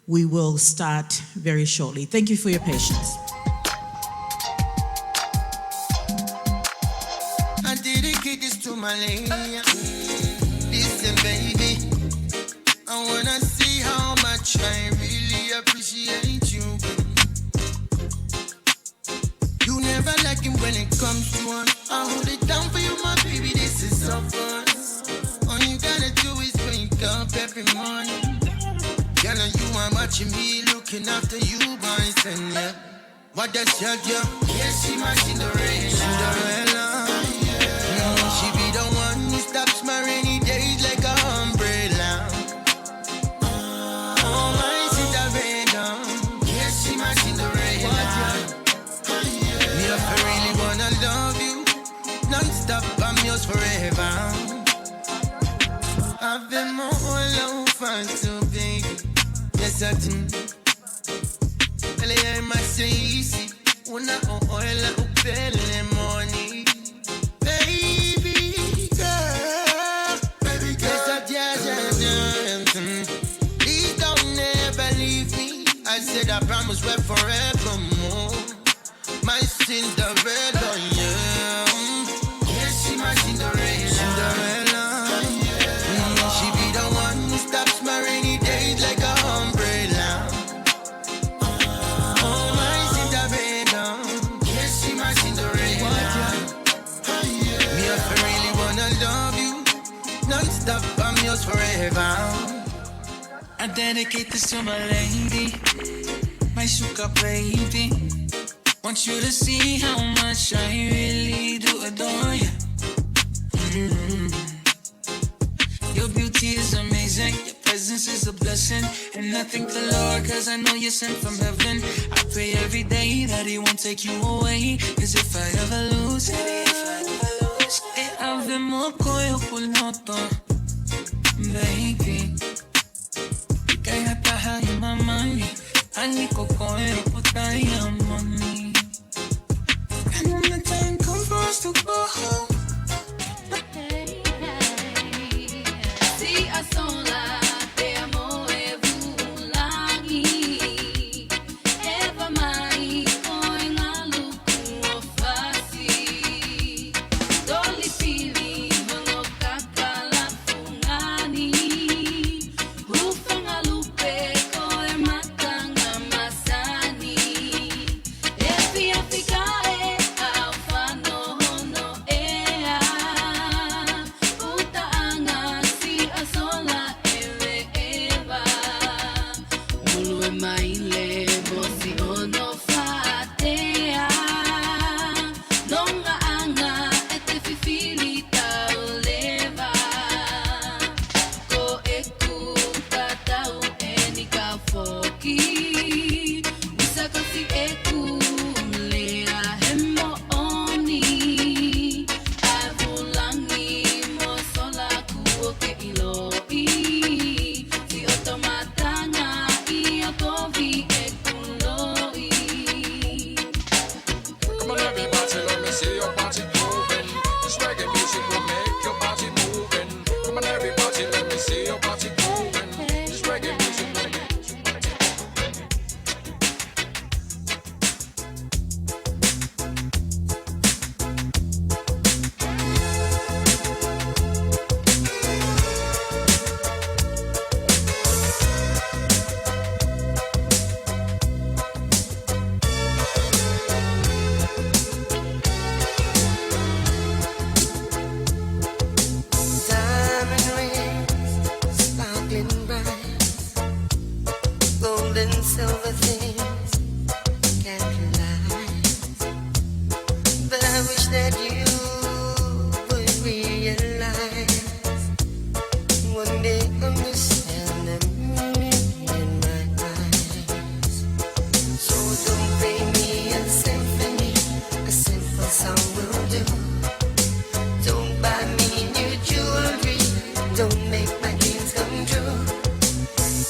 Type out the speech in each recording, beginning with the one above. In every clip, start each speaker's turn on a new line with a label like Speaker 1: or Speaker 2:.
Speaker 1: We will start very shortly. Thank you for your patience.
Speaker 2: I dedicate this to my lady. Listen, baby, I wanna see how much I really appreciate you. You never like him when it comes to us. I hold it down for you, my baby. This is so fun. All you gotta do is wake up every morning. Girl, and you are watching me, looking after you, boys, and yeah. What does she do? Yeah, she my Cinderella. Cinderella. She be the one who stops my rainy days like a umbrella. Oh, my Cinderella. Yeah, she my Cinderella. Me if I really wanna love you, non-stop, I'm yours forever. I've been more over to baby. Yes, I do. Well, I must say easy. Una oila upele money. Baby girl. Baby girl. Yes, I do. Please don't ever leave me. I said I promise we're forevermore. My Cinderella, yeah. Yes, she my Cinderella. Cinderella. She be the one who stops my rainy days like a umbrella. Oh, my Cinderella. Yes, she my Cinderella. Me if I really wanna love you, non-stop, I'm yours forever.
Speaker 3: I dedicate this to my lady, my sugar baby. Want you to see how much I really do adore you. Your beauty is amazing, your presence is a blessing. And I thank the Lord cause I know you're sent from heaven. I pray every day that he won't take you away. Cause if I ever lose it, avemo koyo punoto, baby. Kaya tahay mamani, aniko koyo potaya money. And when the time comes for us to go home,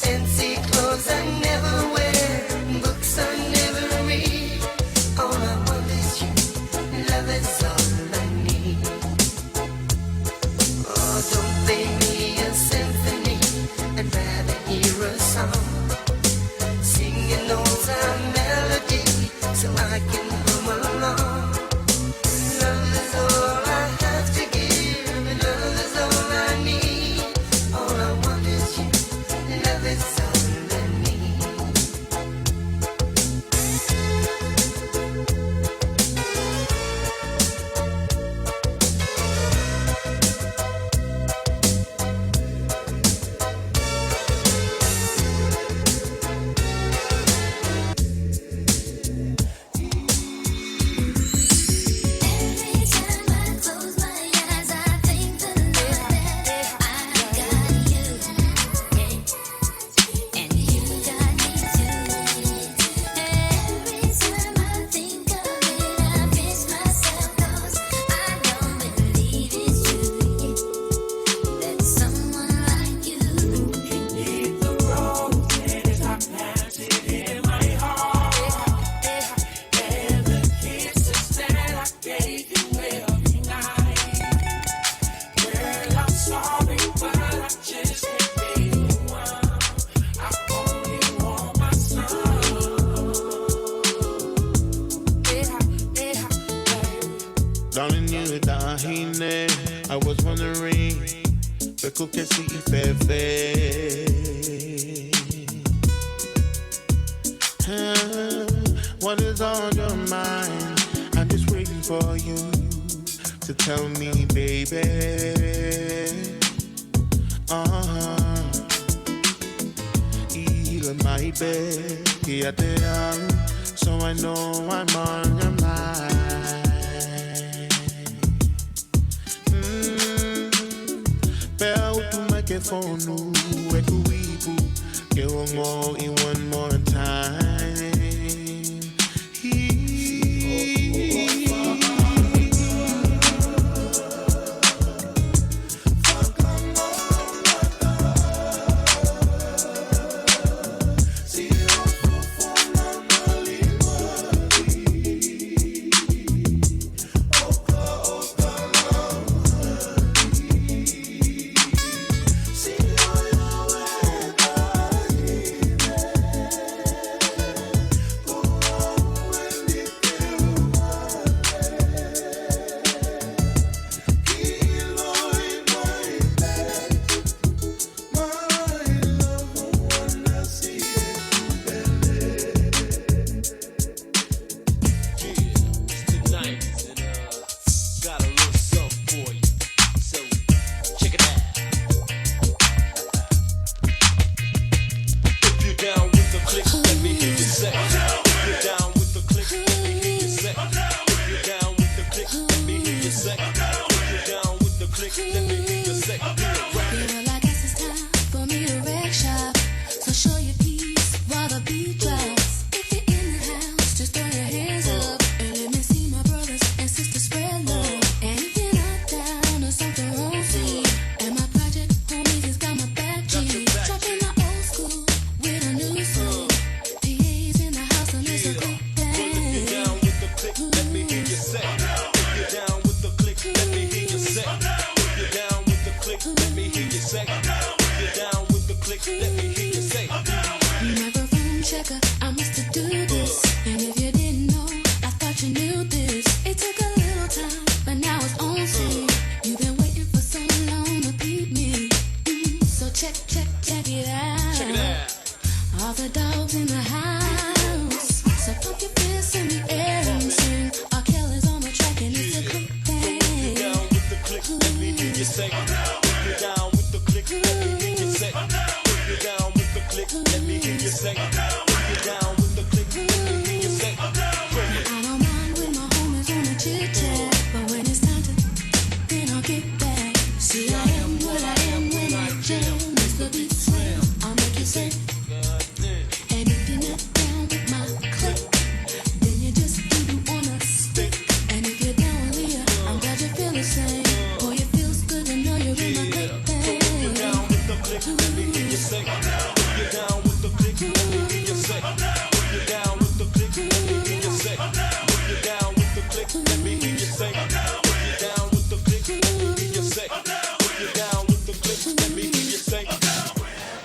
Speaker 2: Fancy clothes I never wear,
Speaker 4: que si fefe. What is on your mind? I'm just waiting for you to tell me, baby. Even my bed, here they are, so I know I'm on your mind. Bell to microphone, where do we go? Get one more in one more time.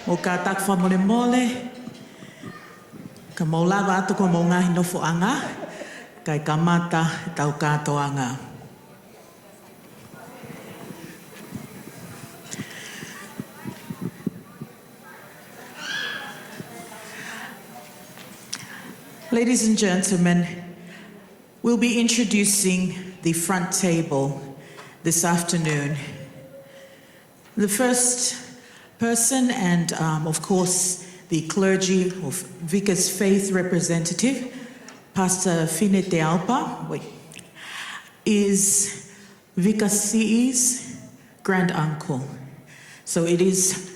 Speaker 1: O ka tak whamole mole, ka maulawa atu ko mo ngahi nofo anga, kai ka mata tau katoanga. Ladies and gentlemen, we'll be introducing the front table this afternoon. The first person and, of course, the clergy of Vika's faith representative, Pastor Fine Te Alpa, is Vika Si's grand uncle. So it is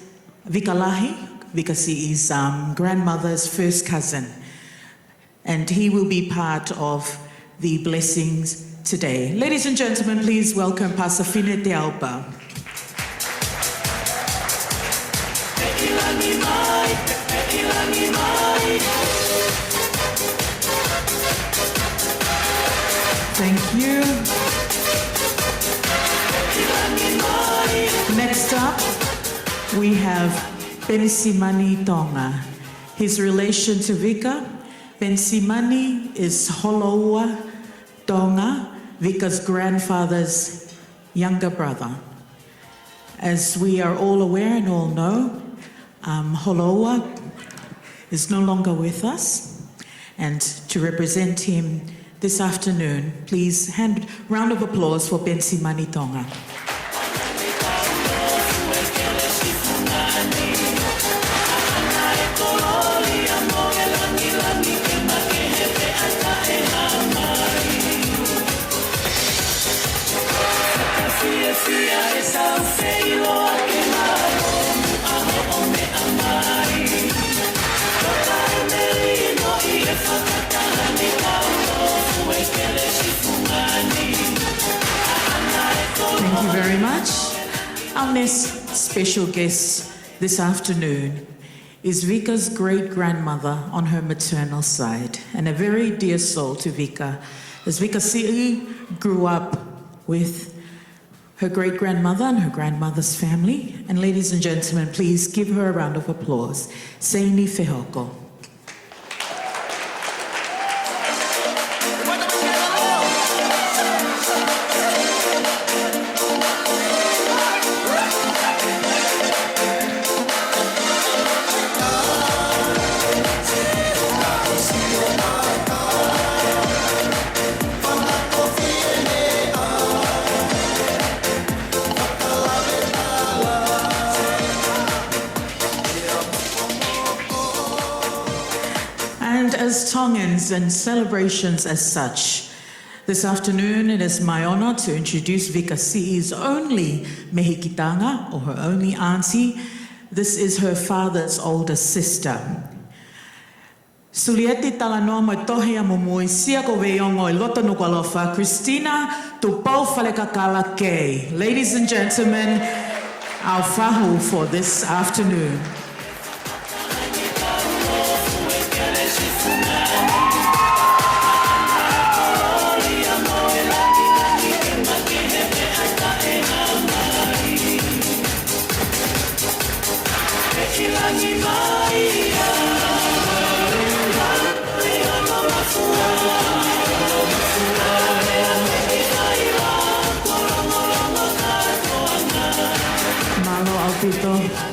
Speaker 1: Vika Lahi, Vika Si's grandmother's first cousin. And he will be part of the blessings today. Ladies and gentlemen, please welcome Pastor Fine Te Alpa.
Speaker 3: Thank
Speaker 1: you. Next up, we have Pensimani Tonga. His relation to Vika, Pensimani is Holoua Tonga, Vika's grandfather's younger brother. As we are all aware and all know, Holoa is no longer with us. And to represent him this afternoon, please round of applause for Bensi Mani Tonga. Thank you very much. Our next special guest this afternoon is Vika's great-grandmother on her maternal side, and a very dear soul to Vika, as Vika grew up with her great-grandmother and her grandmother's family. And ladies and gentlemen, please give her a round of applause. Seini Fehoko. As Tongans and celebrations as such, this afternoon it is my honor to introduce Vika Si's only mehikitanga, or her only auntie. This is her father's older sister. Sulieti talanoa mo tohi a Moimoi sia ko veiongo I loto no kwalofa Christina tu pau falekakala kei. Ladies and gentlemen, our fahu for this afternoon.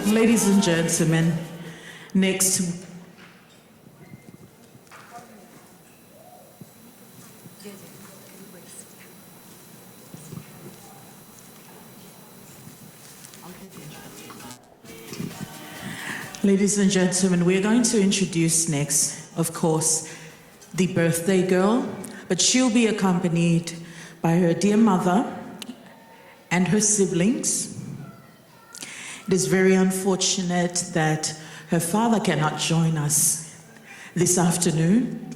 Speaker 1: Ladies and gentlemen, next. Ladies and gentlemen, we're going to introduce next, of course, the birthday girl, but she'll be accompanied by her dear mother and her siblings. It is very unfortunate that her father cannot join us this afternoon,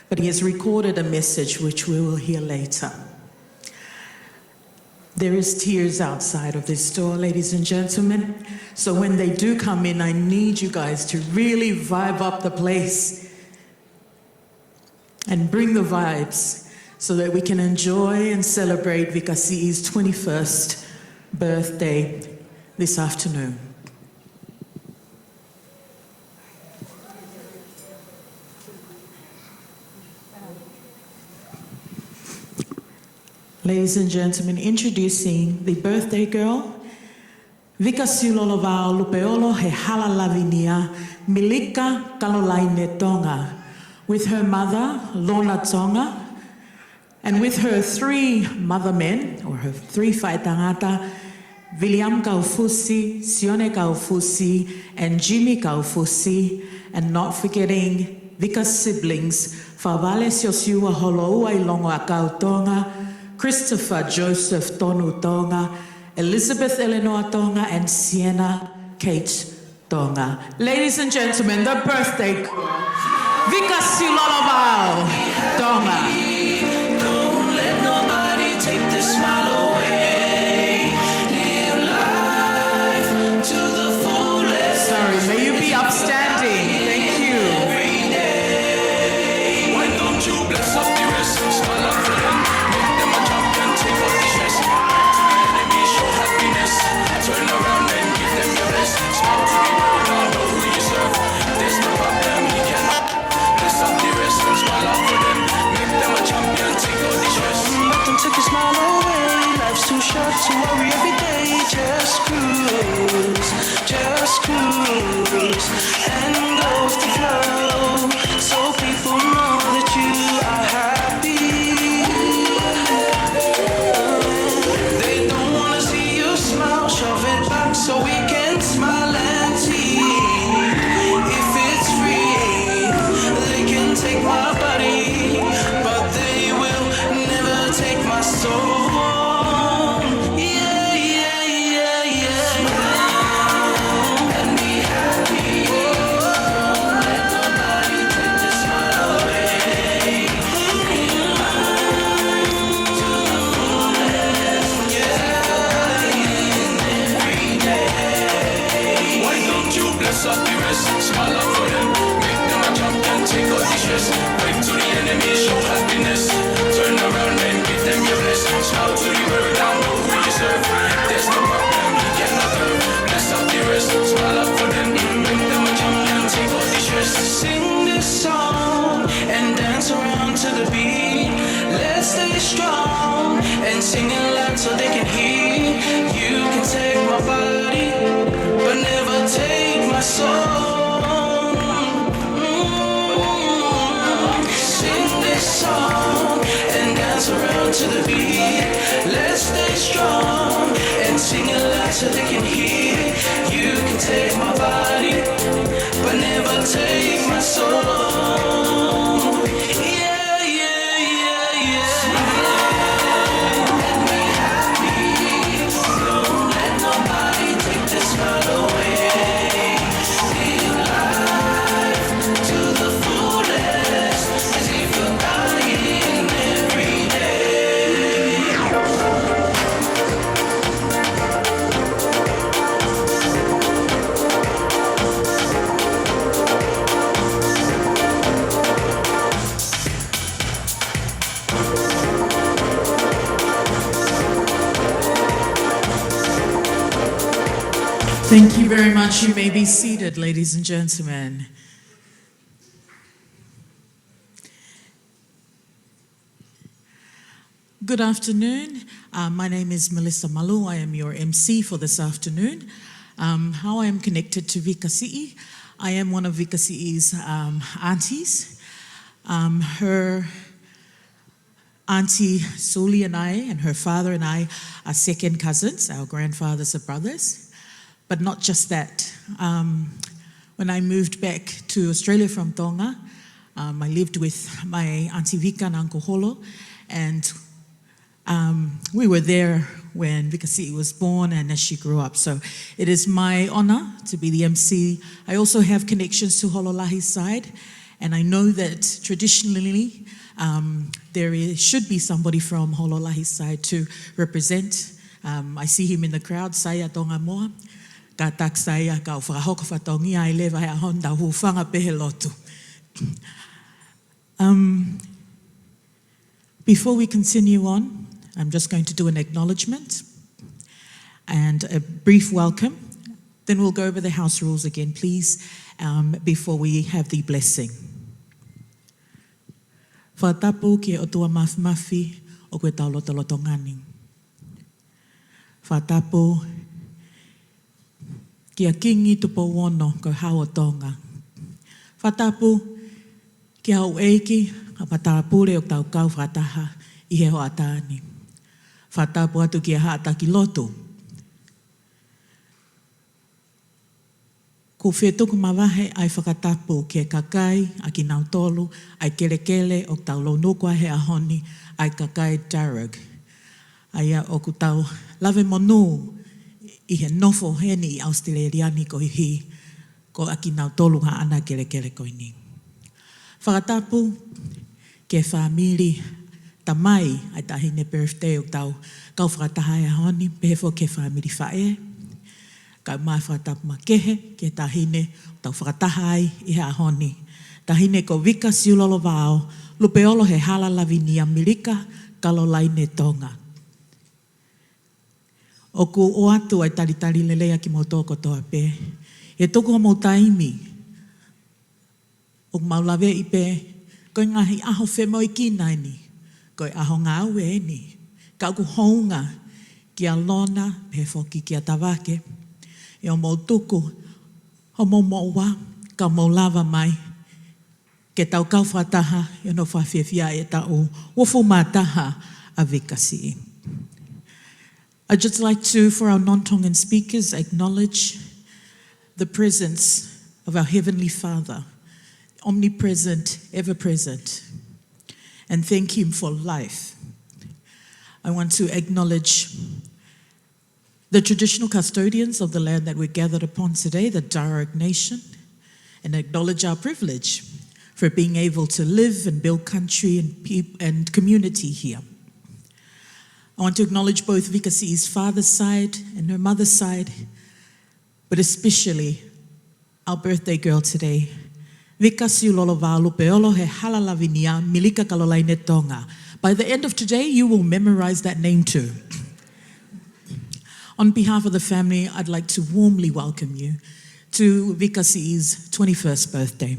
Speaker 1: but he has recorded a message which we will hear later. There is tears outside of this door, ladies and gentlemen. So when they do come in, I need you guys to really vibe up the place and bring the vibes so that we can enjoy and celebrate Vika Si's 21st birthday this afternoon. Ladies and gentlemen, introducing the birthday girl, Vika Siulolovao Lupeolo he Hala Lavinia Milika Kalolaine Tonga, with her mother, Lona Tonga, and with her three mother men, or her three whaitangata, William Kaufusi, Sione Kaufusi, and Jimmy Kaufusi, and not forgetting Vika's siblings, Favale Siosiua Holoua Ilongo Akau Tonga, Christopher Joseph Tonu Tonga, Elizabeth Eleanor Tonga, and Sienna Kate Tonga. Ladies and gentlemen, the birthday girl, Vika Siulolovao Tonga.
Speaker 3: Don't let nobody take the smile away. Live life to the fullest.
Speaker 1: Sorry, may you be upstanding. Thank you.
Speaker 3: Every day. Why don't you bless up the rest? Smile up for them. Make them a champion, take out the stress. Let me show happiness. Turn around and give them your best. Smile to the world, I know who you serve. There's no problem, we can bless up the rest. Smile up for them. Make them a take my body, but they will never take my soul. Yeah, yeah, yeah, yeah. Let me happy. Don't let nobody take this smile away. To the fullest, yeah, every day. Why don't you bless up the rest? Smile up for them. Make them a jump and take all the stress. Wave to the enemy, show happiness. Turn around and give them your bless. Smile to the world, down who you serve. There's no problem, you cannot hurt. Bless up the rest, smile up for them. Make them a jump and take all the stress. Sing this song and dance around to the beat. Let's stay strong and sing it loud so they can hear. You can take my body, but never take my soul. Sing this song and dance around to the beat. Let's stay strong and sing it loud so they can hear. You can take my body, but never take my soul. Yeah, yeah, yeah, yeah. Let me happy. Don't let nobody take this smile away. Live life to the fullest, as if you're dying every day.
Speaker 1: Thank you very much. You may be seated, ladies and gentlemen. Good afternoon. My name is Melissa Malu. I am your MC for this afternoon. How I am connected to Vika Si'i. I am one of Vika Si'i's aunties. Her auntie Suli and I, and her father and I, are second cousins. Our grandfathers are brothers. But not just that. When I moved back to Australia from Tonga, I lived with my Auntie Vika and Uncle Holo, and we were there when Vika Si'i was born and as she grew up. So it is my honor to be the MC. I also have connections to Hololahi's side, and I know that traditionally should be somebody from Hololahi's side to represent. I see him in the crowd, Saya Tonga Moa. Ka taksaya ka whakahoko whatongi ai lewa hea honda huwhanga pehe lotu. Before we continue on, I'm just going to do an acknowledgement and a brief welcome. Then we'll go over the house rules again, please, before we have the blessing. Whatapu ke o tua mafi o koe taulotoloto ngani. Whatapu kia kingi tupo wono ko hawa Tonga. Whatapu kia au eiki a patarapure o tau kau whataha i he hoa tāni. Whatapu atu kia haata ki lotu. Ko whetuku mawahe ai whakatapu kia kakai a ki nau tolu ai kelekele o tau lounukua he ahoni ai kakai darug. Aia o ku tau lave monu I he nofo heni I Australiani ko hi ko aki nau tolu ha ana kelekele ko ni. Whakatapu ke whamiri tamai ai tahine birthday o tau kau whakataha e honi pehefo ke whamiri whae. Kau mai whakatapu makehe ke tahine o tau whakataha ai I he ahoni. Tahine ko Vika Siulolovao Lupeolo he Hala Lavinia Milika Kalolaine Tonga. O ku o atu ai taritari lelea ki mo tōko toa pē. E toko mo taimi. O maulawe I pē. Koe ngahi aho whemo I kina ni. Koe aho ngā ue ni. Ka ku hounga ki a lona pe whoki ki a tawake. E o mo tuku. Ho mo moua. Ka mo lava mai. Ke tau kau whataha. E no whawhiawhia e tau. Wofu mātaha a Vika Si'i. I'd just like to, for our non-Tongan speakers, acknowledge the presence of our Heavenly Father omnipresent, ever-present, and thank him for life. I want to acknowledge the traditional custodians of the land that we're gathered upon today, the Darug Nation, and acknowledge our privilege for being able to live and build country and community here. I want to acknowledge both Vika Si's father's side and her mother's side, but especially our birthday girl today, Vika Siulolovao Lupeolo he Hala Lavinia Milika Kalolaine Tonga. By the end of today, you will memorize that name too. On behalf of the family, I'd like to warmly welcome you to Vika Si's 21st birthday.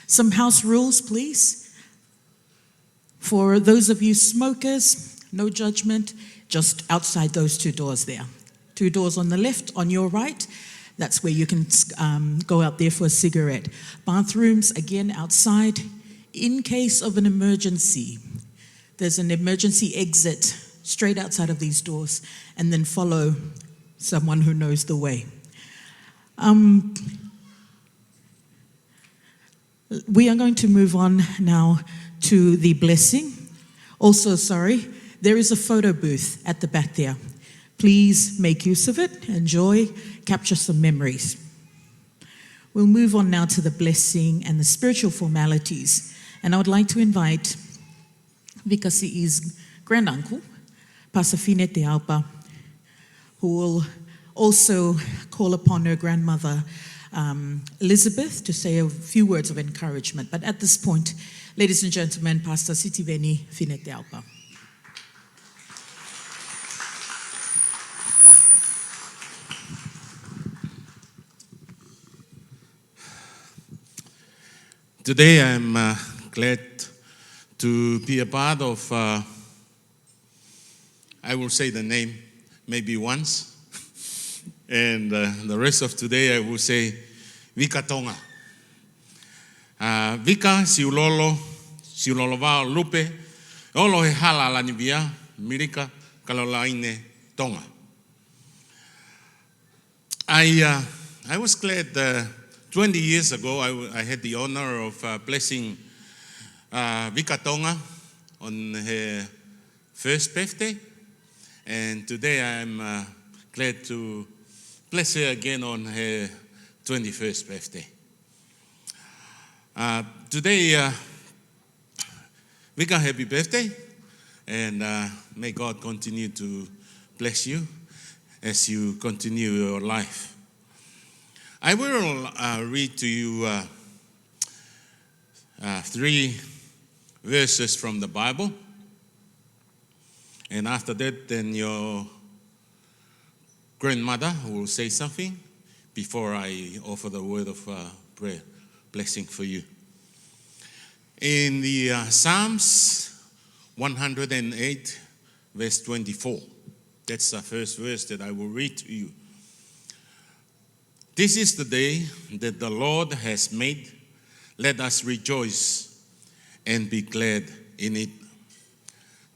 Speaker 1: Some house rules, please. For those of you smokers, no judgment, just outside those two doors there. Two doors on the left, on your right. That's where you can go out there for a cigarette. Bathrooms, again, outside. In case of an emergency, there's an emergency exit straight outside of these doors, and then follow someone who knows the way. We are going to move on now to the blessing. Also, there is a photo booth at the back there. Please make use of it, enjoy, capture some memories. We'll move on now to the blessing and the spiritual formalities. And I would like to invite Vika Si's granduncle, Pasafine Te Aupa, who will also call upon her grandmother, Elizabeth, to say a few words of encouragement. But at this point, ladies and gentlemen, Pastor Sitiveni Fine Te Aupa.
Speaker 5: Today I'm glad to be a part of, I will say the name maybe once, and the rest of today I will say Vika Tonga. Vika Siulolovao Lupeolo he Hala Lavinia Milika Kalolaine Tonga. I was glad 20 years ago, I had the honor of blessing Vika Tonga on her first birthday. And today I'm glad to bless her again on her 21st birthday. Today, Vika, happy birthday. And may God continue to bless you as you continue your life. I will read to you 3 verses from the Bible. And after that, then your grandmother will say something before I offer the word of prayer, blessing for you. In the Psalms 108, verse 24, that's the first verse that I will read to you. This is the day that the Lord has made. Let us rejoice and be glad in it.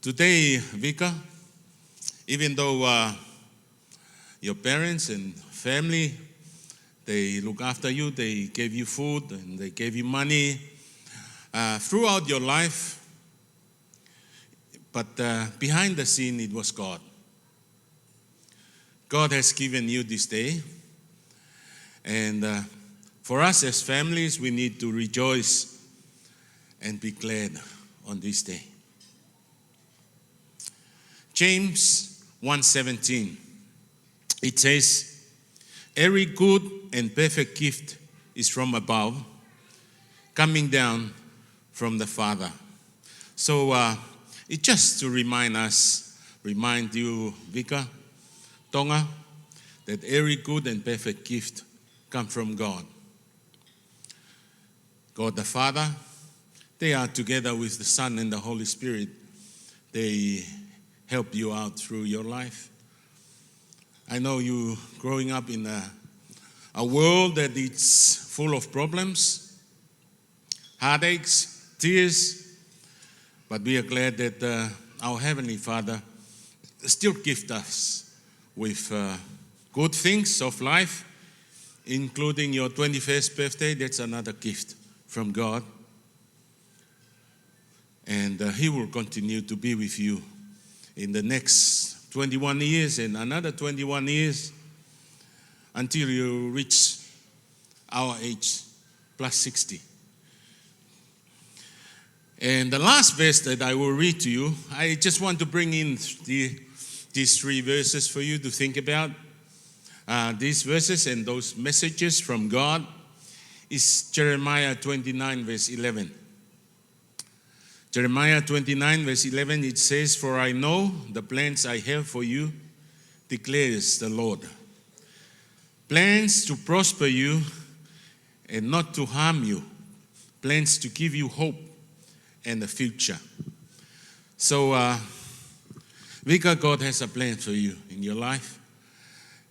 Speaker 5: Today, Vika, even though your parents and family, they look after you, they gave you food and they gave you money throughout your life, but behind the scene, it was God. God has given you this day. And for us as families, we need to rejoice and be glad on this day. James 1:17, it says, every good and perfect gift is from above, coming down from the Father. So it's just to remind you, Vika Tonga, that every good and perfect gift come from God. God the Father, they are together with the Son and the Holy Spirit. They help you out through your life. I know you growing up in a world that is full of problems, heartaches, tears, but we are glad that our Heavenly Father still gives us with good things of life, including your 21st birthday. That's another gift from God. And He will continue to be with you in the next 21 years and another 21 years until you reach our age, plus 60. And the last verse that I will read to you, I just want to bring in these 3 verses for you to think about. These verses and those messages from God is Jeremiah 29, verse 11. Jeremiah 29, verse 11, it says, "For I know the plans I have for you, declares the Lord. Plans to prosper you and not to harm you. Plans to give you hope and a future." So, Vika, God has a plan for you in your life.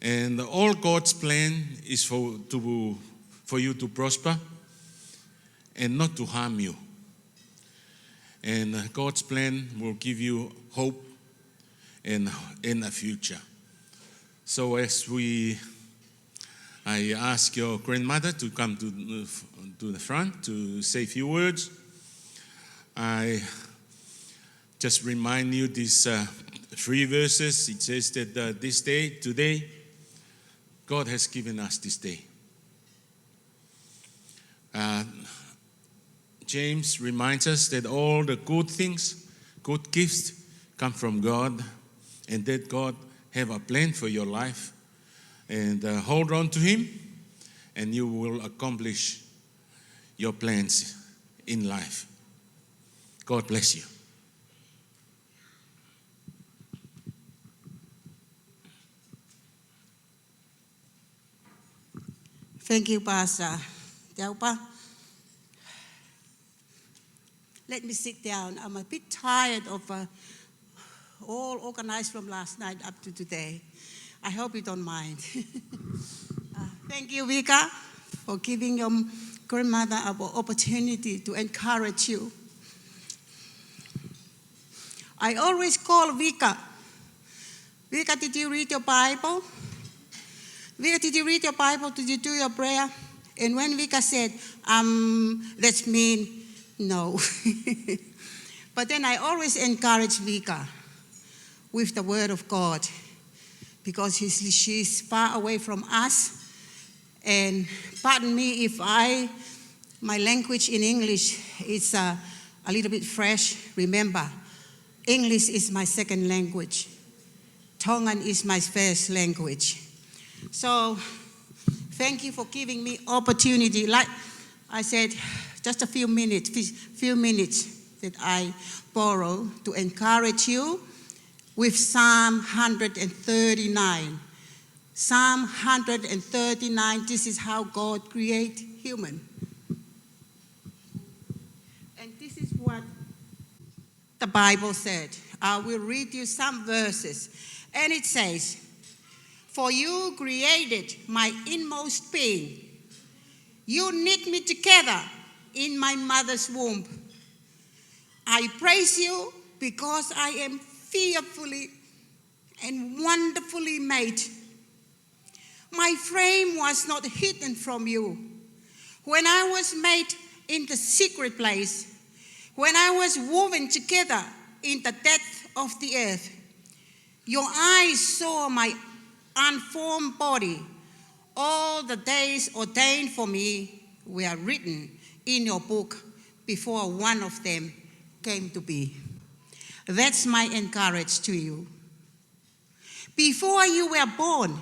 Speaker 5: And all God's plan is for you to prosper and not to harm you. And God's plan will give you hope and a future. So as I ask your grandmother to come to the front to say a few words, I just remind you these 3 verses. It says that today, God has given us this day. James reminds us that all the good things, good gifts come from God, and that God have a plan for your life. And hold on to Him, and you will accomplish your plans in life. God bless you.
Speaker 6: Thank you, Pastor. Taupa. Let me sit down. I'm a bit tired of all organized from last night up to today. I hope you don't mind. Thank you, Vika, for giving your grandmother an opportunity to encourage you. I always call Vika. Vika, did you read your Bible? Vika, did you read your Bible? Did you do your prayer? And when Vika said, that's mean, no. But then I always encourage Vika with the Word of God, because she's far away from us. And pardon me if my language in English is a little bit fresh. Remember, English is my second language. Tongan is my first language. So thank you for giving me opportunity. Like I said, just a few minutes that I borrow to encourage you with Psalm 139. Psalm 139, this is how God created human. And this is what the Bible said. I will read you some verses. And it says, "For you created my inmost being. You knit me together in my mother's womb. I praise you because I am fearfully and wonderfully made. My frame was not hidden from you. When I was made in the secret place, when I was woven together in the depth of the earth, your eyes saw my unformed body. All the days ordained for me were written in your book before one of them came to be." That's my encouragement to you. Before you were born,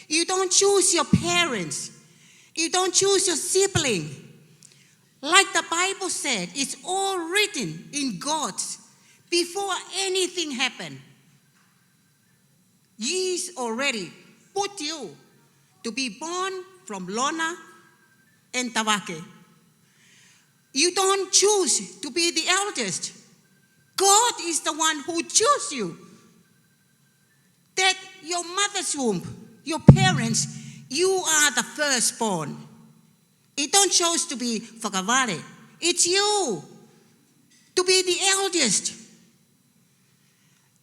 Speaker 6: you don't choose your parents. You don't choose your sibling. Like the Bible said, it's all written in God before anything happened. He's already put you to be born from Lona and Tawake. You don't choose to be the eldest. God is the one who chose you. That your mother's womb, your parents, you are the firstborn. It don't choose to be Whakawale. It's you to be the eldest.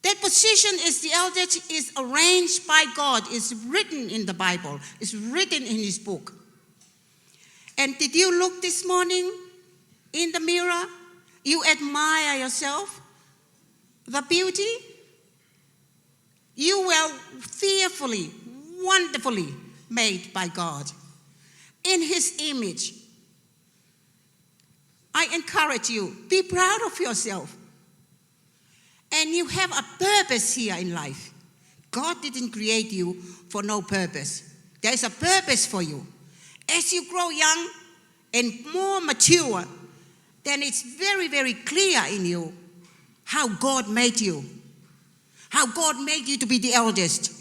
Speaker 6: That position as the eldest is arranged by God. It's written in the Bible. It's written in His book. And did you look this morning in the mirror? You admire yourself, the beauty? You were fearfully, wonderfully made by God in His image. I encourage you, be proud of yourself. And you have a purpose here in life. God didn't create you for no purpose. There is a purpose for you. As you grow young and more mature, then it's very, very clear in you how God made you. How God made you to be the eldest.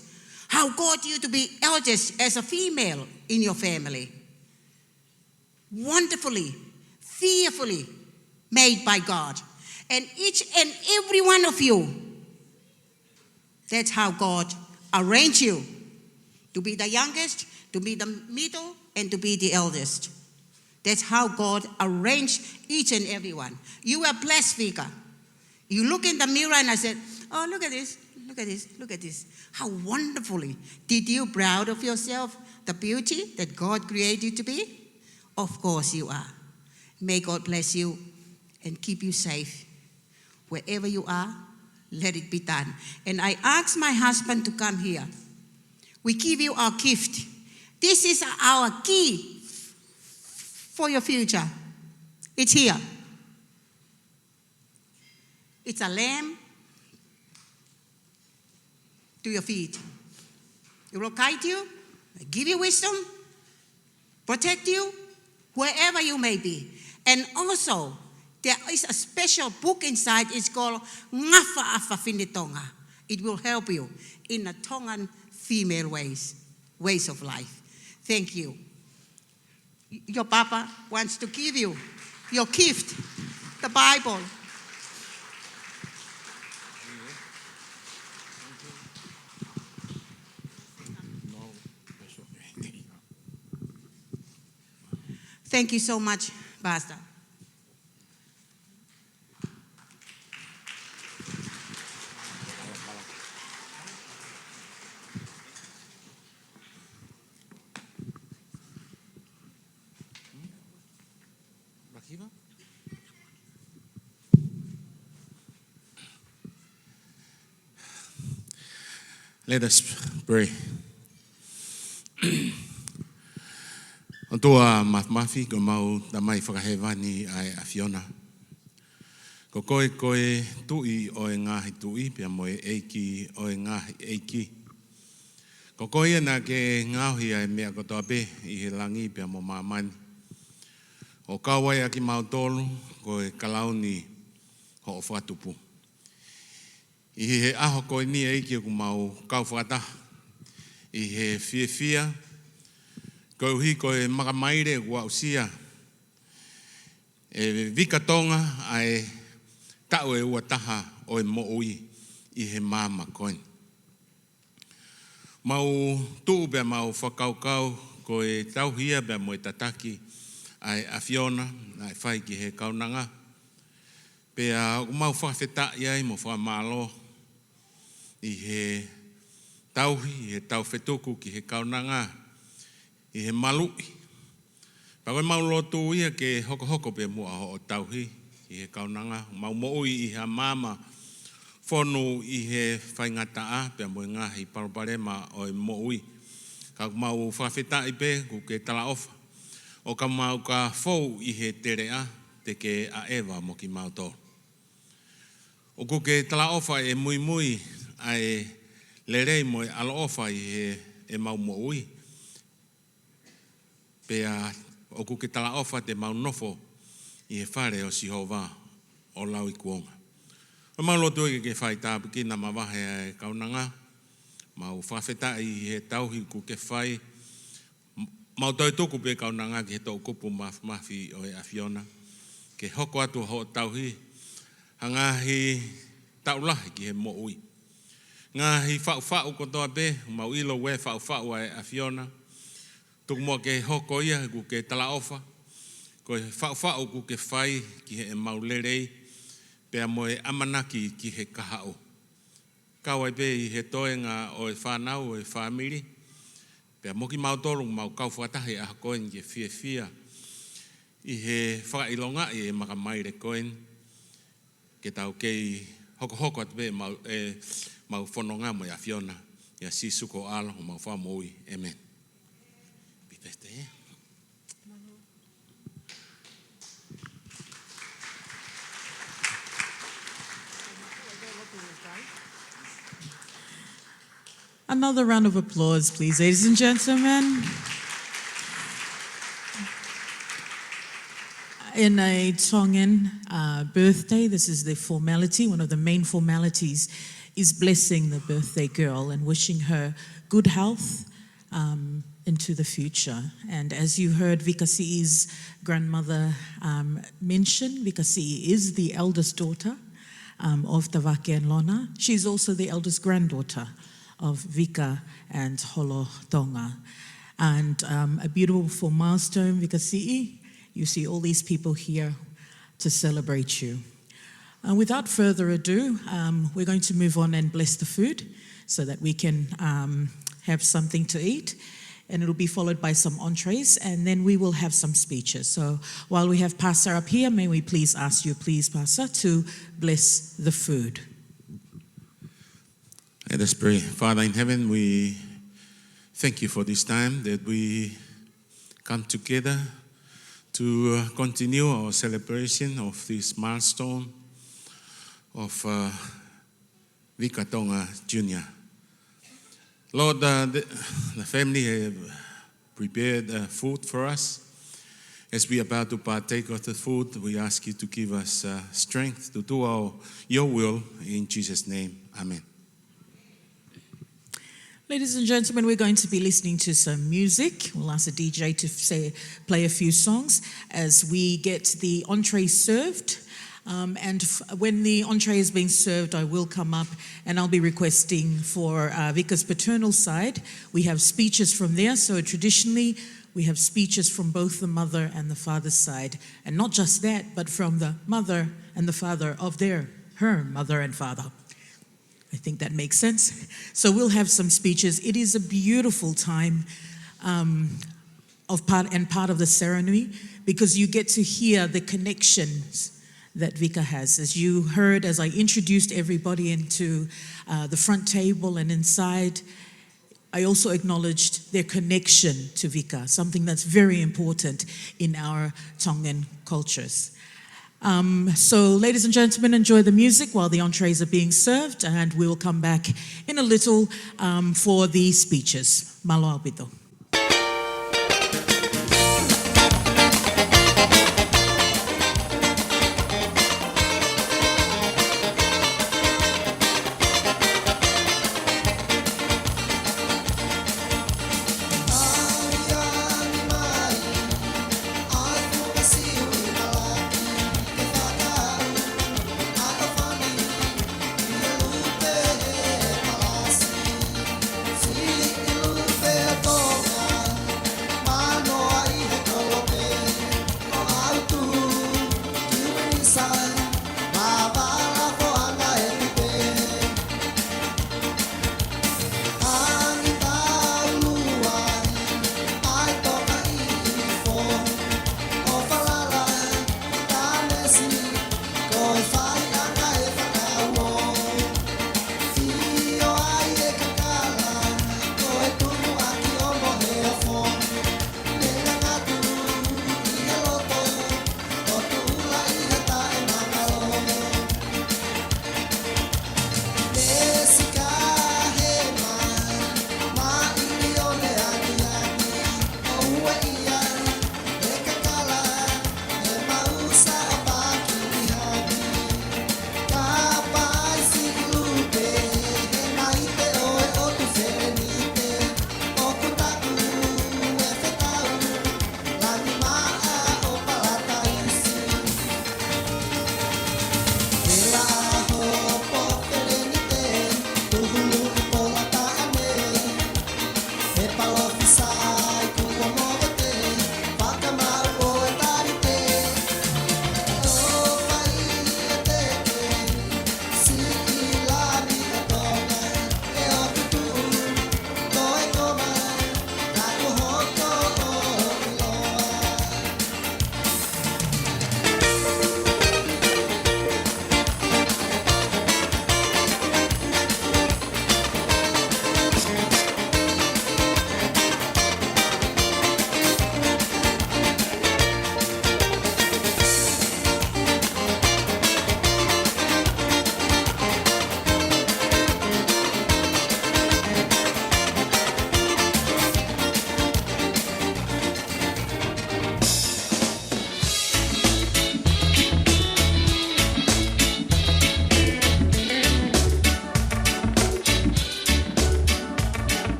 Speaker 6: How God you to be eldest as a female in your family. Wonderfully, fearfully made by God. And each and every one of you, that's how God arranged you. To be the youngest, to be the middle, and to be the eldest. That's how God arranged each and every one. You were blessed, Vika. You look in the mirror and I said, oh, look at this, look at this, look at this. How wonderfully. Did you proud of yourself, the beauty that God created you to be? Of course you are. May God bless you and keep you safe. Wherever you are, let it be done. And I asked my husband to come here. We give you our gift. This is our key for your future. It's here. It's a lamp to your feet. It will guide you, give you wisdom, protect you, wherever you may be. And also, there is a special book inside. It's called Ngafa Afa Fini Tonga. It will help you in the Tongan female ways of life. Thank you. Your papa wants to give you your gift, the Bible. Thank you so much, Pastor.
Speaker 5: Let us pray. O toa mafi ko mau tamai whakahewani ai a Fiona. Ko koe tui o e ngahi tui, pia moe eiki o e ngahi eiki. Ko koe ana ke ngauhi ai mea kotoa pe i he langi pia mo mamani. O kawai aki mau tolu ko e kalauni ho o whatupu. I he aho koe ni eiki ku mau kau whata. I he fia. Ko hi ko e makamaire ua usia. E Vika Tonga ai tau e ua taha o e mo'ui i he mama koin. Mau tuu bea mau whakaukau ko e tauhia bea mo e tataki ai a Fiona ai whai ki he kaunanga. Pea mau whawhetai ai mo whamalo i he tauhi, i he tau whetuku ki he kaunanga. I he malui. Pakoe mau lotu ia ke hoko pe mua o tauhi i he kaunanga. Mau mo'ui i ha mama whonu i he whaingataa pe mo ngahi paruparema o e mo'ui. Ka mau whawhetai pe ku ke tala ofa. O ka mau ka whou i he terea te ke a ewa mo ki mau tō. O ku ke tala ofa e Moimoi ai lerei mo e alo ofa i he e mau mo'ui. Pea o ku ke tala ofa te mau nofo i he whare o Sihova o lau i kuonga. O mau lotu e ke whai tāpiki na mawahe e kaunanga. Mau whawheta i he tauhi ku ke whai. Mau tau tuku pe kaunanga ki he tau kupu mafi o e a Fiona. Ke hoko atu ho tauhi. Hangahi taulahi ki he mo'ui. Ngahi whau kotoa pe. Mau ilo we whau e a Fiona. Tuk mua ke hoko ia ku ke tala ofa. Ko he whau ku ke whai ki he maulerei. Pea mo e amanaki ki he kahao. Kawai pe i he toenga o e whanau o e whamiri. Pea moki mau tolu mau kau whatahi a koen ke fia. I he whakailonga i e makamai re koen. Ke tau kei hoko at be mau whanonga mo ia Fiona. Ia si suko ala o mau whamoi. Amen. Be birthday,
Speaker 1: Another round of applause, please, ladies and gentlemen. In a Tongan birthday, this is the formality, one of the main formalities is blessing the birthday girl and wishing her good health into the future. And as you heard Vika Siu's grandmother mention, Vika Siu is the eldest daughter of Tavake and Lona. She's also the eldest granddaughter of Vika and Holo Tonga. And a beautiful milestone, Vika Siu. You see all these people here to celebrate you. Without further ado, we're going to move on and bless the food so that we can have something to eat. And it'll be followed by some entrees, and then we will have some speeches. So while we have Pastor up here, may we please ask you, please, Pastor, to bless the food.
Speaker 5: Let us pray. Father in heaven, we thank you for this time that we come together to continue our celebration of this milestone of Vika Tonga Jr. Lord, the family have prepared food for us. As we are about to partake of the food, we ask you to give us strength to do your will. In Jesus' name, amen.
Speaker 1: Ladies and gentlemen, we're going to be listening to some music. We'll ask the DJ to play a few songs as we get the entree served. When the entree is being served, I will come up and I'll be requesting for Vika's paternal side. We have speeches from there, so traditionally we have speeches from both the mother and the father's side. And not just that, but from the mother and the father of her mother and father. I think that makes sense. So we'll have some speeches. It is a beautiful time part of the ceremony because you get to hear the connections that Vika has. As you heard, as I introduced everybody into the front table and inside, I also acknowledged their connection to Vika, something that's very important in our Tongan cultures. So, ladies and gentlemen, enjoy the music while the entrees are being served, and we'll come back in a little for the speeches. Malo Albito.
Speaker 2: Lupeolo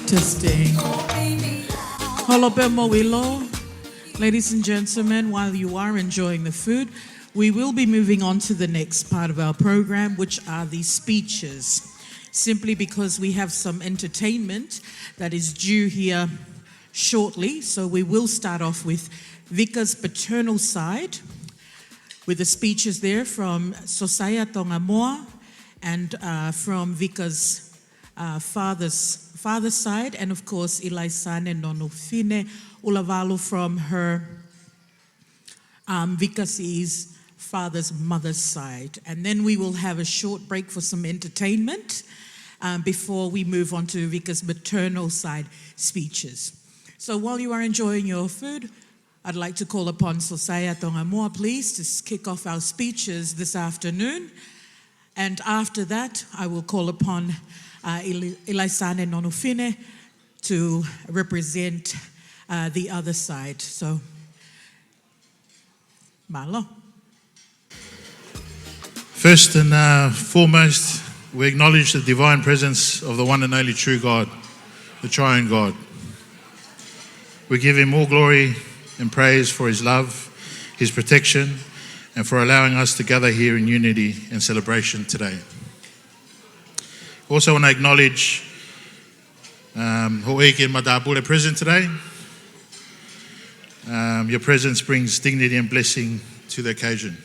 Speaker 1: Testing. Moimoi. Ladies and gentlemen, while you are enjoying the food, we will be moving on to the next part of our program, which are the speeches. Simply because we have some entertainment that is due here shortly, so we will start off with Vika's paternal side, with the speeches there from Sosaya Tongamoa and from Vika's father's side, and of course Ilaisane Nonofine Ulavalu from her Vika Si's mother's side. And then we will have a short break for some entertainment before we move on to Vika's maternal side speeches. So while you are enjoying your food, I'd like to call upon Sosaya Tongamoa, please, to kick off our speeches this afternoon. And after that, I will call upon Ilaisane Nonofine to represent the other side. So, Malo.
Speaker 7: First and foremost, we acknowledge the divine presence of the one and only true God, the triune God. We give him all glory and praise for his love, his protection, and for allowing us to gather here in unity and celebration today. Also want to acknowledge Ho'eke and Madapule present today. Your presence brings dignity and blessing to the occasion.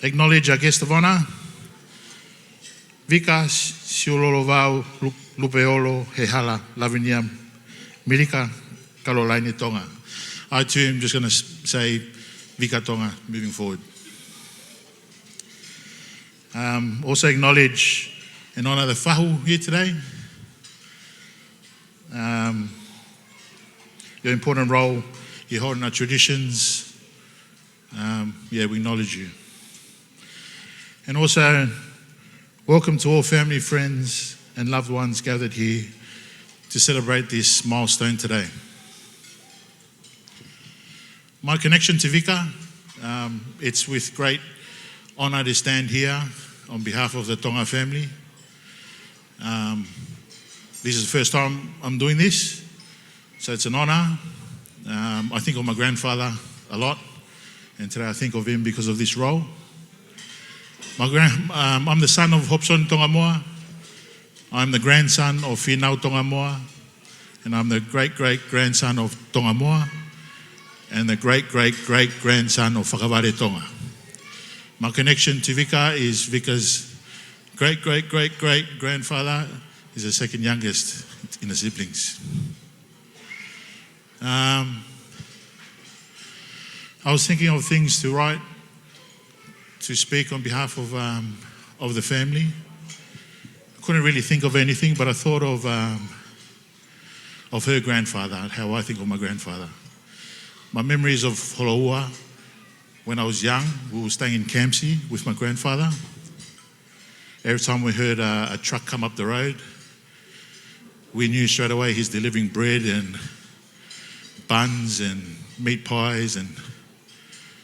Speaker 7: Acknowledge our guest of honour, Vika Siulolovao Lupeolo he Hala Lavinia Milika Kalolaine Tonga. I too am just going to say Vika Tonga moving forward. Also acknowledge and honour the whahu here today. Your important role you hold in our traditions. We acknowledge you. And also, welcome to all family, friends, and loved ones gathered here to celebrate this milestone today. My connection to Vika, it's with great honour to stand here on behalf of the Tonga family. This is the first time I'm doing this, so it's an honour. I think of my grandfather a lot, and today I think of him because of this role. I'm the son of Hobson Tongamoa. I'm the grandson of Finau Tongamoa, and I'm the great-great-grandson of Tongamoa, and the great-great-great-grandson of Whakaware Tonga. My connection to Vika is Vika's great-great-great-great-grandfather is the second youngest in the siblings. I was thinking of things to write, to speak on behalf of the family. I couldn't really think of anything, but I thought of her grandfather, how I think of my grandfather. My memories of Holoua, when I was young, we were staying in Campsie with my grandfather. Every time we heard a truck come up the road, we knew straight away he's delivering bread and buns and meat pies and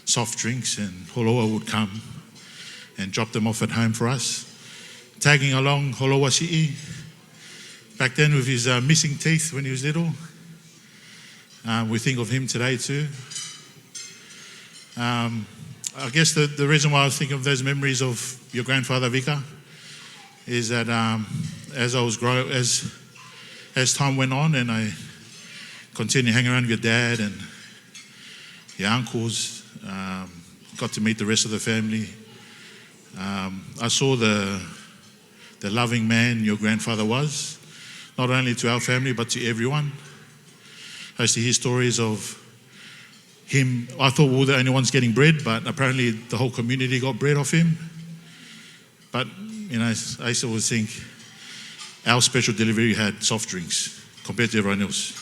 Speaker 7: soft drinks, and Holoua would come and drop them off at home for us. Tagging along Holoua Si'i, back then with his missing teeth when he was little. We think of him today too. I guess the reason why I was thinking of those memories of your grandfather Vika is that as I was growing, as time went on and I continued hanging around with your dad and your uncles, got to meet the rest of the family. I saw the loving man your grandfather was, not only to our family but to everyone. I used to hear stories of him. I thought we were the only ones getting bread, but apparently the whole community got bread off him. But I used to always think our special delivery had soft drinks compared to everyone else.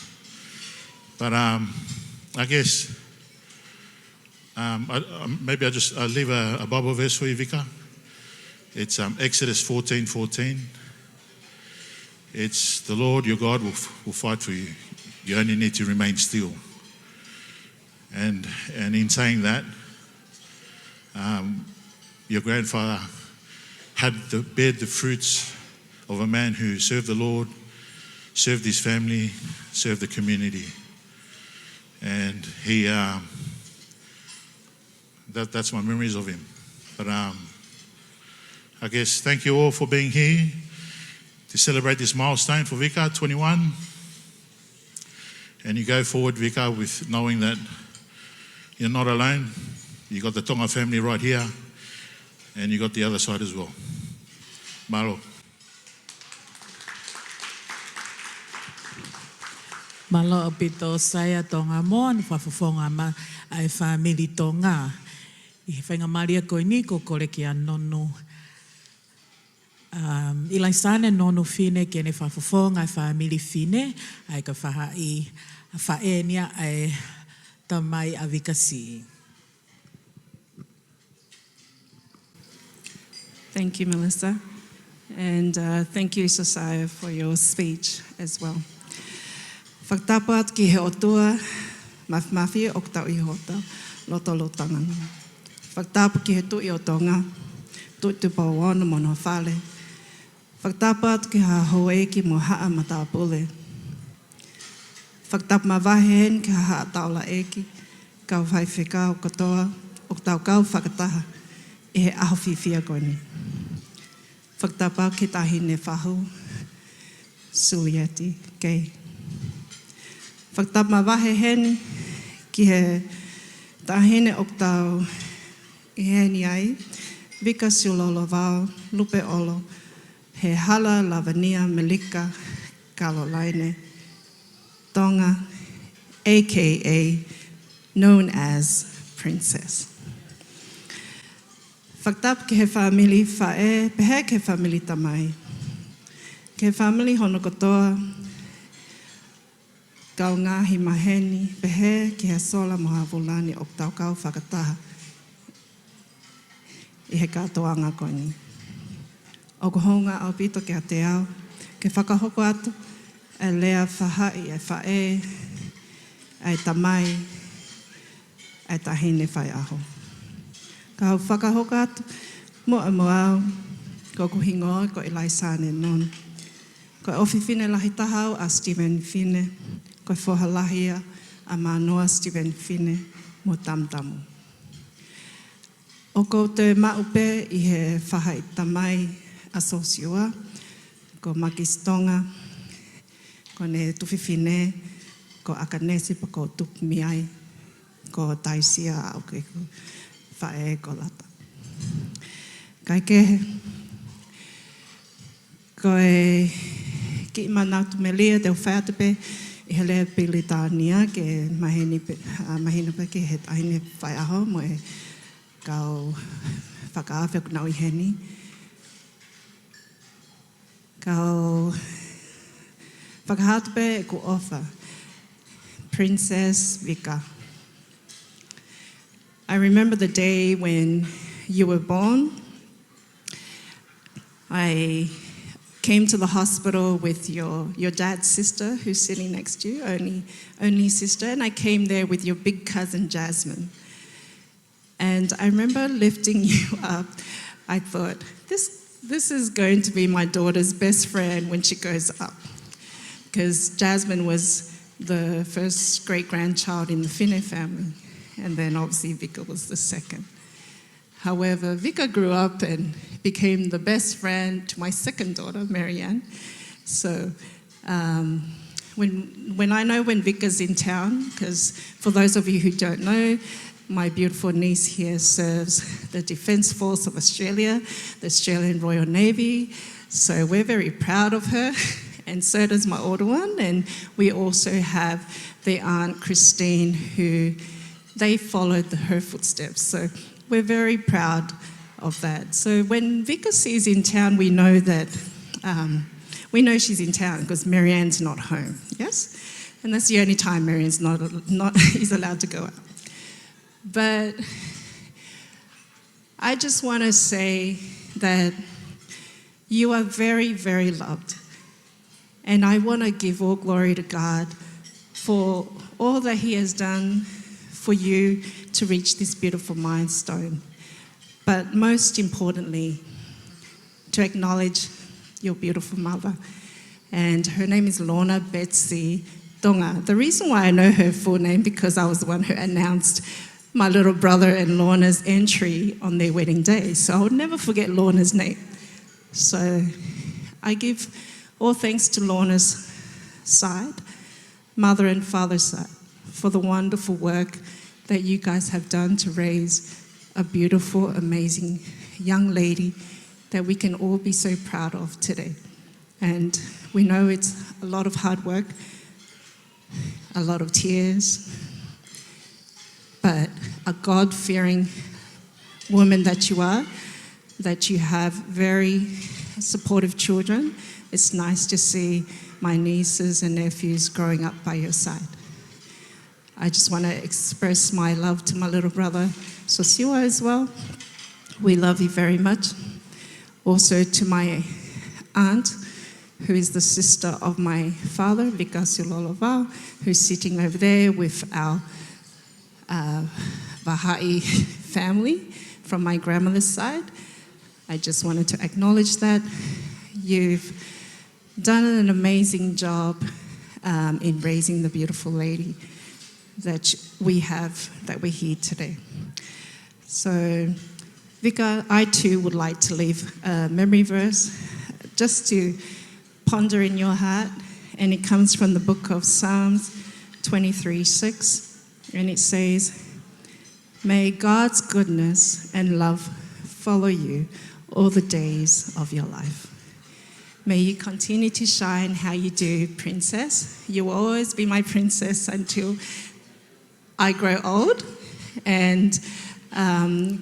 Speaker 7: But I guess maybe I'll leave a Bible verse for you, Vika. It's Exodus 14:14. It's the Lord your God will fight for you. You only need to remain still. And in saying that, your grandfather had bared the fruits of a man who served the Lord, served his family, served the community. And he, that's my memories of him. But I guess thank you all for being here to celebrate this milestone for Vika, 21. And you go forward, Vika, with knowing that you're not alone. You got the Tonga family right here, and you got the other side as well. Malo.
Speaker 1: Malo apito saya Tonga mon whafafonga ma ai family Tonga. I whainga maria koe ni ko kore ki a nonu. Ilai sane nonu fine kene whafafonga ai family fine ai ka whaha I whaenia ai tamai a Vika Siulolovao.
Speaker 8: Thank you, Melissa. And thank you, Sosaya, for your speech as well. Whaktapat ki he otua, mawhi o ktau I hota, loto lotangan. Whaktapat ki he tui o tonga, tui tupa wana mono whale. Whaktapat ki ha hoe ki mo haa matapule. Whaktap ma wahehen ki ha haa taula eki, kau whai whika o katoa, o ktau kau whakataha, I he aho whiwhia koni. Whaktapa ki tahine whahu, sulieti kei. Whaktapa ma wahehen ki he tahine o ktau I heni ai, Vika Siulolovao Lupeolo, he Hala Lavinia Milika Kalolaine Tonga, a.k.a. known as Princess. Whaktap ke he family whae, pehe ke family tamai. Ke family hono kotoa, kau ngahi maheni, pehe ke he sola moha vulani o tau kau whakataha. I he katoanga koni. O kohonga au pito ke a te au, ke whakahoko atu, e lea whahai, e whae, e tamai, e tahine whai aho. Ka hau whakahoka atu, mo au, ko kuhingoa, ko ilai sāne non. Ko ofi whine lahi tahau a Stephen Whine, ko whohalahia a manoa Stephen Whine mo tamtamu. O ko te maupe I he whahai tamai a Sosiua, ko Makis Tonga, ko ne tuwhi whine, ko akanesi pa ko tupmiai, ko taisia au ke ku. Whae ko lata. Kai ke, ko e ki manautu me lia te whaatupe I he lea pili tānia ke mahina pe ke he tahine whai aho mo e kau whakaawhia ku nau I heni. Kau whakahatupe e ku ofa. Princess Vika. I remember the day when you were born. I came to the hospital with your dad's sister, who's sitting next to you, only sister, and I came there with your big cousin, Jasmine. And I remember lifting you up. I thought, this is going to be my daughter's best friend when she grows up. Because Jasmine was the first great-grandchild in the Whine family. And then obviously Vika was the second. However, Vika grew up and became the best friend to my second daughter, Marianne. So when I know when Vika's in town, because for those of you who don't know, my beautiful niece here serves the Defence Force of Australia, the Australian Royal Navy. So we're very proud of her, and so does my older one. And we also have the Aunt Christine, who they followed her footsteps. So we're very proud of that. So when Vika is in town, we know that, we know she's in town because Marianne's not home, yes? And that's the only time Marianne's not is allowed to go out. But I just want to say that you are very, very loved. And I want to give all glory to God for all that He has done for you to reach this beautiful milestone. But most importantly, to acknowledge your beautiful mother. And her name is Lorna Betsy Tonga. The reason why I know her full name because I was the one who announced my little brother and Lorna's entry on their wedding day. So I would never forget Lorna's name. So I give all thanks to Lorna's side, mother and father's side, for the wonderful work that you guys have done to raise a beautiful, amazing young lady that we can all be so proud of today. And we know it's a lot of hard work, a lot of tears, but a God-fearing woman that you are, that you have very supportive children. It's nice to see my nieces and nephews growing up by your side. I just want to express my love to my little brother, Sosiwa, as well. We love you very much. Also to my aunt, who is the sister of my father, Vika Siulolovao, who's sitting over there with our Bahai family from my grandmother's side. I just wanted to acknowledge that. You've done an amazing job in raising the beautiful lady that we have, that we're here today. So, Vika, I too would like to leave a memory verse just to ponder in your heart, and it comes from the book of Psalms 23:6, and it says, "May God's goodness and love follow you all the days of your life." May you continue to shine how you do, princess. You will always be my princess until I grow old, and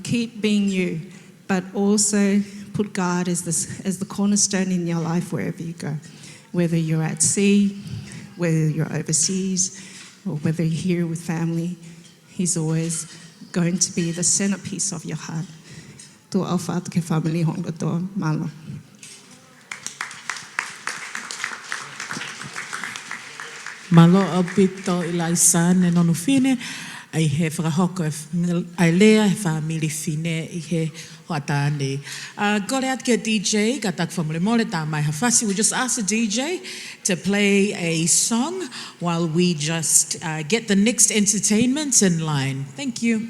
Speaker 8: keep being you, but also put God as the cornerstone in your life wherever you go, whether you're at sea, whether you're overseas, or whether you're here with family. He's always going to be the centerpiece of your heart. To alfat ke family honga to malo.
Speaker 1: Malo o pito ilaisan e nonu fine, ai he whakahoko ai lea he whamili fine i he hoatane. Got out ke DJ, katak whamule mole tā mai hawhasi. We just asked the DJ to play a song while we just get the next entertainment in line. Thank you.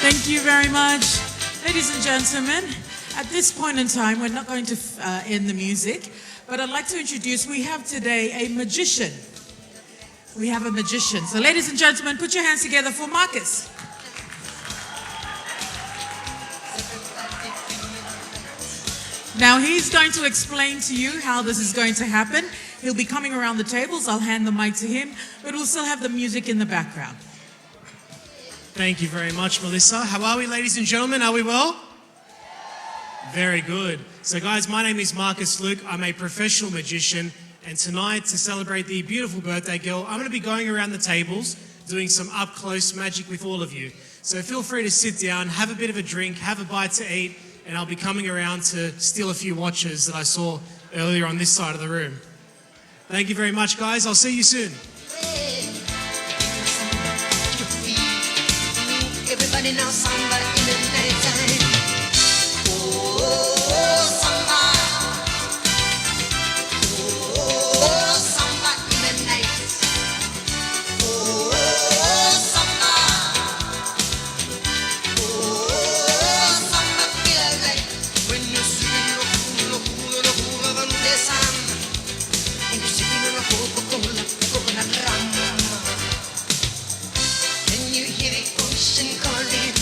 Speaker 1: Thank you very much. Ladies and gentlemen, at this point in time, we're not going to end the music, but I'd like to introduce, we have today a magician. We have a magician. So ladies and gentlemen, put your hands together for Marcus. Now he's going to explain to you how this is going to happen. He'll be coming around the tables. I'll hand the mic to him, but we'll still have the music in the background.
Speaker 9: Thank you very much, Melissa. How are we, ladies and gentlemen? Are we well? Very good. So guys, my name is Marcus Luke. I'm a professional magician, and tonight, to celebrate the beautiful birthday girl, I'm going to be going around the tables doing some up-close magic with all of you. So feel free to sit down, have a bit of a drink, have a bite to eat, and I'll be coming around to steal a few watches that I saw earlier on this side of the room. Thank you very much, guys. I'll see you soon.
Speaker 2: Everybody now samba in the nighttime. Oh, samba. Oh, samba in the night. Oh, samba. Oh, samba feel like when you see the sun and you see the coconut rum. And you hear the ocean calling.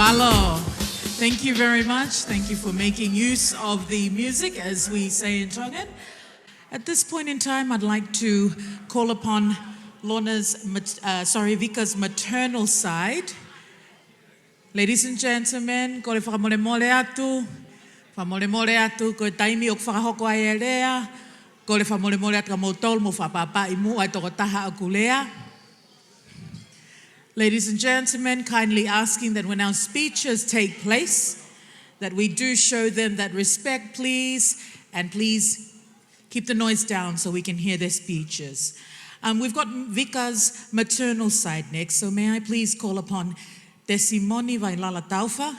Speaker 1: Mahalo. Thank you very much. Thank you for making use of the music, as we say in Tongan. At this point in time, I'd like to call upon Vika's maternal side. Ladies and gentlemen, ko le whakamole atu, ko taimi o whakahoko ai e lea, ko le whamole atu ka mautol mo whapapa imu ai toko taha a kulea. Ladies and gentlemen, kindly asking that when our speeches take place, that we do show them that respect, please, and please keep the noise down so we can hear their speeches. We've got Vika's maternal side next, so may I please call upon Desimoni Vailala Taufa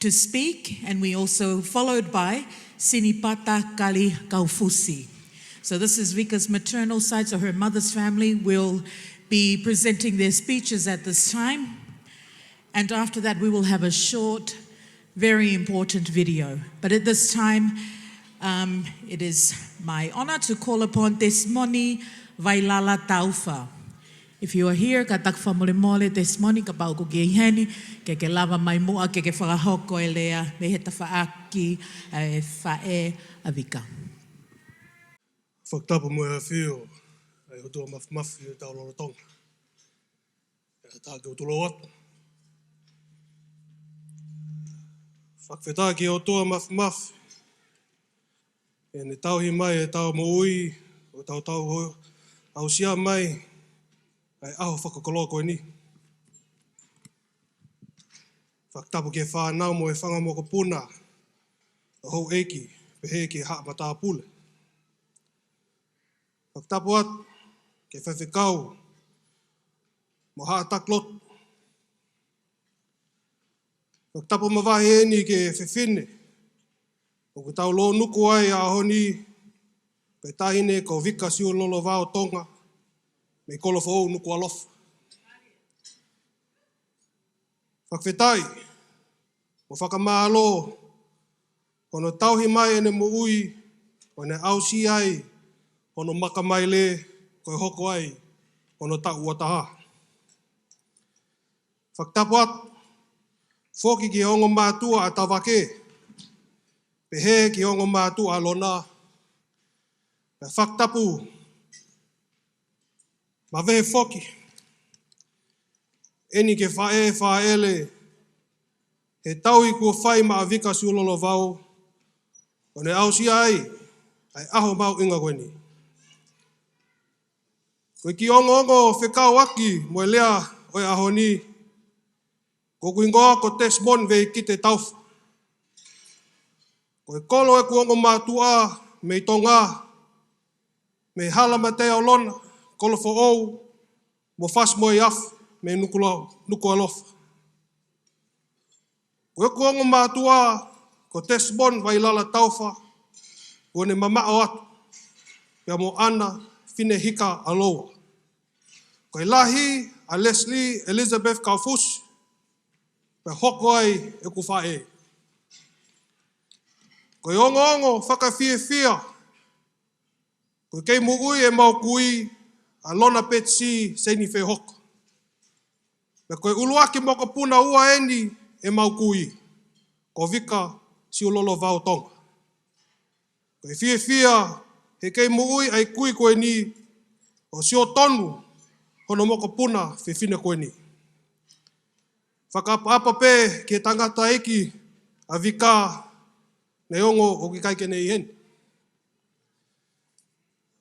Speaker 1: to speak, and we also followed by Sinipata Kali Kaufusi. So this is Vika's maternal side, so her mother's family will be presenting their speeches at this time. And after that, we will have a short, very important video. But at this time, it is my honor to call upon Desimoni Vailala Taufa. If you are here, ka takwa mole mole Desimoni ka pau ko ke iheni, ke lava mai mua ke whakahoko e lea, me he tawhaaki e whae a Vika.
Speaker 10: Whakatapa mo e whio, e hotua mafu e tau loro Tonga. E tāke o tulo atu. Whakawhetā ki o toa mafu. E ne tauhi mai e tau moui, o tau ho, au sia mai, ai aho whakakoloa koe ni. Whakatapu ke whānau mo e whanga mo ka puna, o hou eiki, pehe ke haa mata pule. Whakatapu atu, ke whawhikau, mo haa taklot. Whakatapu mawahi eni ke whiwhine, o ku tau lo nuku ai a honi, pe tahine ko Vika Siulolovao Tonga, me kolofo ou nuku alofa. Whakawhetai, mo whakamālo, hono tauhi mai ene mo ui, hone ausi ai, hono maka mai le, koe hoko ai, hono ta uataha. Whakatapu atu, whoki ki hongo mātua a tawake, pehe ki hongo mātua a lona, pe whakatapu, ma vehe whoki, eni ke whaele, he tauhi kua whai ma a Vika Siulolovao, o ne ausi ai aho mau inga koe ni. Koe ki ongo whekau aki mo e lea o e aho ni, ko kuingoa ko Desmond vei ki te tauwha. Koe kolo e kuongo mātua me Tonga, me hala mateo lona, kolofo ou, mo fas mo i af, me nuku alofa. Koe kuongo mātua, ko Desmond Vailala Taufa, ko ne mamao atu, pia mo ana fine hika aloa. Koe lahi a Leslie Elizabeth Kaufusi, pe hoko ai e ku whae. Koe ongo whakawhia, koe kei mugui e mau kui, a lona petsi seni whe hoko. Me koe uluaki mo ka puna ua eni e mau kui, ko Vika Siulolovao Tonga. Koe whia, he kei mugui ai kui koe ni, o sio tonu, hono mo ka puna whiwhina koe ni. Whakapa pe ke tangata eki a Vika ne ongo o ki kaike nei hen.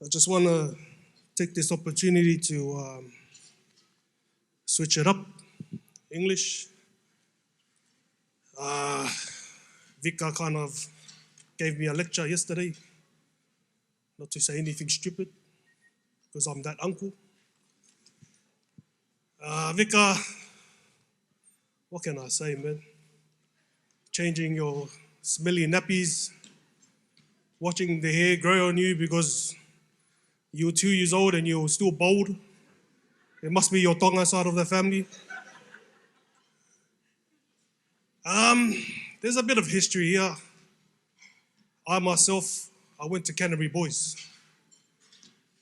Speaker 10: I just want to take this opportunity to switch it up, English. Vika kind of gave me a lecture yesterday, not to say anything stupid, because I'm that uncle. Vika, what can I say, man? Changing your smelly nappies, watching the hair grow on you because you were 2 years old and you're still bald. It must be your Tonga side of the family. There's a bit of history here. I myself, I went to Canterbury Boys,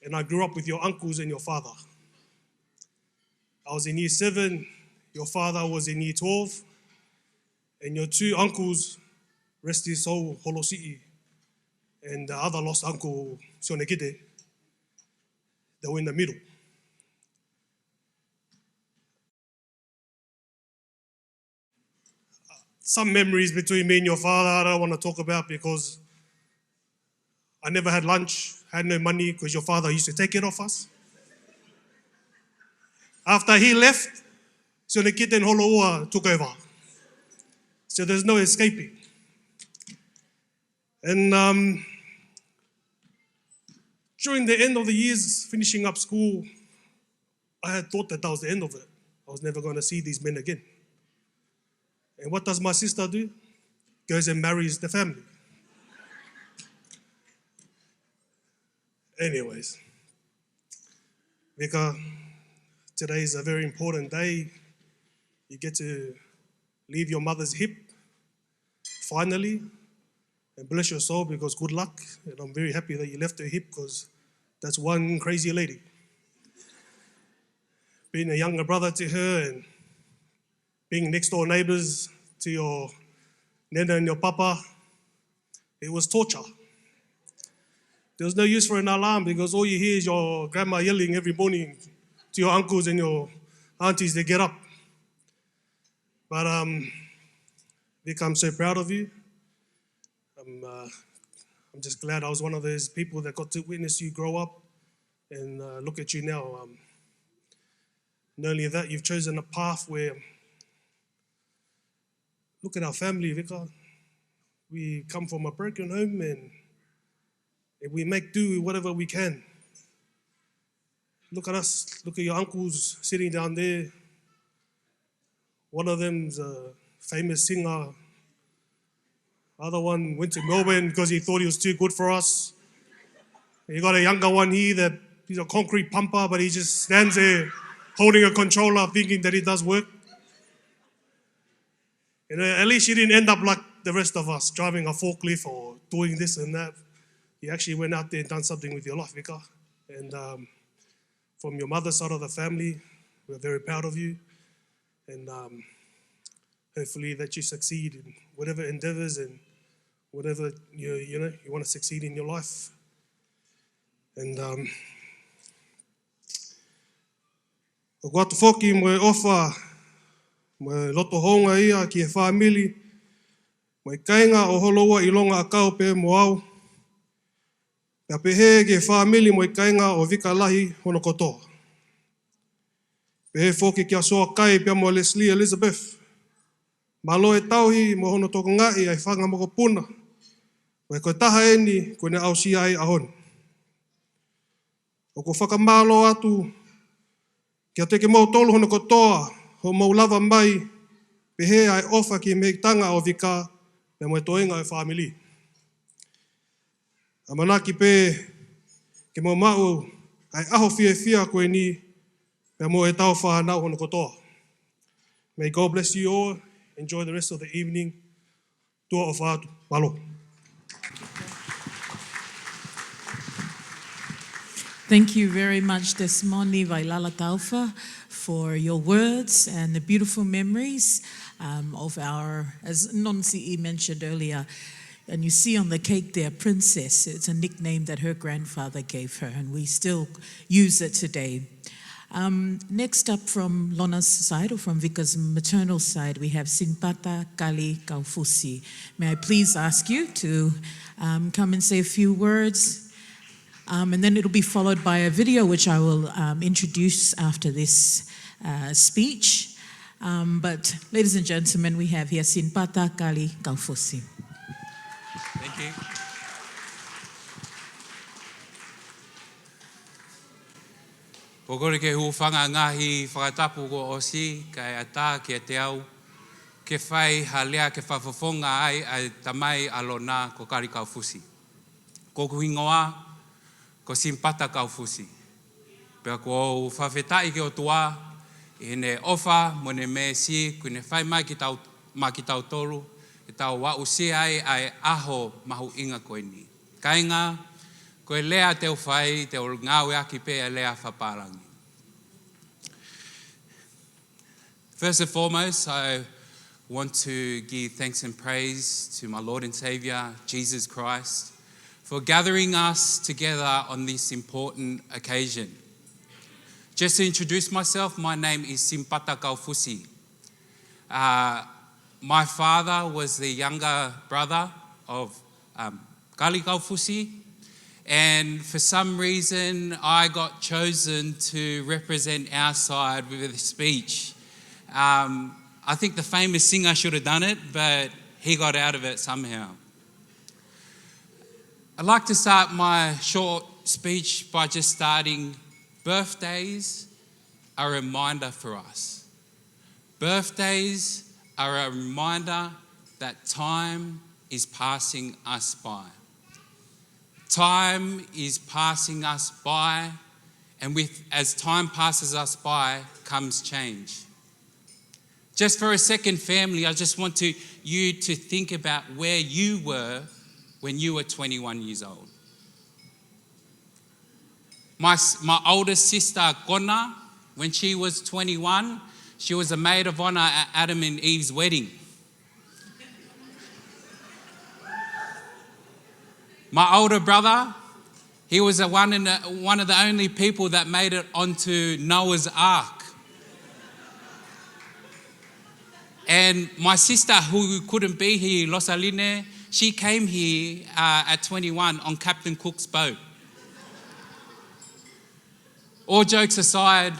Speaker 10: and I grew up with your uncles and your father. I was in year 7, your father was in year 12, And your two uncles, rest his soul, Holosi'i, and the other lost uncle, Sionekite, they were in the middle. Some memories between me and your father I don't want to talk about because I never had lunch, had no money because your father used to take it off us. After he left, Sionekite and Holoua took over. So there's no escaping. And during the end of the years, finishing up school, I had thought that was the end of it. I was never going to see these men again. And what does my sister do? Goes and marries the family. Anyways, Vika, today is a very important day. You get to leave your mother's hip, finally, and bless your soul because good luck. And I'm very happy that you left her hip because that's one crazy lady. Being a younger brother to her and being next door neighbors to your nana and your papa, it was torture. There was no use for an alarm because all you hear is your grandma yelling every morning to your uncles and your aunties to get up. But Vika, I'm so proud of you. I'm just glad I was one of those people that got to witness you grow up and look at you now. Not only that, you've chosen a path where, look at our family, Vika. We come from a broken home and we make do with whatever we can. Look at us, look at your uncles sitting down there. One of them's a famous singer. Other one went to Melbourne because he thought he was too good for us. You got a younger one here that he's a concrete pumper, but he just stands there holding a controller thinking that it does work. And at least you didn't end up like the rest of us, driving a forklift or doing this and that. You actually went out there and done something with your life, Vika. And from your mother's side of the family, we're very proud of you. And hopefully that you succeed in whatever endeavors and whatever you want to succeed in your life. And o guatu foki mo e ofa mo e loto honga ia ki e whaamili mo e kainga o holoua I longa a kaupe mo au. Pea pehe ki e whaamili mo e kainga o Vika Lahi hono kotoa. Pehe foki ki a soa kai pia mo Leslie Elizabeth. Malo e tauhi mo hono toko ngai ai whanga moko puna. Mo e koe taha eni koe ne au si ai ahon. O ko whakamalo atu kia teke mau tolu hono kotoa ho mau lava mai pehe ai ofa ki me tanga o Vika me mo e toenga e whaamili. A manaki pe ke mo mau ai aho fia koe ni me mo e tau whanau hono kotoa. May God bless you all. Enjoy the rest of the evening. Tua o whaatu. Malo.
Speaker 1: Thank you very much, Desmoni Vailala Taufa, for your words and the beautiful memories of our, as Non-CE mentioned earlier, and you see on the cake there, Princess. It's a nickname that her grandfather gave her, and we still use it today. Next up from Lona's side, or from Vika's maternal side, we have Sinpata Kali Kaufusi. May I please ask you to come and say a few words, and then it'll be followed by a video which I will introduce after this speech. But ladies and gentlemen, we have here Sinpata Kali Kaufusi.
Speaker 11: Thank you. Pokore ke huwhanga ngahi whakatapu ko osi, kai ata ke te au, ke whai halea ke whawhawhonga ai tamai alona ko kari kaufusi. Ko kuhingoa, ko Sinpata kaufusi. Pea ko whawhetai ke o tua, I ne ofa mo ne me si, ku ne whai mai ki tau tolu, e tau wa usi ai aho mahu inga koe ni. Kainga, koe lea te whai, te o ngāwe aki pe lea whaparangi. First and foremost, I want to give thanks and praise to my Lord and Saviour, Jesus Christ, for gathering us together on this important occasion. Just to introduce myself, my name is Simpata Kaufusi. My father was the younger brother of Kali Kaufusi, and for some reason I got chosen to represent our side with a speech. I think the famous singer should have done it, but he got out of it somehow. I'd like to start my short speech by just starting. Birthdays are a reminder for us. Birthdays are a reminder that time is passing us by. Time is passing us by, and as time passes us by comes change. Just for a second, family, I just want you to think about where you were when you were 21 years old. My oldest sister, Kona, when she was 21, she was a maid of honour at Adam and Eve's wedding. My older brother, he was one of the only people that made it onto Noah's Ark. And my sister, who couldn't be here, Rosaline, she came here at 21 on Captain Cook's boat. All jokes aside,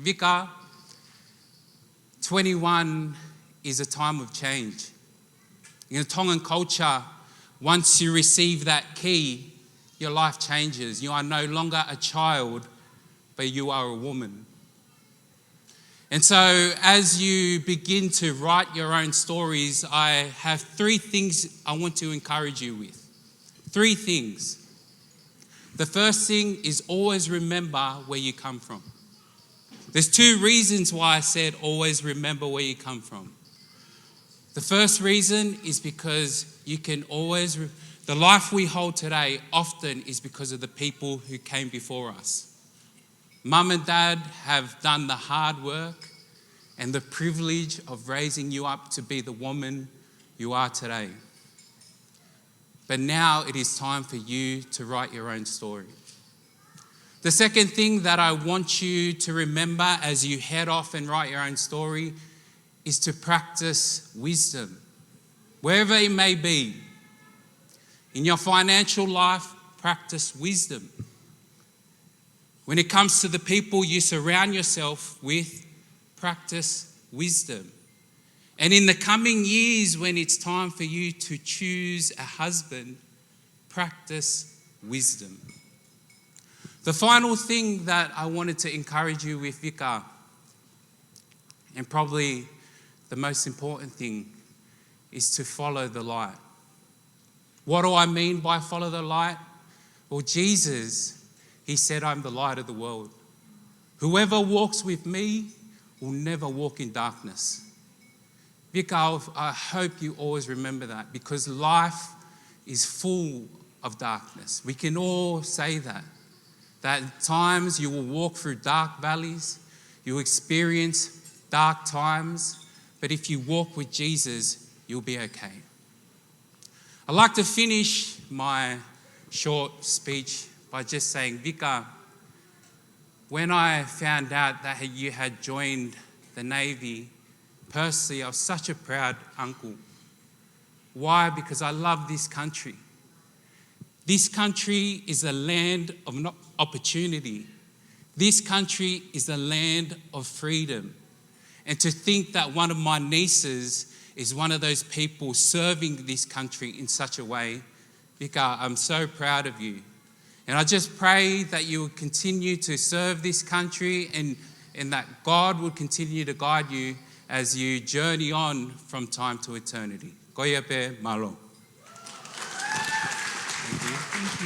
Speaker 11: Vika, 21 is a time of change. In the Tongan culture, once you receive that key, your life changes. You are no longer a child, but you are a woman. And so as you begin to write your own stories, I have 3 things I want to encourage you with. 3 things. The first thing is always remember where you come from. There's 2 reasons why I said always remember where you come from. The first reason is because you can always, the life we hold today often is because of the people who came before us. Mum and Dad have done the hard work and the privilege of raising you up to be the woman you are today. But now it is time for you to write your own story. The second thing that I want you to remember as you head off and write your own story is to practice wisdom, wherever it may be. In your financial life, practice wisdom. When it comes to the people you surround yourself with, practice wisdom. And in the coming years, when it's time for you to choose a husband, practice wisdom. The final thing that I wanted to encourage you with, Vika, and probably the most important thing, is to follow the light. What do I mean by follow the light? Well, Jesus, he said, I'm the light of the world. Whoever walks with me will never walk in darkness. Vika, I hope you always remember that, because life is full of darkness. We can all say that at times you will walk through dark valleys, you experience dark times, but if you walk with Jesus, you'll be okay. I'd like to finish my short speech by just saying, Vika, when I found out that you had joined the Navy, personally, I was such a proud uncle. Why? Because I love this country. This country is a land of opportunity. This country is a land of freedom. And to think that one of my nieces is one of those people serving this country in such a way, Vika, I'm so proud of you. And I just pray that you will continue to serve this country and that God will continue to guide you as you journey on from time to eternity. Koyepe malo.
Speaker 8: Thank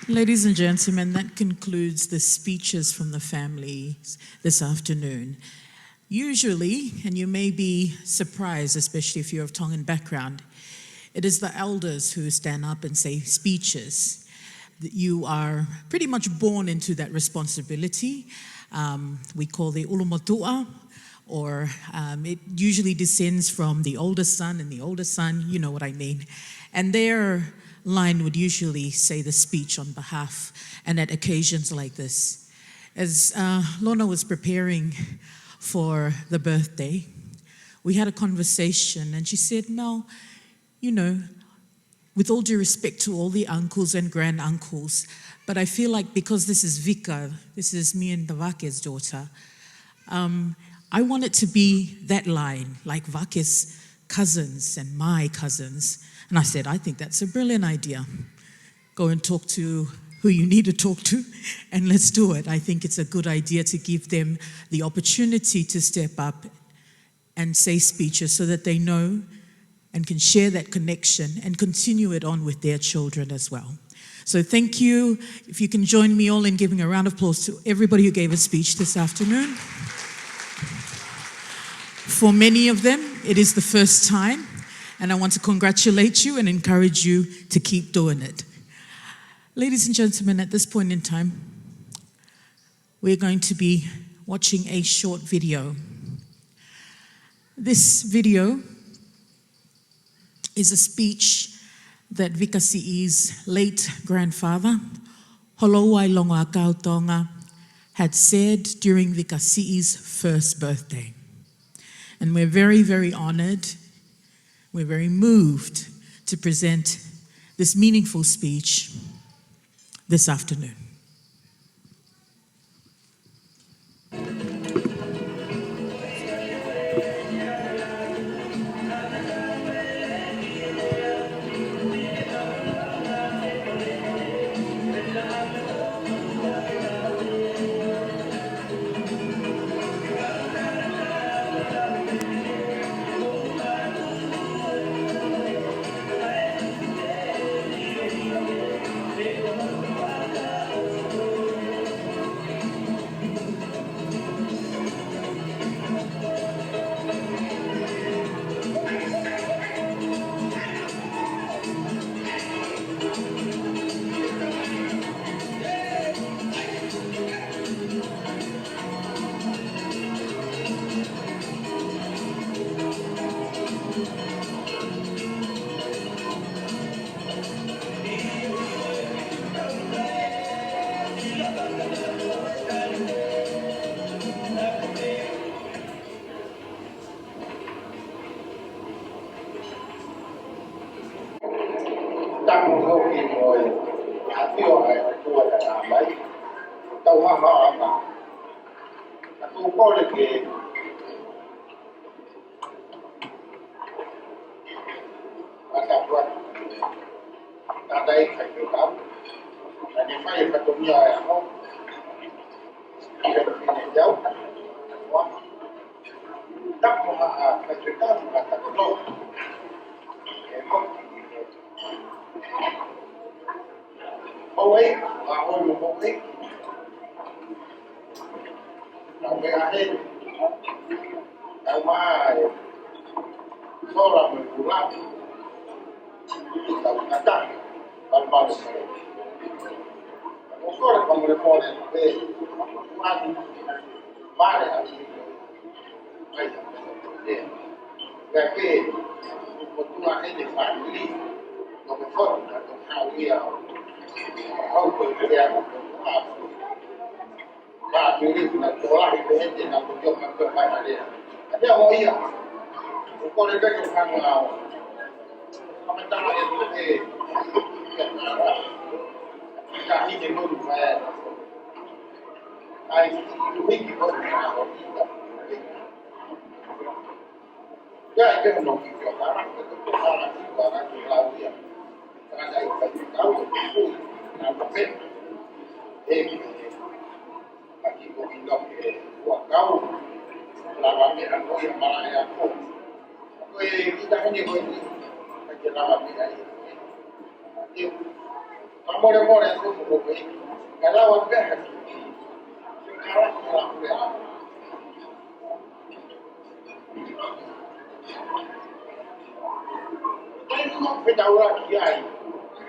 Speaker 8: you.
Speaker 1: Ladies and gentlemen, that concludes the speeches from the families this afternoon. Usually, and you may be surprised, especially if you're of Tongan background, it is the elders who stand up and say speeches. You are pretty much born into that responsibility. we call the ulumotua, or it usually descends from the oldest son and the oldest son, you know what I mean. And their line would usually say the speech on behalf, and at occasions like this. As Lorna was preparing for the birthday, we had a conversation, and she said, Mel, you know, with all due respect to all the uncles and grand uncles, but I feel like because this is Vika, this is me and the Vake's daughter, I want it to be that line, like Vake's cousins and my cousins. And I said, I think that's a brilliant idea. Go and talk to who you need to talk to, and let's do it. I think it's a good idea to give them the opportunity to step up and say speeches so that they know and can share that connection and continue it on with their children as well. So thank you. If you can join me all in giving a round of applause to everybody who gave a speech this afternoon. For many of them, it is the first time, and I want to congratulate you and encourage you to keep doing it. Ladies and gentlemen, at this point in time, we're going to be watching a short video. This video is a speech that Vika Si's late grandfather, Holowai Longoakau Tonga, had said during Vika Si's first birthday. And we're very, very honored, we're very moved to present this meaningful speech this afternoon.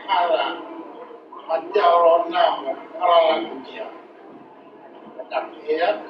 Speaker 12: Hala Lavinia Here,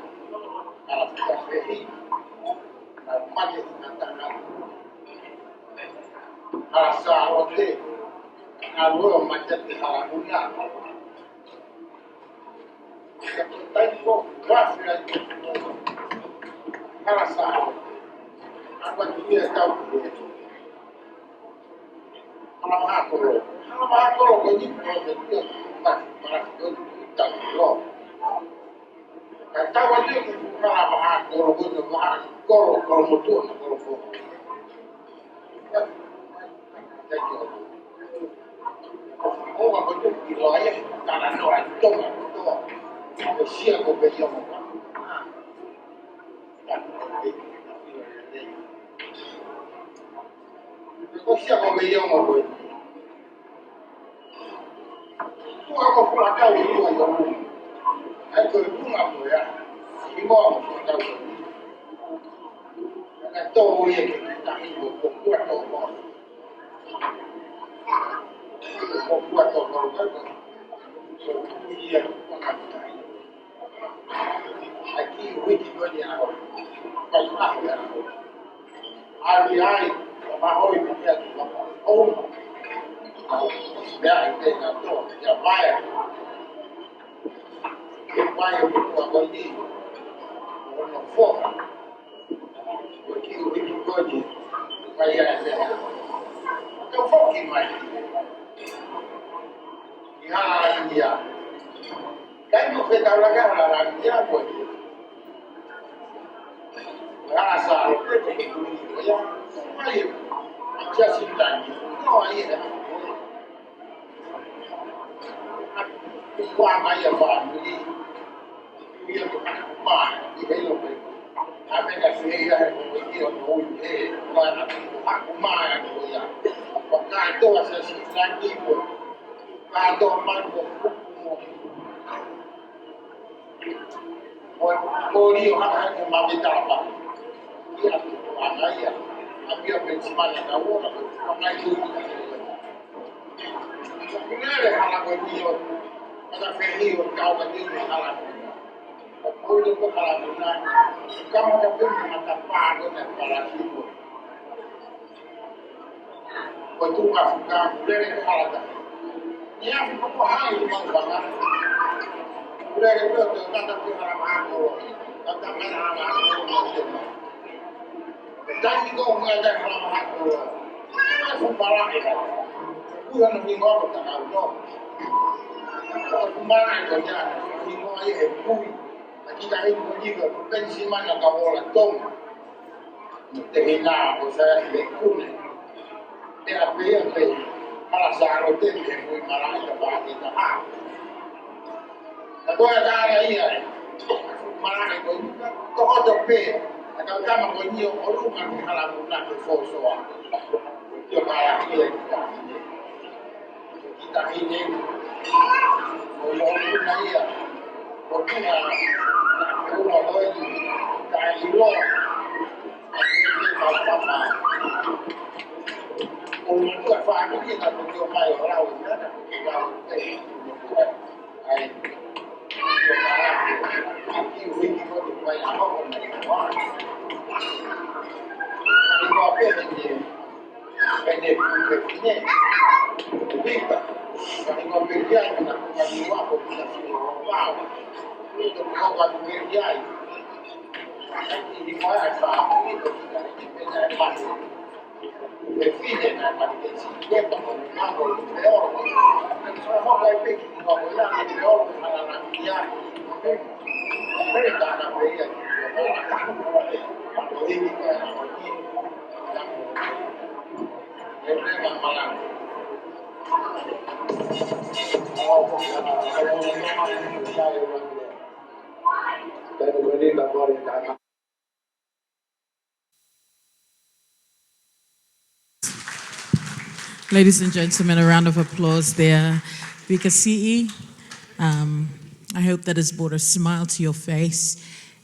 Speaker 1: Ladies and gentlemen, a round of applause there. Vika Siulolovao, I hope that has brought a smile to your face.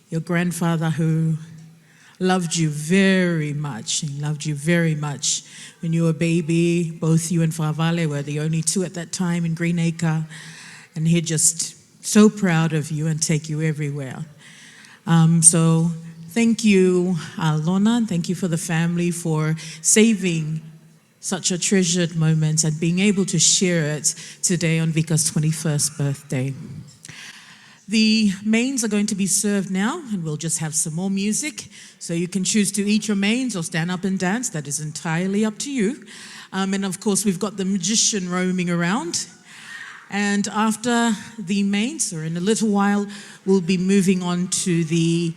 Speaker 1: Your grandfather who loved you very much. He loved you very much when you were a baby. Both you and Favale were the only two at that time in Greenacre. And he just so proud of you and take you everywhere. So thank you, Lorna, and thank you for the family for saving such a treasured moment and being able to share it today on Vika's 21st birthday. The mains are going to be served now, and we'll just have some more music. So you can choose to eat your mains or stand up and dance. That is entirely up to you. And of course, we've got the magician roaming around. And after the mains, or in a little while, we'll be moving on to the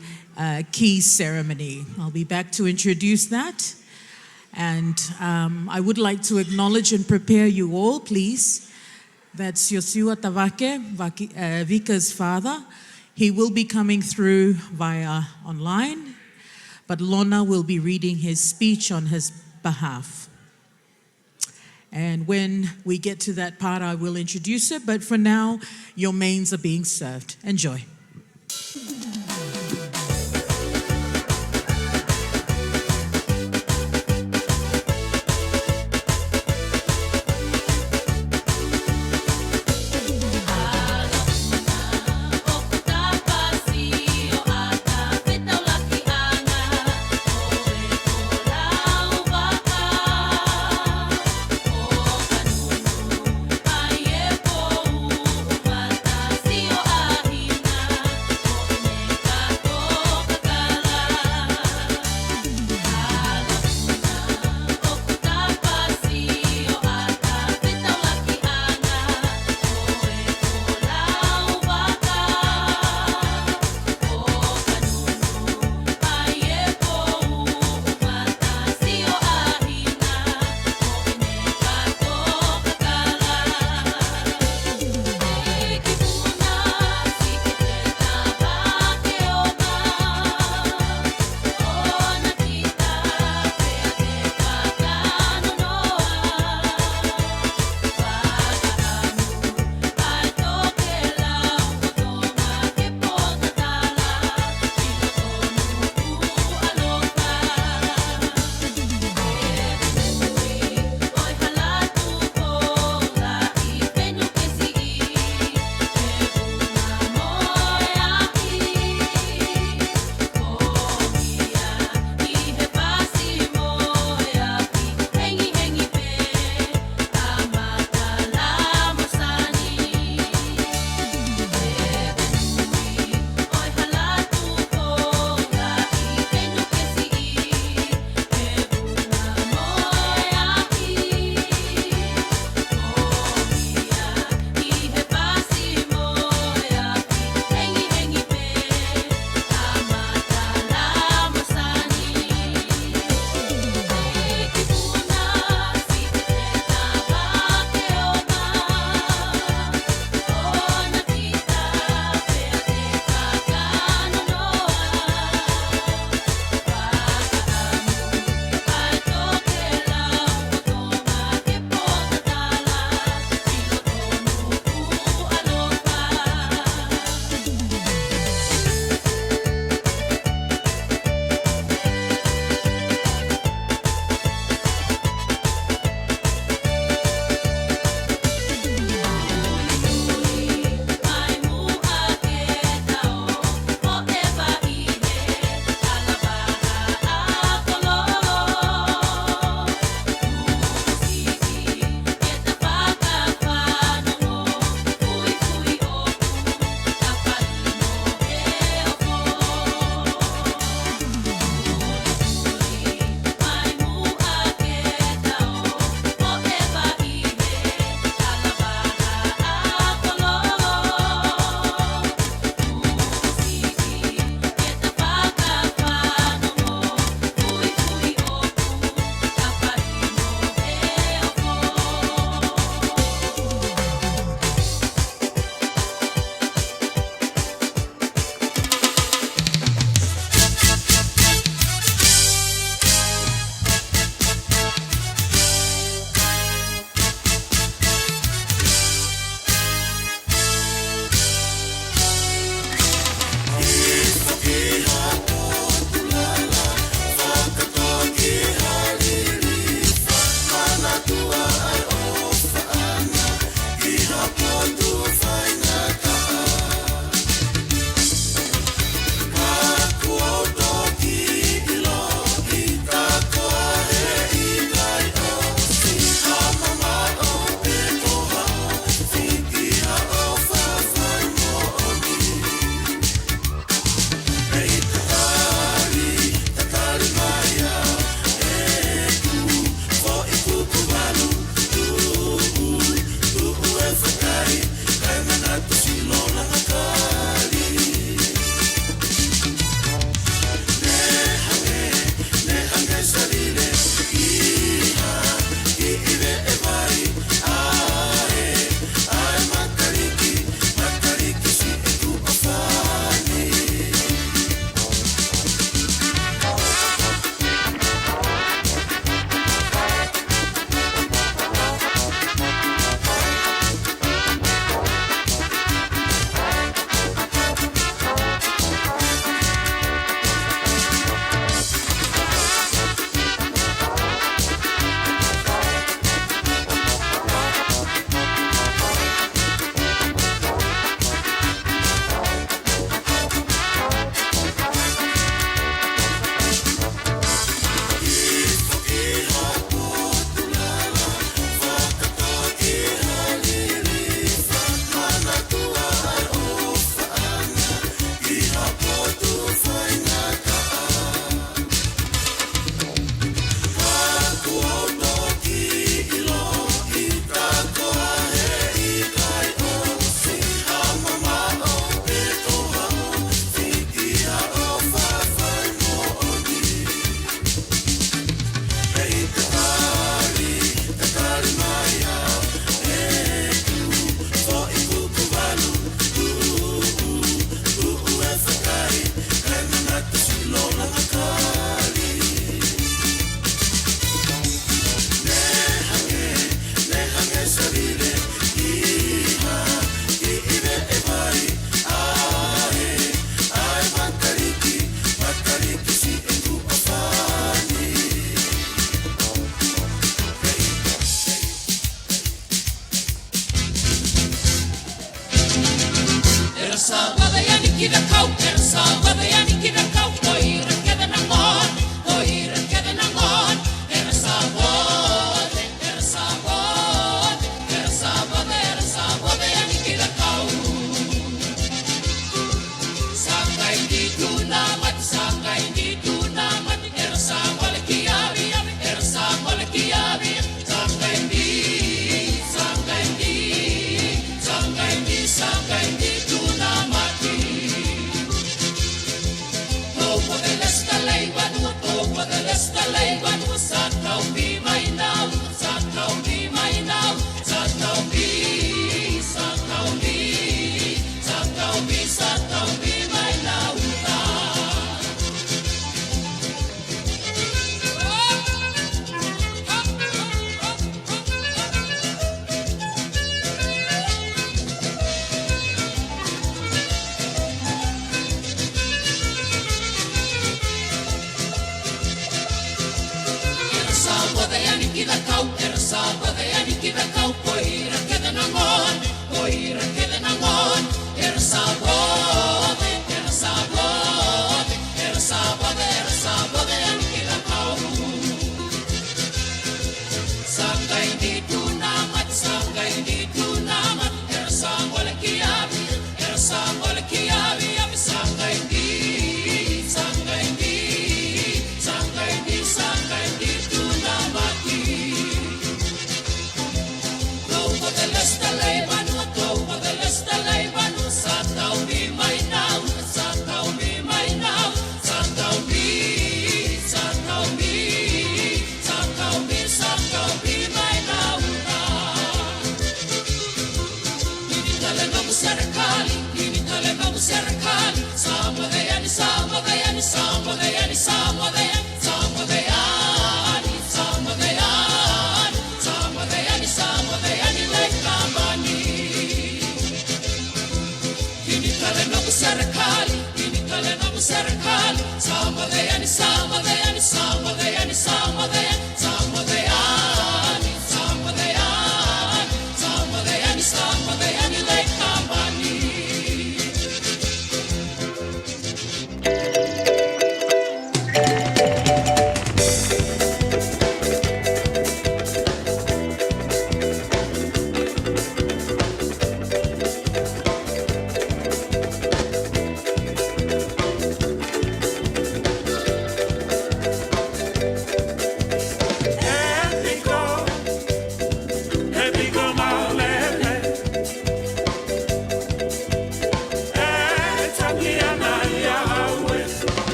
Speaker 1: keys ceremony. I'll be back to introduce that. And I would like to acknowledge and prepare you all, please. That's Yosua Tavake, Vika's father. He will be coming through via online, but Lorna will be reading his speech on his behalf. And when we get to that part, I will introduce it, but for now, your mains are being served. Enjoy.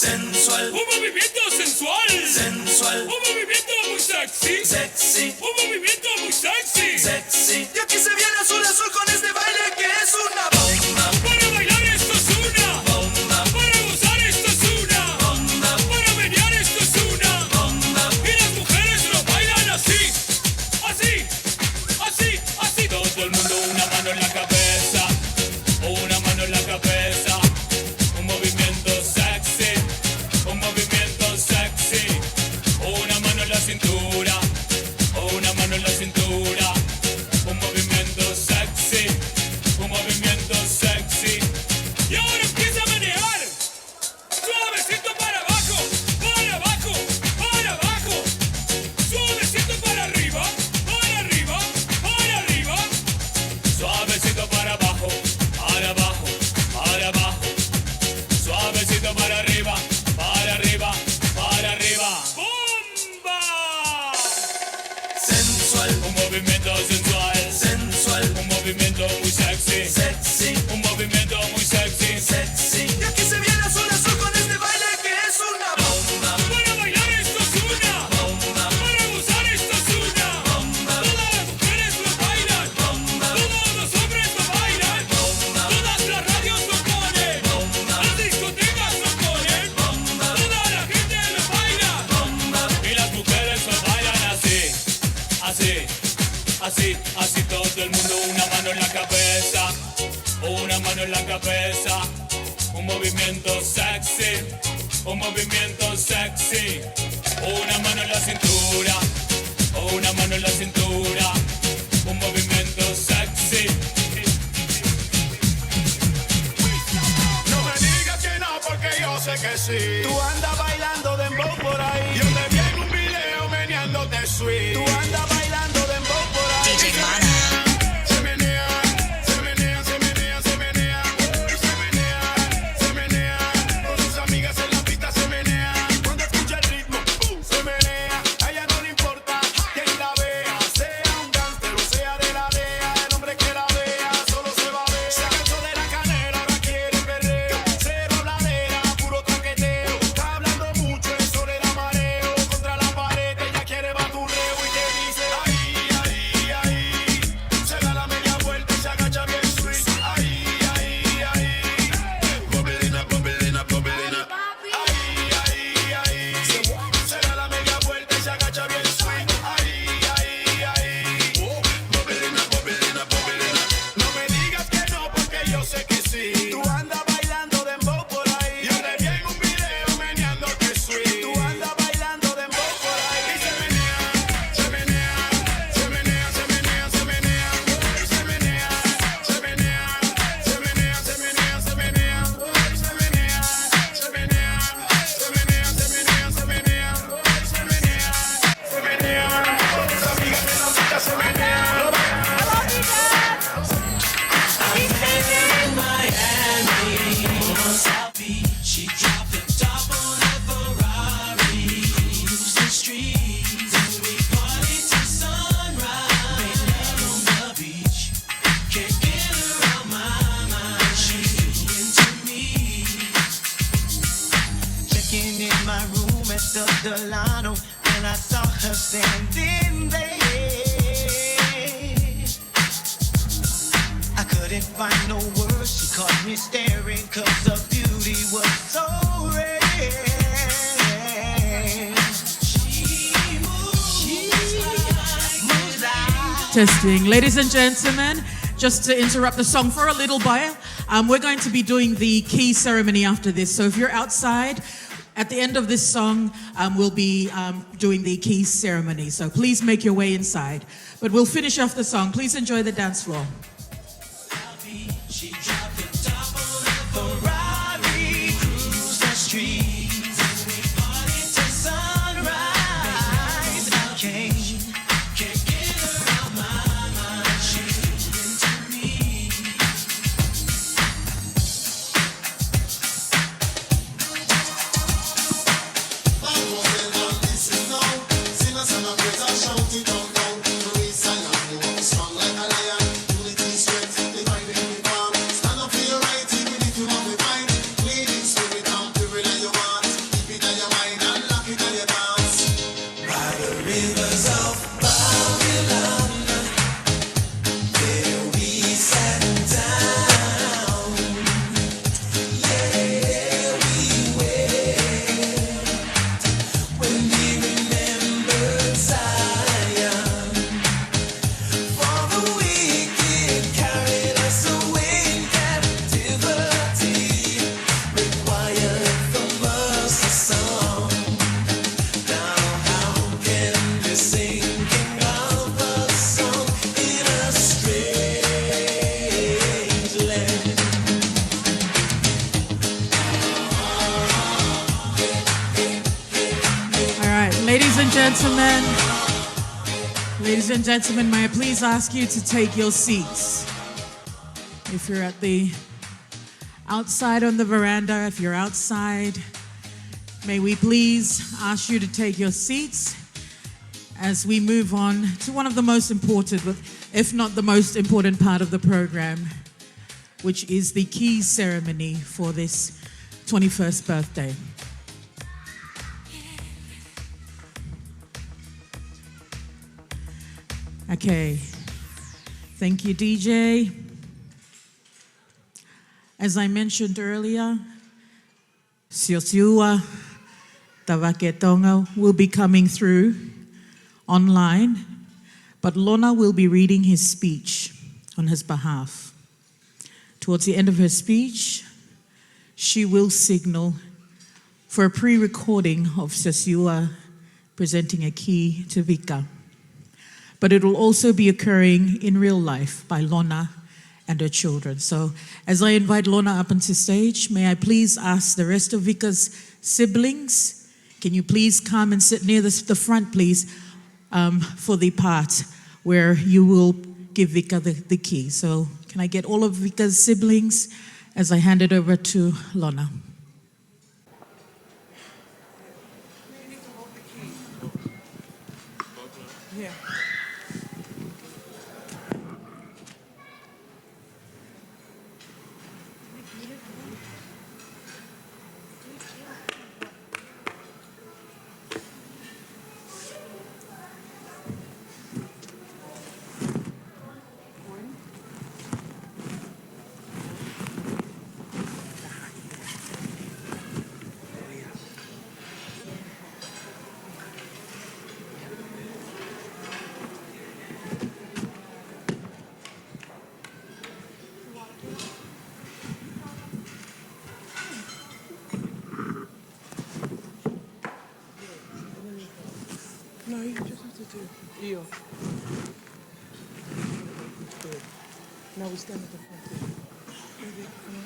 Speaker 3: sensual, un movimiento sensual, sensual, un movimiento muy sexy, sexy, un movimiento muy sexy, sexy. Y aquí se viene azul azul con este baile que es una bomba. Para bailar esto es una bomba, para gozar esto es una bomba, para menear esto es una bomba. Y las mujeres lo bailan así, así, así, así. Todo el mundo una mano en la cabeza, una mano en la cabeza. Un movimiento sexy, un movimiento sexy. Una mano en la cintura, una mano en la cintura. Un movimiento sexy, un movimiento sexy. Y ahora empieza a manejar, suavecito para abajo, para abajo, para abajo. Suavecito para arriba, para arriba, para arriba. Suavecito para abajo, para abajo, para abajo. Suavecito para arriba, para arriba, para arriba. ¡Bomba! Sensual, un movimiento sensual, sensual, un movimiento muy sexy, sexy, un movimiento muy sexy, sexy. Y aquí se viene azul azul con este baile que es una bomba. Para bailar esto es una bomba, para gozar esto es una bomba. Todas las mujeres lo bailan, bomba. Todos los hombres lo bailan, bomba. Todas las radios lo ponen, bomba. Las discotecas lo ponen, bomba. Toda la gente lo baila, bomba. Y las mujeres lo bailan así, así, así, así. Todo el mundo una mano en la cabeza, una mano en la cabeza. Un movimiento sexy, un movimiento sexy. Una mano en la cintura, una mano en la cintura. Un movimiento sexy.
Speaker 12: No me digas que no porque yo sé que sí. Tú andas bailando dembow por ahí. Yo te vi en un video meneándote sweet. Tú andas bailando dembow por ahí. DJ Mana. Se menea, se menea, se menea, se menea. Se menea, se menea. Con sus amigas en la pista se menea. Cuando escucha el ritmo, se menea. A ella no le importa quien la vea. Sea un gánster o sea de la DEA. El hombre que la vea solo se va a ver. Se cansó de la canela, ahora quiere perreo. Cero habladera, puro traqueteo. Está hablando mucho, eso le da mareo. Contra la pared, ella quiere baturreo y te dice ay, ay, ay. Se da la media vuelta y se agacha bien sweet. Ay, ay, ay. Bobelina, bobelina, bobelina. Ay, ay, ay. Se da la media vuelta y se agacha bien sweet. Ay, ay, ay. Bobelina, bobelina, bobelina. No me digas que no porque yo sé que sí. Tú andas bailando dembow por ahí. Yo te vi en un video meneándote sweet. Tú andas bailando dembow por ahí. Y se menea, se menea, se menea, se menea, se menea. Se menea, se menea, se menea, se menea, se menea. Se menea, se menea, se menea, se menea, se menea. Se menea, se menea. Con tus amigas en la pista se menea.
Speaker 3: She dropped the top on a Ferrari, cruise the streets, and we party till sunrise. Made love on the beach, can't get her out my mind. She's into me.
Speaker 2: Checking in my room at the Delano, and I saw her standing there. I couldn't find no words, she caught me staring, cause her beauty was so rare. She moves like
Speaker 1: Testing. Ladies and gentlemen, just to interrupt the song for a little while, we're going to be doing the key ceremony after this. So if you're outside, at the end of this song, we'll be doing the key ceremony. So please make your way inside. But we'll finish off the song. Please enjoy the dance floor.
Speaker 3: She dropped the top on a Ferrari, cruise the streets, and we party till sunrise. Can't get her out my mind. She's into me.
Speaker 4: Shout it down, down. Strong like a lion, unity
Speaker 1: Ladies and gentlemen, may I please ask you to take your seats. If you're at the outside on the veranda, if you're outside, may we please ask you to take your seats as we move on to one of the most important, if not the most important part of the program, which is the key ceremony for this 21st birthday. Okay, thank you, DJ. As I mentioned earlier, Siulolovao Lupeolo Tonga will be coming through online, but Lorna will be reading his speech on his behalf. Towards the end of her speech, she will signal for a pre-recording of Siulolovao presenting a key to Vika. But it will also be occurring in real life by Lorna and her children. So as I invite Lorna up onto stage, may I please ask the rest of Vika's siblings, can you please come and sit near the front, please, for the part where you will give Vika the key. So can I get all of Vika's siblings as I hand it over to Lorna?
Speaker 8: Yeah. No, you just have to do Io. Now we stand at the front. Maybe, come on.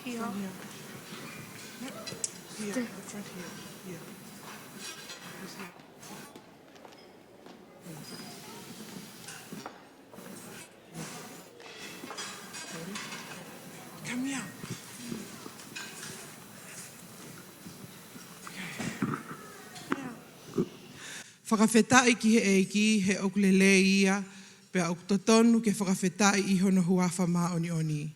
Speaker 8: Here. From here. Here, the front here. Here. Just here. Ready? Come here. Whakawhetai ki he eiki, he okulele ia, pe au totonu ke whakawhetai I hono huafa maa oni oni.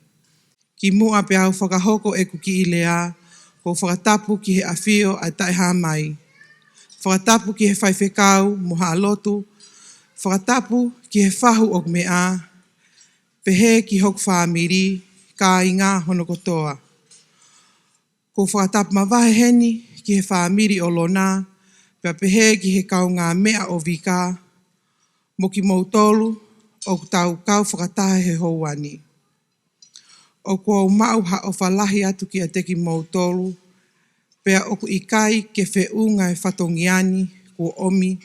Speaker 8: Ki mua pe au whakahoko e kuki I lea, ko whakatapu ki he awhio ai taiha mai. Whakatapu ki he whaiwhekau, moha alotu, whakatapu ki he whahu ok mea, pe he ki hok whaamiri, ka I ngā hono kotoa. Ko whakatapu mawahe heni ki he whaamiri o lona, pea pehe ki he kau ngā mea o Vika, mo ki mautolu, o tau kau whakatahe he houani. O kua mau ha o whalahi atu ki a teki mautolu, pea oku I kai ke whiunga e whatongiani, kua omi,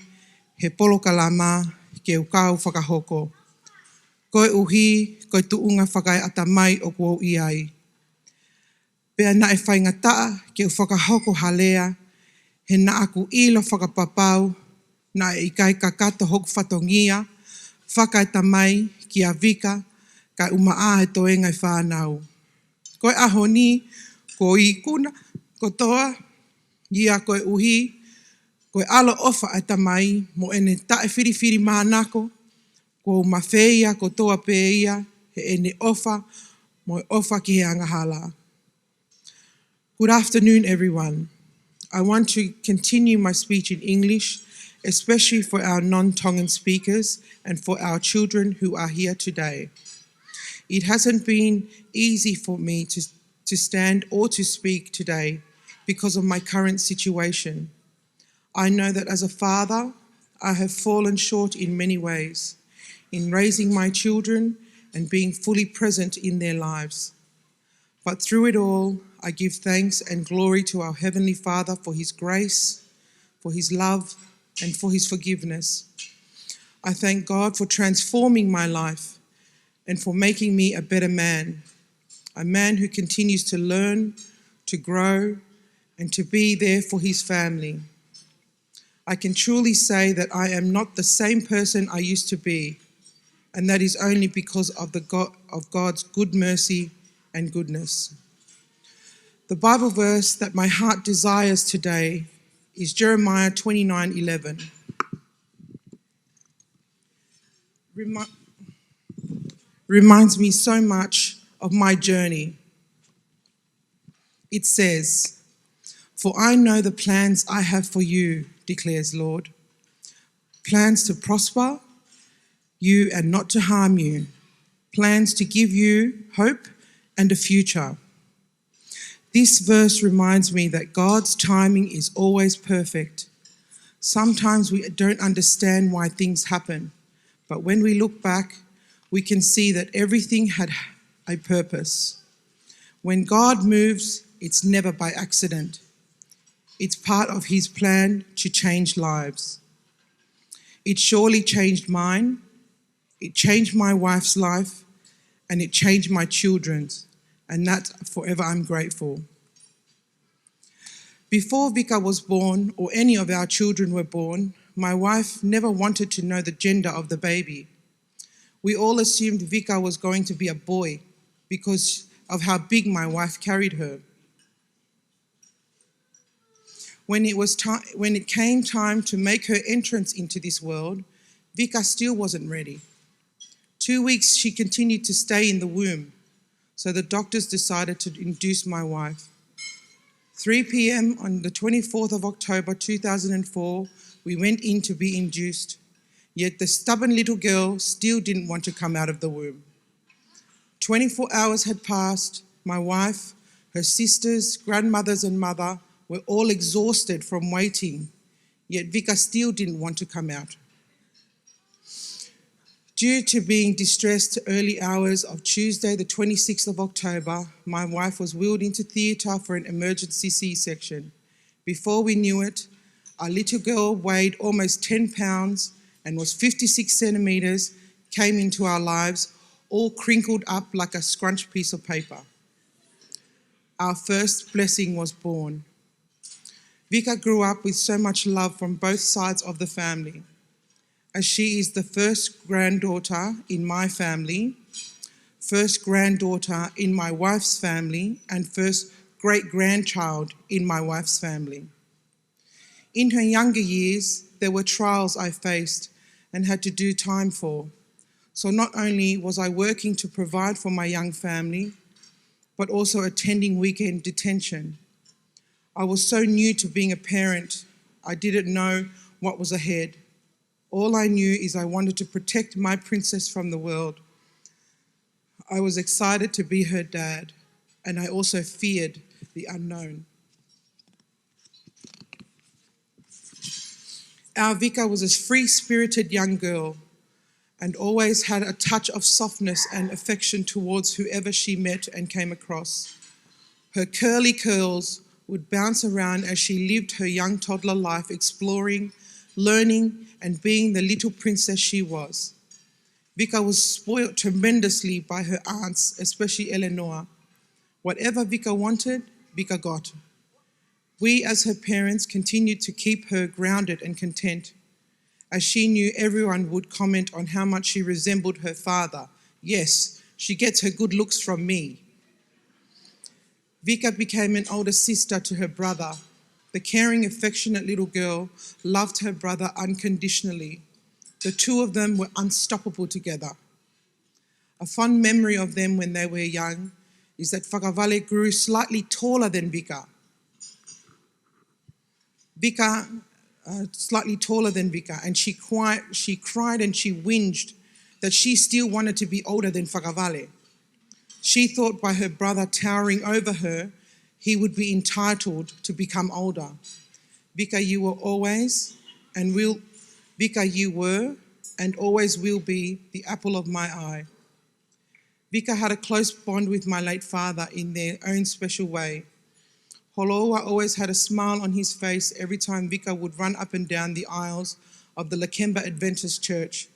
Speaker 8: he polo kalama, ke ukau whakahoko. Koe uhi, koe tuunga whakai atamai o kua iai. Pea na e whaingataa ke whakahoko halea, he na aku ilo whakapapau, na e ikai kakato hoku whatongia, whakai tamai ki a Vika, kai umaa he toenga I whanau. Koe aho ni, ko I kuna, ko toa, ia koe uhi, koe alo ofa ai tamai, mo ene tae whiriwhiri mānako, ko mawheia, ko toa pēia, he ene ofa, mo ofa ki he angahala. Good afternoon, everyone. I want to continue my speech in English, especially for our non-Tongan speakers and for our children who are here today. It hasn't been easy for me to stand or to speak today because of my current situation. I know that as a father, I have fallen short in many ways, in raising my children and being fully present in their lives. But through it all, I give thanks and glory to our Heavenly Father for His grace, for His love, and for His forgiveness. I thank God for transforming my life and for making me a better man, a man who continues to learn, to grow, and to be there for his family.
Speaker 13: I can truly say that I am not the same person I used to be, and that is only because of God's good mercy and goodness. The Bible verse that my heart desires today is Jeremiah 29:11. Reminds me so much of my journey. It says, "For I know the plans I have for you, declares Lord, plans to prosper you and not to harm you, plans to give you hope and a future." This verse reminds me that God's timing is always perfect. Sometimes we don't understand why things happen, but when we look back, we can see that everything had a purpose. When God moves, it's never by accident. It's part of his plan to change lives. It surely changed mine, it changed my wife's life, and it changed my children's, and that forever I'm grateful. Before Vika was born, or any of our children were born, my wife never wanted to know the gender of the baby. We all assumed Vika was going to be a boy because of how big my wife carried her. When it came time to make her entrance into this world, Vika still wasn't ready. 2 weeks she continued to stay in the womb, so the doctors decided to induce my wife. 3 p.m. on the 24th of October 2004, we went in to be induced, yet the stubborn little girl still didn't want to come out of the womb. 24 hours had passed. My wife, her sisters, grandmothers and mother were all exhausted from waiting, yet Vika still didn't want to come out. Due to being distressed early hours of Tuesday, the 26th of October, my wife was wheeled into theatre for an emergency C-section. Before we knew it, our little girl weighed almost 10 pounds and was 56 centimetres, came into our lives, all crinkled up like a scrunched piece of paper. Our first blessing was born. Vika grew up with so much love from both sides of the family, as she is the first granddaughter in my family, first granddaughter in my wife's family, and first great-grandchild in my wife's family. In her younger years, there were trials I faced and had to do time for. So not only was I working to provide for my young family, but also attending weekend detention. I was so new to being a parent, I didn't know what was ahead. All I knew is I wanted to protect my princess from the world. I was excited to be her dad, and I also feared the unknown. Our Vika was a free-spirited young girl and always had a touch of softness and affection towards whoever she met and came across. Her curly curls would bounce around as she lived her young toddler life, exploring, learning, and being the little princess she was. Vika was spoilt tremendously by her aunts, especially Eleanor. Whatever Vika wanted, Vika got. We as her parents continued to keep her grounded and content, as she knew everyone would comment on how much she resembled her father. Yes, she gets her good looks from me. Vika became an older sister to her brother. The caring, affectionate little girl loved her brother unconditionally. The two of them were unstoppable together. A fond memory of them when they were young is that Whakawale grew slightly taller than Vika. Slightly taller than Vika, and she cried and she whinged that she still wanted to be older than Whakawale. She thought by her brother towering over her, he would be entitled to become older. Vika, you were and always will be the apple of my eye. Vika had a close bond with my late father in their own special way. Holoa always had a smile on his face every time Vika would run up and down the aisles of the Lakemba Adventist Church.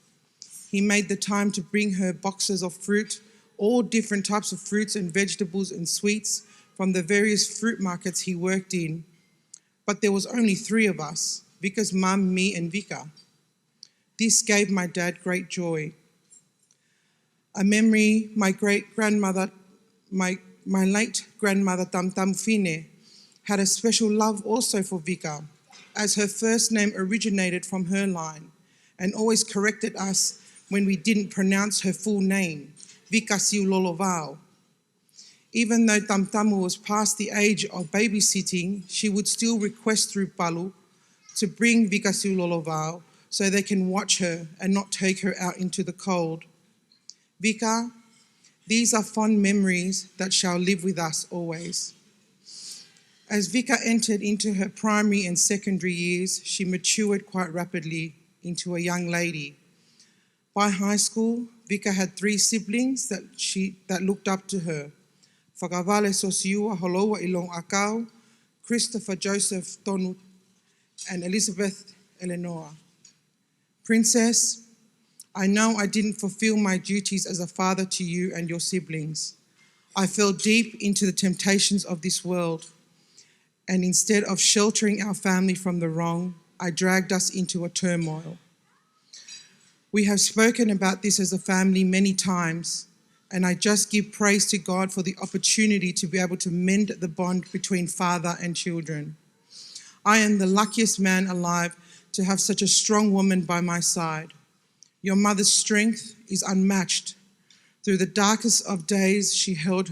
Speaker 13: He made the time to bring her boxes of fruit, all different types of fruits and vegetables and sweets from the various fruit markets he worked in. But there was only 3 of us, Vika's mum, me and Vika. This gave my dad great joy. A memory my late grandmother Tam Tam Fine had a special love also for Vika, as her first name originated from her line and always corrected us when we didn't pronounce her full name, Vika Siulolovao. Even though Tam Tamu was past the age of babysitting, she would still request through Paula to bring Vika Siulolovao so they can watch her and not take her out into the cold. Vika, these are fond memories that shall live with us always. As Vika entered into her primary and secondary years, she matured quite rapidly into a young lady. By high school, Vika had 3 siblings that looked up to her. Whakawale Sosiua Holoa Ilong Akau, Christopher Joseph Tonu, and Elizabeth Eleanor. Princess, I know I didn't fulfill my duties as a father to you and your siblings. I fell deep into the temptations of this world, and instead of sheltering our family from the wrong, I dragged us into a turmoil. We have spoken about this as a family many times, and I just give praise to God for the opportunity to be able to mend the bond between father and children. I am the luckiest man alive to have such a strong woman by my side. Your mother's strength is unmatched. Through the darkest of days, she held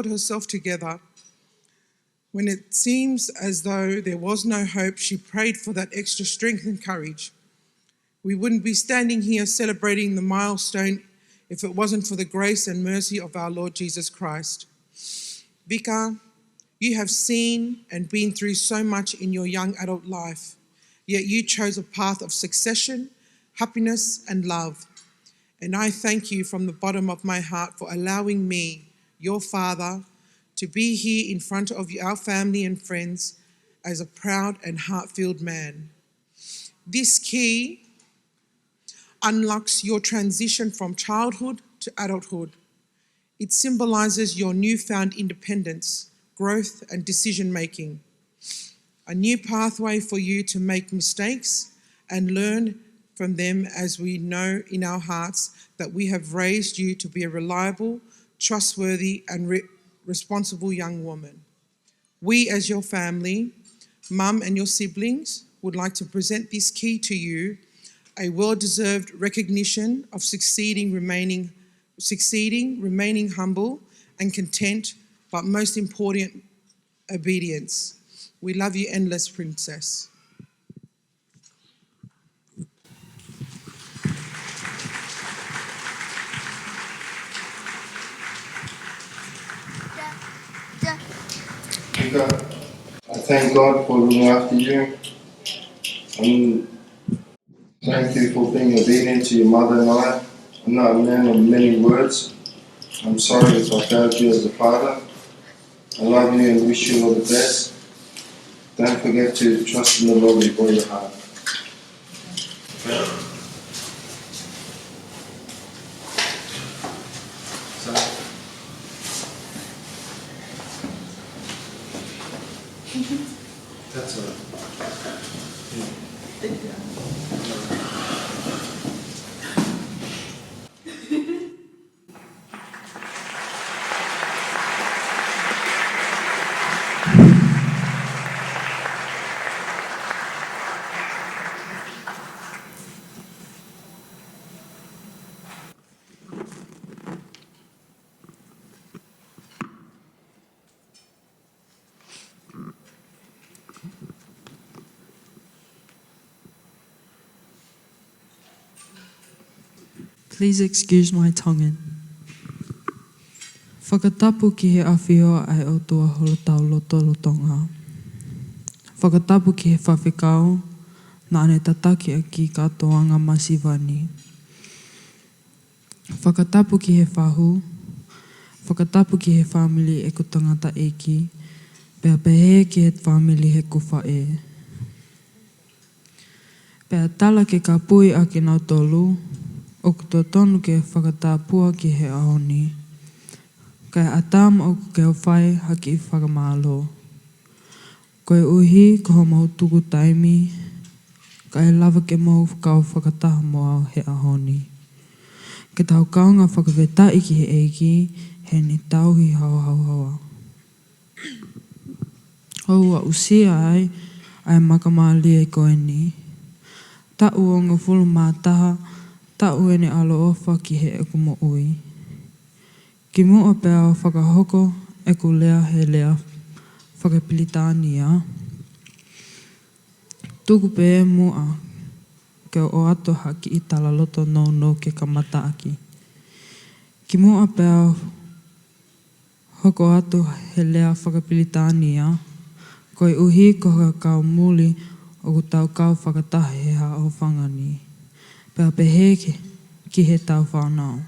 Speaker 13: herself together. When it seems as though there was no hope, she prayed for that extra strength and courage. We wouldn't be standing here celebrating the milestone if it wasn't for the grace and mercy of our Lord Jesus Christ. Vika, you have seen and been through so much in your young adult life, yet you chose a path of succession, happiness, and love. And I thank you from the bottom of my heart for allowing me, your father, to be here in front of our family and friends as a proud and heart-filled man. This key unlocks your transition from childhood to adulthood. It symbolizes your newfound independence, growth, and decision-making. A new pathway for you to make mistakes and learn from them, as we know in our hearts that we have raised you to be a reliable, trustworthy, and responsible young woman. We, as your family, mum and your siblings, would like to present this key to you, a well-deserved recognition of succeeding, remaining humble and content, but most important, obedience. We love you endless, Princess.
Speaker 14: Vika, I thank God for looking after you. Thank you for being obedient to your mother and I. I'm not a man of many words. I'm sorry if I failed you as a father. I love you and wish you all the best. Don't forget to trust in the Lord with all your heart. That's all right.
Speaker 15: Please excuse my tonguing. Whakatapu ki he awhio ai o tua holotau lotolo Tonga. Whakatapu ki he whawhikau, nā ane tataki a ki katoanga masiwani. Whakatapu ki he whahu, whakatapu ki he whamili e ko tangata eki, pea pehe ki he whamili he kuwha e. Pea tala ke ka pui a ki nau tolu, o kuto tonu ke whakatāpua ki he ahoni. Kai atam o ke o whai haki whakamālo. Koe uhi ko mau tuku taimi, ka e lava ke mau kau whakataha moa he ahoni. Ke tau kaunga whakawhetai ki he eiki, he ni tauhi hawa. Houa usia ai makamali e koe ni. Tau o ngā fulu mātaha, tau ene alo ofa ki he eku mo ui. Ki mua pēo whakahoko, eku lea he lea whakapilitania. Tuku pē mua, ke o ato haki i tala loto no ke kamata aki. Ki mua pēo hoko atu he lea whakapilitania, koe uhi ko kau muli o ku tau kau whakatahe he ha o whangani. Pēo pehe ki he tau whanau.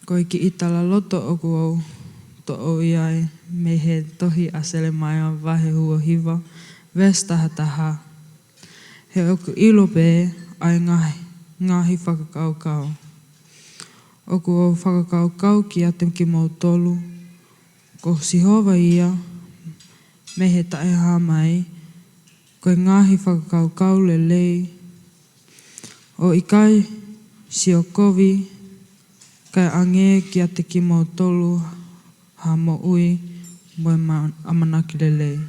Speaker 15: Koe ki i tala loto o ku au to o iai me he tohi asele maia wahe hua hiva, vestaha taha. He oku ilo pē ai ngahi whakakaukau. Oku o whakakaukau ki ate ki mau tolu, ko sihova ia, me he taeha mai, koe ngahi whakakaukau le lei, o ikai si o kovi, kai ange ki ate ki mau tolu, ha mo ui, moe amanaki le lei.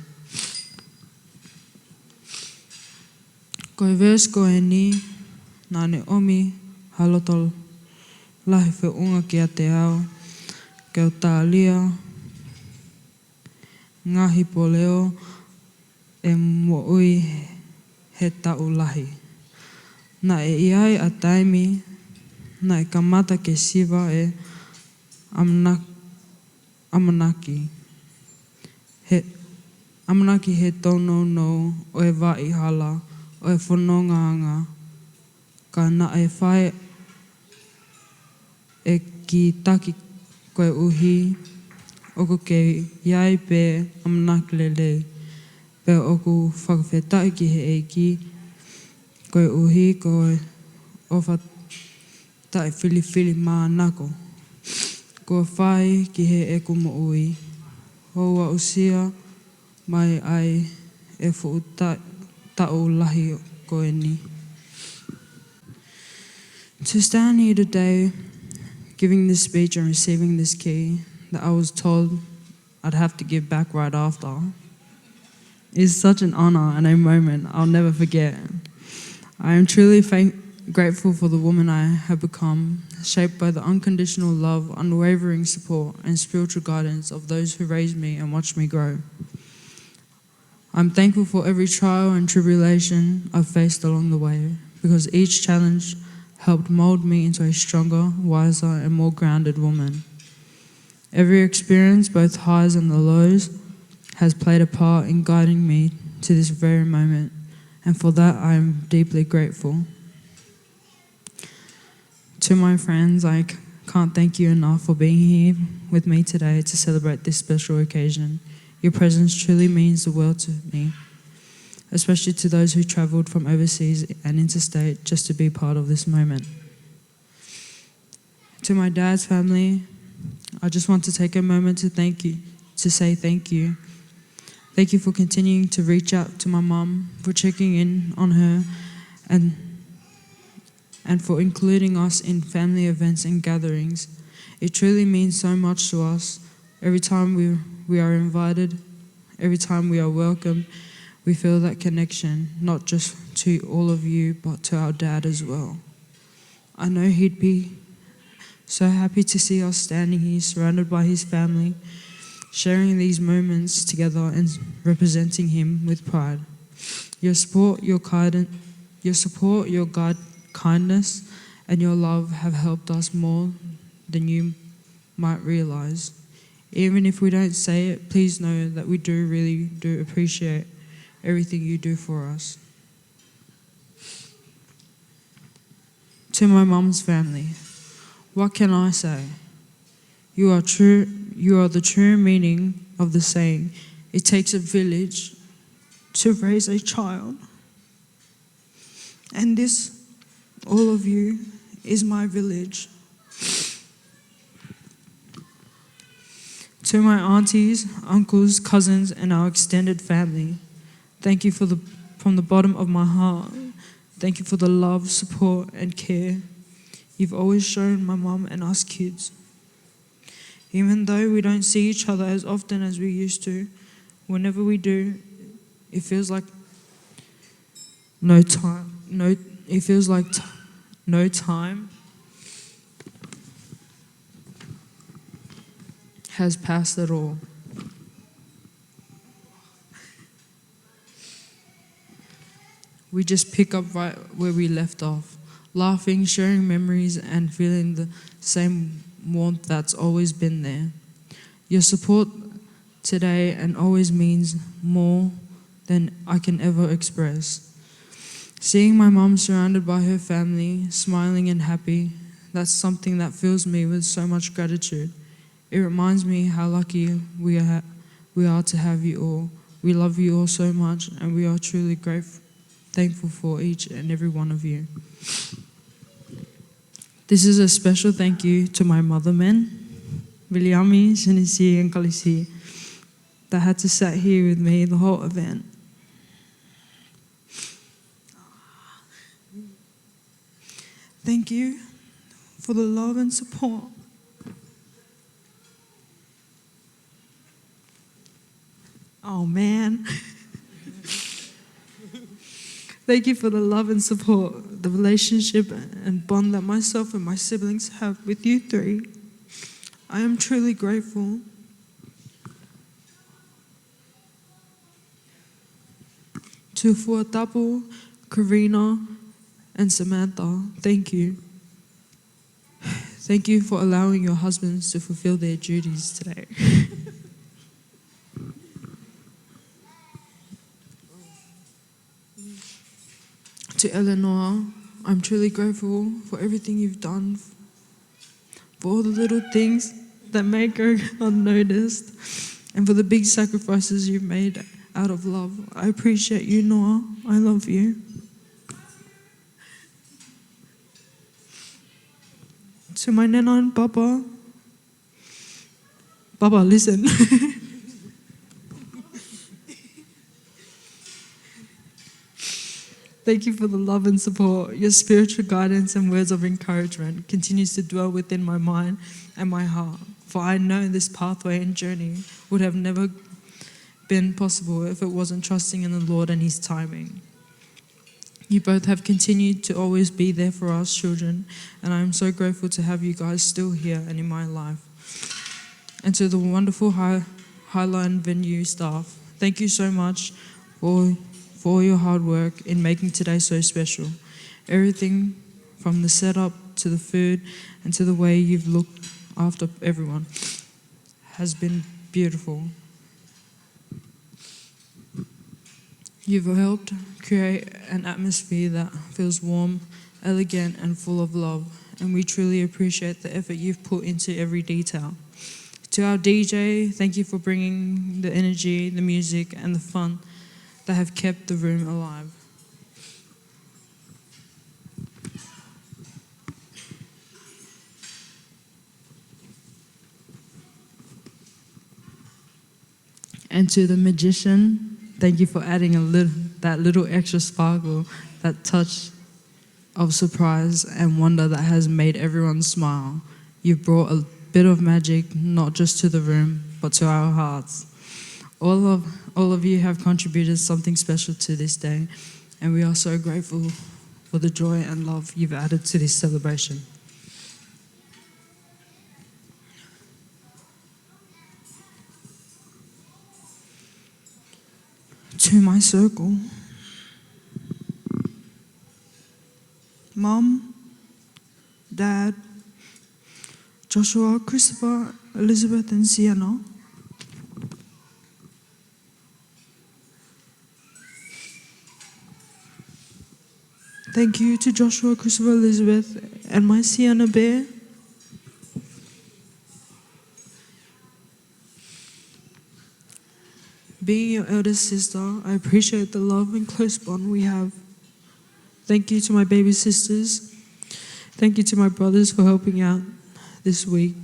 Speaker 15: Koe vers koe ni, nāne omi, haloto lahi whiunga ki a te ao, ke o tālia, ngahi poleo, e mo ui he tau lahi. Na e iai a taimi, na e kamata ke siva e amanaki. Amanaki he tono no o e vai hala, o e whanongaanga, ka na e whae e ki taki koe uhi, oku ke iai pē amanaki lelei, pē oku whakawhetai ki he eiki, koe uhi koe ofa tai whili mā nako. Ko whai ki he eku mo ui, houa usia mai ai e fu tau lahi koe ni. To stand here today, giving this speech and receiving this key that I was told I'd have to give back right after is such an honor and a moment I'll never forget. I am truly grateful for the woman I have become, shaped by the unconditional love, unwavering support, and spiritual guidance of those who raised me and watched me grow. I'm thankful for every trial and tribulation I've faced along the way, because each challenge helped mold me into a stronger, wiser, and more grounded woman. Every experience, both highs and the lows, has played a part in guiding me to this very moment, and for that I am deeply grateful. To my friends, I can't thank you enough for being here with me today to celebrate this special occasion. Your presence truly means the world to me, especially to those who travelled from overseas and interstate just to be part of this moment. To my dad's family, I just want to take a moment to say thank you. Thank you for continuing to reach out to my mum, for checking in on her, and for including us in family events and gatherings. It truly means so much to us. Every time we are invited, every time we are welcomed, we feel that connection, not just to all of you, but to our dad as well. I know he'd be so happy to see us standing here surrounded by his family, sharing these moments together and representing him with pride. Your support, your kindness, and your love have helped us more than you might realize. Even if we don't say it, please know that we really do appreciate everything you do for us. To my mum's family, what can I say? You are the true meaning of the saying, it takes a village to raise a child. And this, all of you, is my village. To my aunties, uncles, cousins, and our extended family, thank you from the bottom of my heart. Thank you for the love, support, and care you've always shown my mum and us kids. Even though we don't see each other as often as we used to, whenever we do, it feels like no time has passed at all. We just pick up right where we left off, laughing, sharing memories, and feeling the same warmth that's always been there. Your support today and always means more than I can ever express. Seeing my mum surrounded by her family, smiling and happy, that's something that fills me with so much gratitude. It reminds me how lucky we are to have you all. We love you all so much, and we are truly thankful for each and every one of you. This is a special thank you to my mother men, Viliami, Sinisi, and Kalisi, that had to sit here with me the whole event. Thank you for the love and support. Oh man. Thank you for the love and support, the relationship and bond that myself and my siblings have with you three. I am truly grateful. To Fuatapu, Karina, and Samantha, thank you. Thank you for allowing your husbands to fulfill their duties today. To Eleanor, I'm truly grateful for everything you've done, for all the little things that may go unnoticed, and for the big sacrifices you've made out of love. I appreciate you, Noah. I love you. To my Nana and Papa, listen. Thank you for the love and support. Your spiritual guidance and words of encouragement continues to dwell within my mind and my heart. For I know this pathway and journey would have never been possible if it wasn't trusting in the Lord and His timing. You both have continued to always be there for us children, and I am so grateful to have you guys still here and in my life. And to the wonderful Highline venue staff, thank you so much for all your hard work in making today so special. Everything from the setup to the food and to the way you've looked after everyone has been beautiful. You've helped create an atmosphere that feels warm, elegant, and full of love, and we truly appreciate the effort you've put into every detail. To our DJ, thank you for bringing the energy, the music, and the fun that have kept the room alive. And to the magician, thank you for adding that little extra sparkle, that touch of surprise and wonder that has made everyone smile. You've brought a bit of magic, not just to the room, but to our hearts. All of you have contributed something special to this day, and we are so grateful for the joy and love you've added to this celebration. To my circle, Mum, Dad, Joshua, Christopher, Elizabeth, and Sienna. Thank you to Joshua, Christopher, Elizabeth, and my Sienna bear. Being your eldest sister, I appreciate the love and close bond we have. Thank you to my baby sisters. Thank you to my brothers for helping out this week.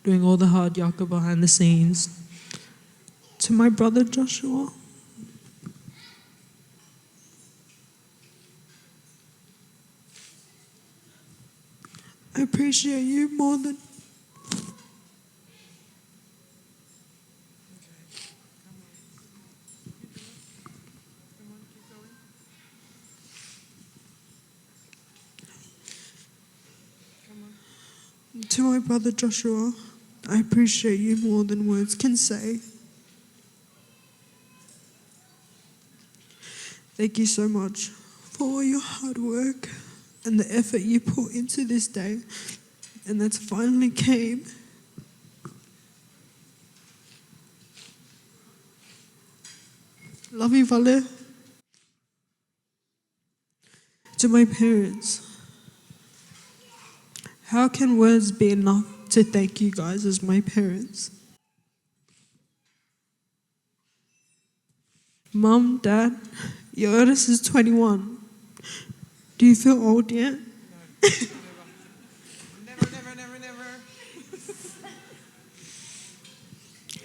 Speaker 15: doing all the hard yaka behind the scenes. To my brother Joshua, I appreciate you more than To my brother Joshua, I appreciate you more than words can say. Thank you so much for all your hard work and the effort you put into this day, and that's finally came. Love you, Vale. To my parents, how can words be enough to thank you guys as my parents? Mum, Dad, your eldest is 21. Do you feel old yet?
Speaker 13: Never.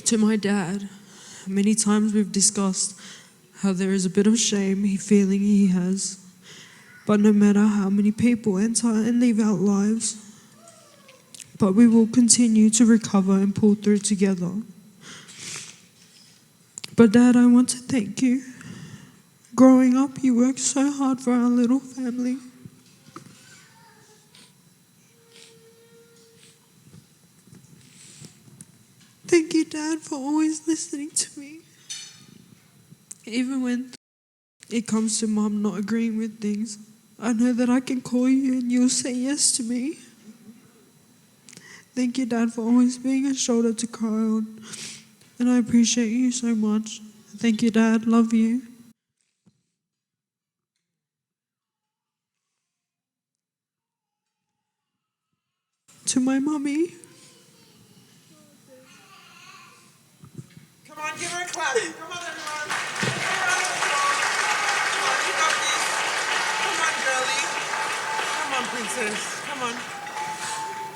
Speaker 15: To my dad, many times we've discussed how there is a bit of shame feeling he has. But no matter how many people enter and leave our lives, but we will continue to recover and pull through together. But Dad, I want to thank you. Growing up, you worked so hard for our little family. Thank you, Dad, for always listening to me. Even when it comes to Mum not agreeing with things, I know that I can call you and you'll say yes to me. Thank you, Dad, for always being a shoulder to cry on. And I appreciate you so much. Thank you, Dad. Love you. To my mummy,
Speaker 13: Come on, give her a clap. Come on, everyone. Give her a round of applause. Come on, you got this. Come on, girlie. Come on, princess. Come on.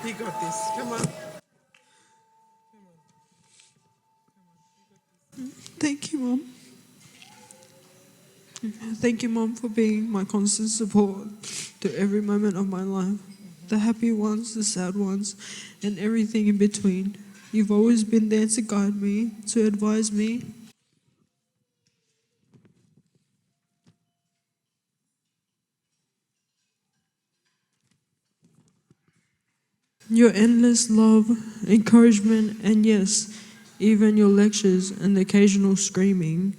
Speaker 13: You got this. Come on.
Speaker 15: thank you, Mum. Thank you, Mum, for being my constant support through every moment of my life. The happy ones, the sad ones, and everything in between. You've always been there to guide me, to advise me. Your endless love, encouragement, and yes, even your lectures and the occasional screaming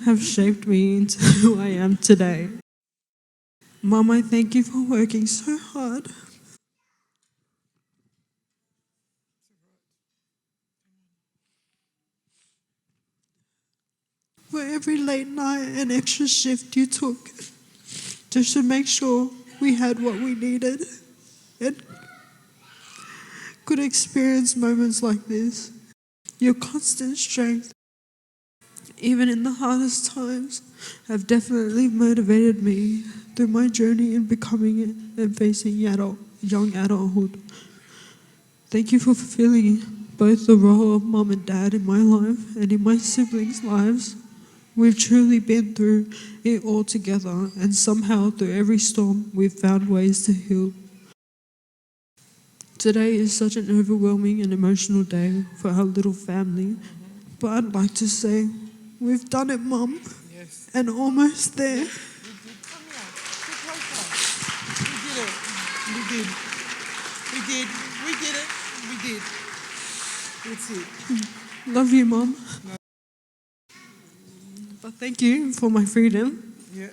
Speaker 15: have shaped me into who I am today. Mum, I thank you for working so hard. For every late night and extra shift you took just to make sure we had what we needed and could experience moments like this. Your constant strength, even in the hardest times, have definitely motivated me through my journey in becoming and facing young adulthood. Thank you for fulfilling both the role of mum and dad in my life and in my siblings' lives. We've truly been through it all together, and somehow through every storm we've found ways to heal. Today is such an overwhelming and emotional day for our little family, but I'd like to say, we've done it, Mum,
Speaker 13: Yes.
Speaker 15: and almost there.
Speaker 13: We did. Come here. Sit closer. We did it. We did. We did it. We did. That's it.
Speaker 15: Love you, Mum. But thank you for my freedom.
Speaker 13: Yeah.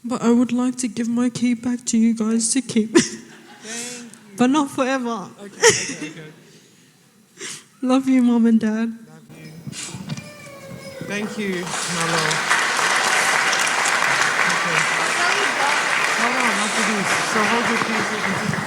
Speaker 15: But I would like to give my key back to you guys to keep. But not forever.
Speaker 13: Okay.
Speaker 15: Love you, Mum and Dad.
Speaker 13: Love you. Thank you, Malo. Okay. Hold on, after this. So hold your peace. You can take it.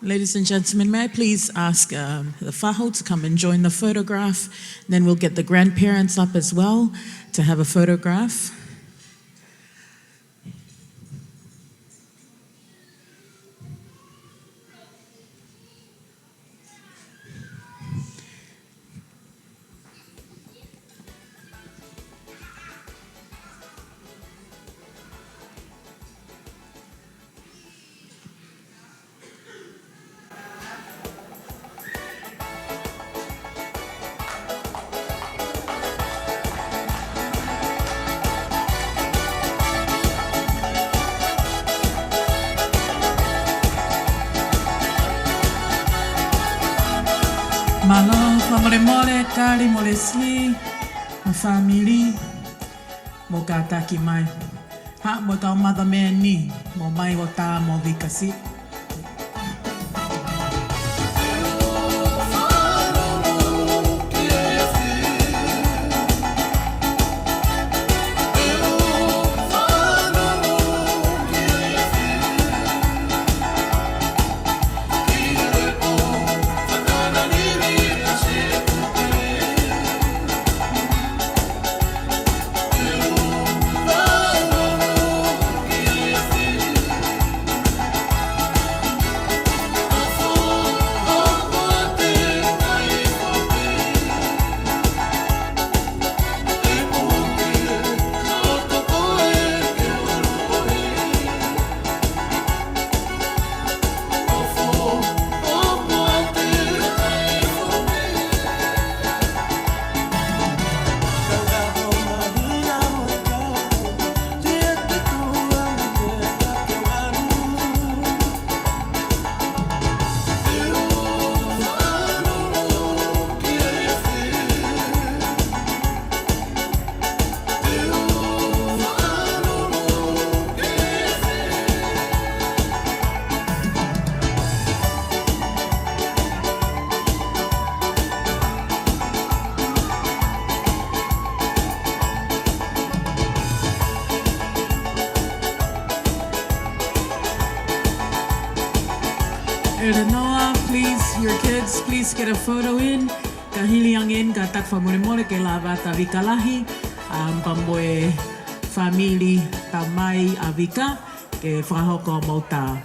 Speaker 1: Ladies and gentlemen, may I please ask the whāhau to come and join the photograph. Then we'll get the grandparents up as well to have a photograph.
Speaker 16: Malo, mamore mole, kari mole si, ma family, mo kataki mai. Ha mo tau mother man ni, mo mai o tā mo Vika si. Noah, please, your kids, please get a photo in. Kahili ang in, katak whamuremore ke lavata Vika lahi. Pamboe family tamai a Vika ke whahoko mauta.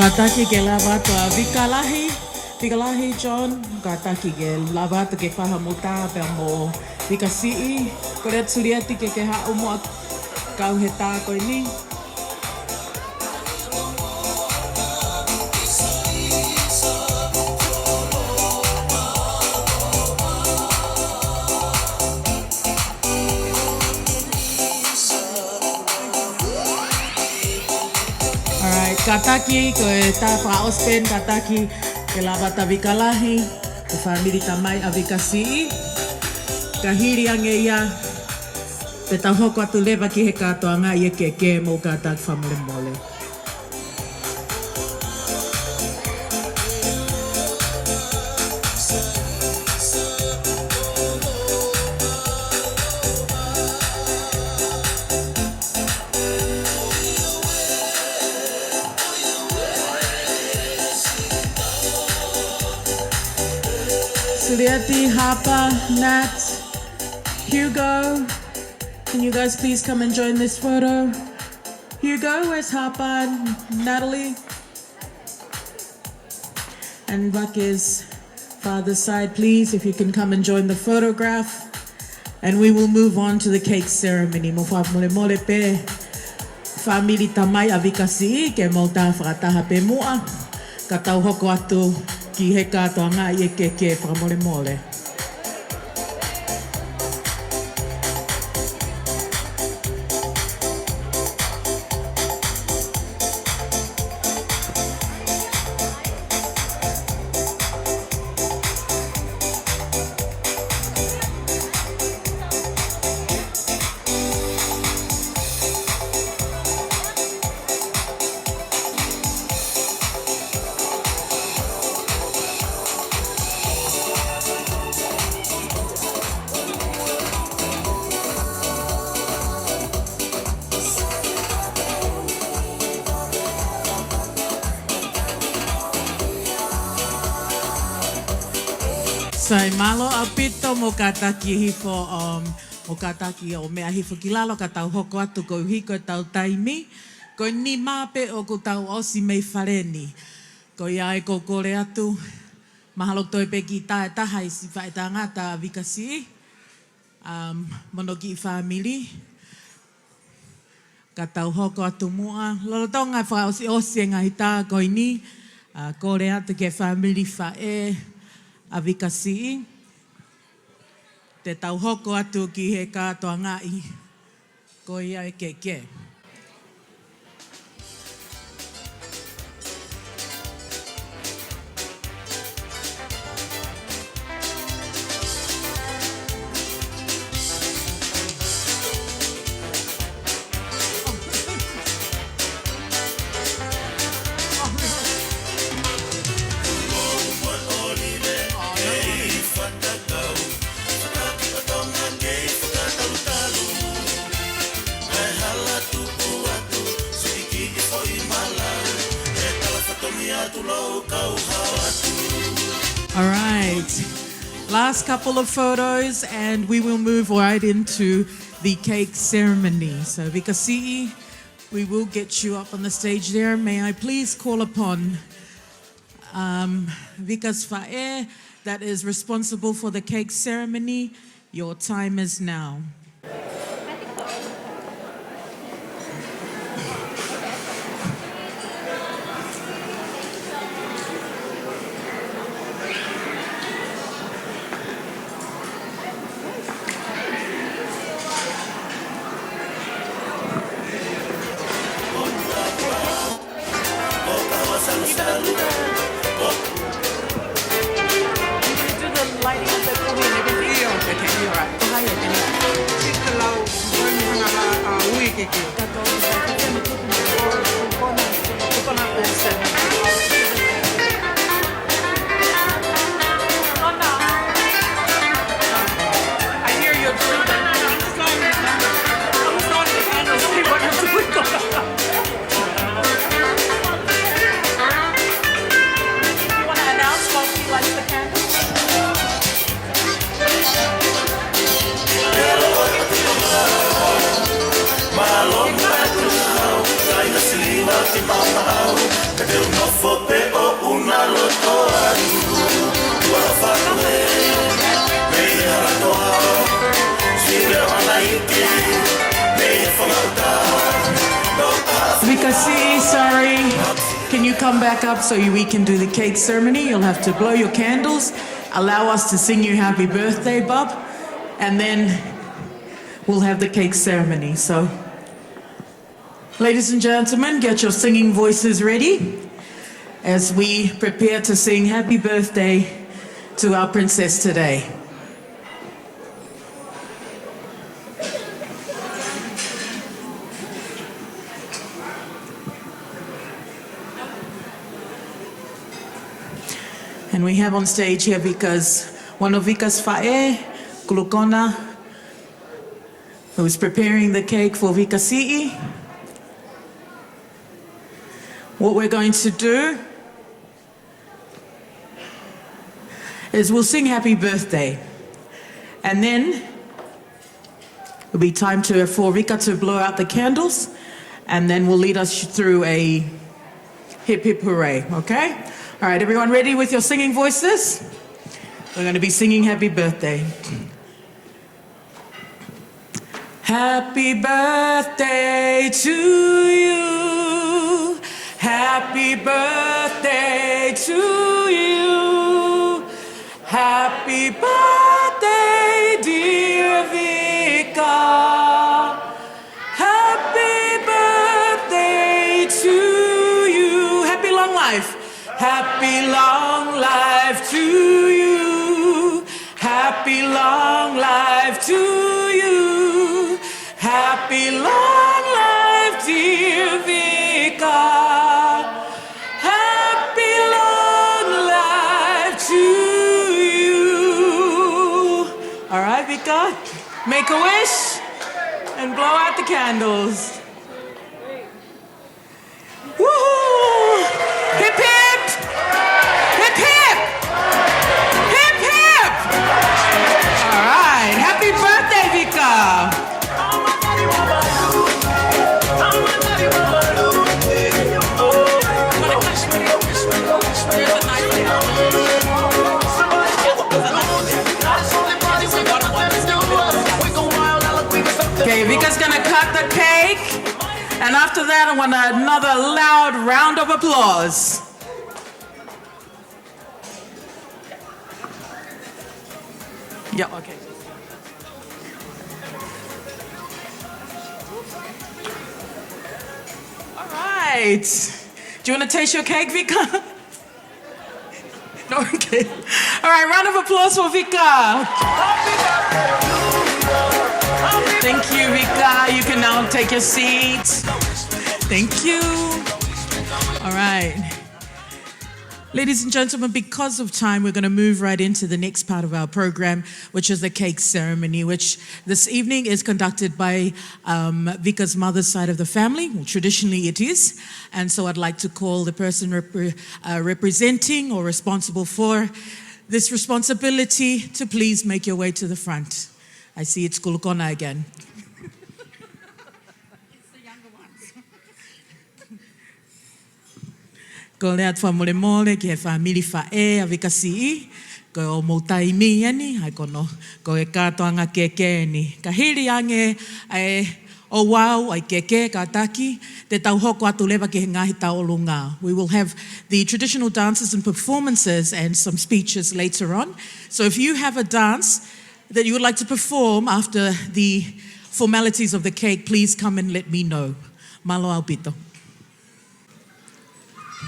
Speaker 16: Kataki ke lavata Vika lahi John, kataki ke lavata ke whahamuta pe mo Vika Si'i, kore turiati ke ha'u mo kau he tā koe ni. Kataki ko ta paospen kataki ke lavata Vika lahi ke family tamai a Vika Si'i kahiri ange ia pe tau hoko atu lewa ki he katoanga ia ke mo katak family mole. Suliati, Hapa, Nat, Hugo, can you guys please come and join this photo? Hugo, where's Hapa, Natalie? And Vaka's father's side, please, if you can come and join the photograph. And we will move on to the cake ceremony. Mo wha mole mole pe family tamai a Vika Si'i ke mau tā whakataha pe mua. Ka tau hoko atu ki he kātoa ngā i e ke whakamole mole. Sai malo a pito mo kataki hifo mo kataki o mea hifo ki lalo ka tau hoko atu ko hiko tau taimi ko ni mape o ko tau osi mei whareni ko ia e ko kore atu mahalo toi pe ki tae taha i si whae ta ngata Vika Si'i mono ki family ka tau hoko atu mua lolo tonga wha osi osi e ngahi tā ko ni kore atu ke family whae a Vika Si'i, te tau hoko atu ki he kātoa ngai, ko ia e ke. All right, last couple of photos and we will move right into the cake ceremony. So Vika Si'i, we will get you up on the stage there. May I please call upon Vika's Fa'e that is responsible for the cake ceremony. Your time is now. Vika Si'i, sorry. Can you come back up so we can do the cake ceremony? You'll have to blow your candles, allow us to sing you happy birthday, bub, and then we'll have the cake ceremony. So, ladies and gentlemen, get your singing voices ready as we prepare to sing happy birthday to our princess today. And we have on stage here because one of Vika's Fa'e, Kulukona, who is preparing the cake for Vika Si'i. What we're going to do is we'll sing happy birthday. And then it'll be time for Vika to blow out the candles. And then we'll lead us through a hip hip hooray, okay? All right, everyone ready with your singing voices? We're going to be singing happy birthday. Happy birthday to you. Happy birthday to you. Happy birthday, dear Vika. Happy birthday to you. Happy long life. Happy long life to you. Happy long life to you. Happy long life, dear Vika. Happy long life to you. All right, Vika, make a wish and blow out the candles. Woohoo! Hip hip! Hip hip! Hip hip! All right, happy birthday, Vika! Okay, Vika's gonna cut the cake, and after that, I want another loud round of applause. Yeah, okay. All right. Do you want to taste your cake, Vika? No, okay. All right, round of applause for Vika. Thank you, Vika. You can now take your seat. Thank you. All right. Ladies and gentlemen, because of time, we're going to move right into the next part of our program, which is the cake ceremony, which this evening is conducted by Vika's mother's side of the family. Well, traditionally it is. And so I'd like to call the person representing or responsible for this responsibility to please make your way to the front. I see it's Kulukona again. Ko lea tua mole mole ki he whamiri whae a Vika Siulolovao. Ko o moutai mi ani, hai kono, ko e kātoanga keke ni. Ka hiri ange ai o wau ai keke ka taki, te tau hoko atu lewa ki he ngahi taolo ngā. We will have the traditional dances and performances and some speeches later on. So if you have a dance that you would like to perform after the formalities of the cake, please come and let me know. Malo au pito.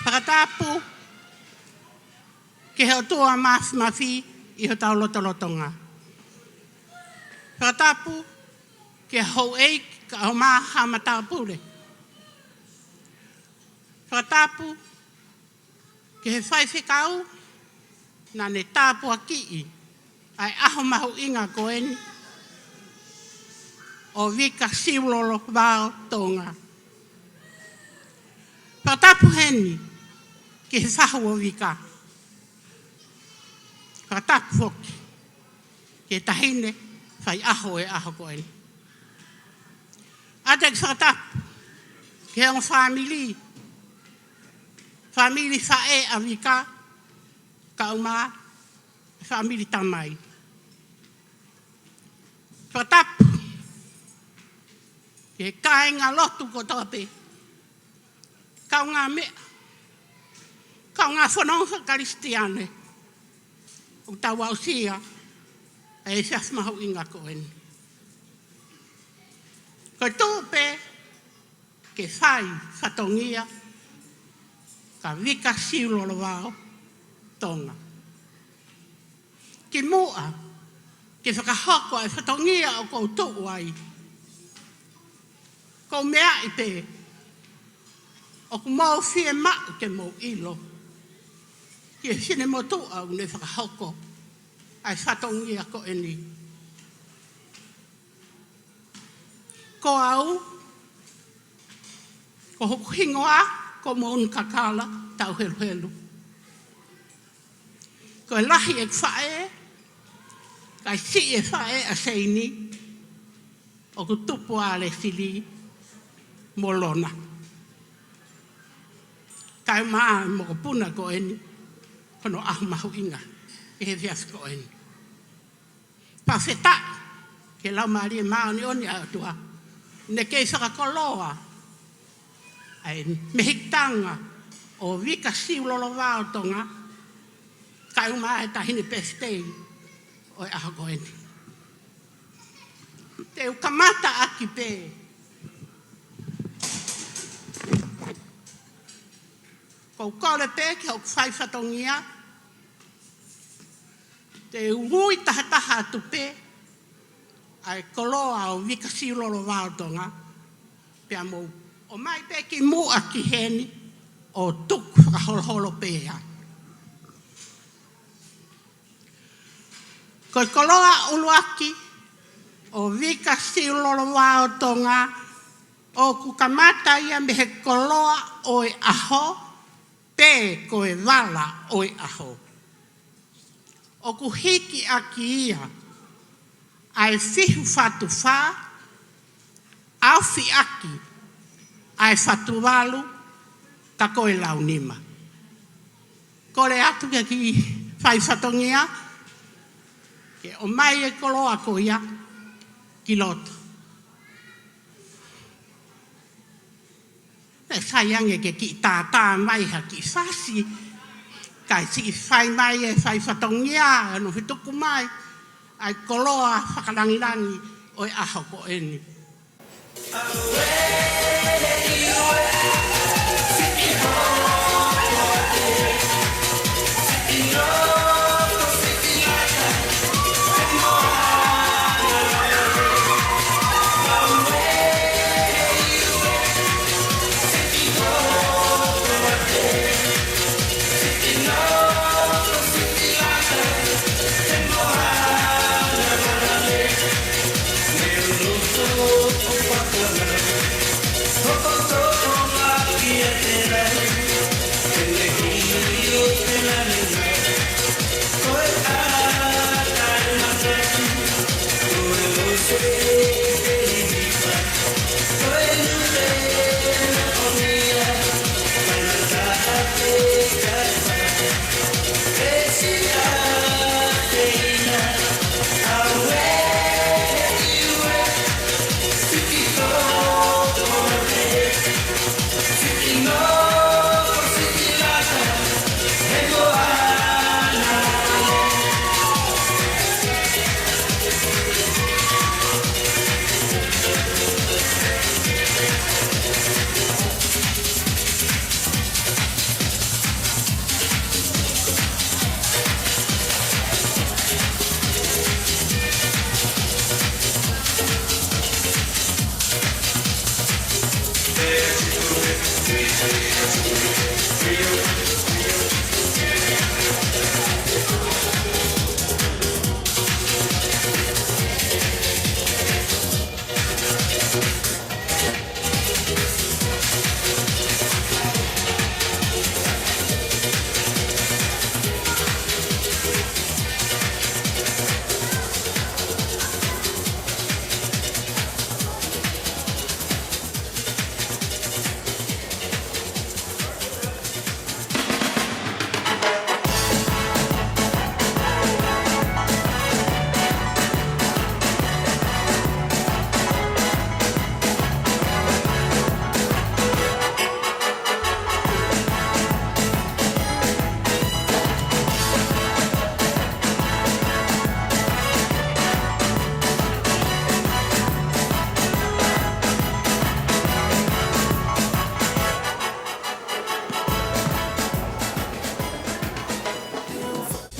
Speaker 6: Pakatapu, ke he otua mafi I ho tau lotolotonga. Pakatapu, ke hou eik ka ho maha matapure. Pakatapu, ke he whaiwhekau, na ne tāpua ki'i, ai aho mahu inga koeni, o Vika Siulolovao Tonga. Pakatapu heni, ke he whahu o Vika. Pakatapu hoki, ke tahine, whai aho e aho koeni. Atek pakatapu, ke on family whae a Vika, ka uma, family tamai. Pakatapu, ke kāinga lotu ko tope, ka ngā mea, ka ngā whanonga karistiane, o tau au sia, e sias mahu inga koeni. Ko tūpe, ke whai whatongia, ka Vika Siulolovao Tonga. Ki mua, ke whakahoko ai whatongia o kou tuu ai. Ko mea I pe, o ku mau whie mau ke mau ilo. Ki e whine motu au ne whakahoko ai whatongia ko eni. Ko au, ko hoku hingoa, ko maun kakala, tau helu helu. Ko e lahi e whae, kai si e whae a seini, o ku tupu ale sili, molona. Kai maa mo ko puna ko eni, kono ahu mahu inga, e he vias ko eni. Pa wheta, ke lau maari maa ni oni atua. Ne kei whakakoloa. Ai mehitanga o Vika Siulolovao Tonga. Kai umai tahini pestei. Oi ahakoeni. Te ukamata aki pe. Kou kore pe ki hau whaifatongia. Te ui tahataha atu pe. Ai koloa o Vika Siulolovao Tonga. Pea mou. O mai pe ki mua ki heni. O tuk whakaholoholo pea. Ko koloa uluaki o Vika Siulolovao Tonga o kukamata ia me he koloa o e aho pe ko e wala o e aho. O kuhiki aki ia ai fihu fatu wha au fi aki ai fatu walu ka ko e launima. Ko le atu ke ki whai fatongia ke o mai e koloa ko ia ki loto. E whaiange ke ki tātā mai ha ki whasi. Kai si whai mai e whai whatongia anu hituku mai. Ai koloa whakarangirangi o e aho ko eni.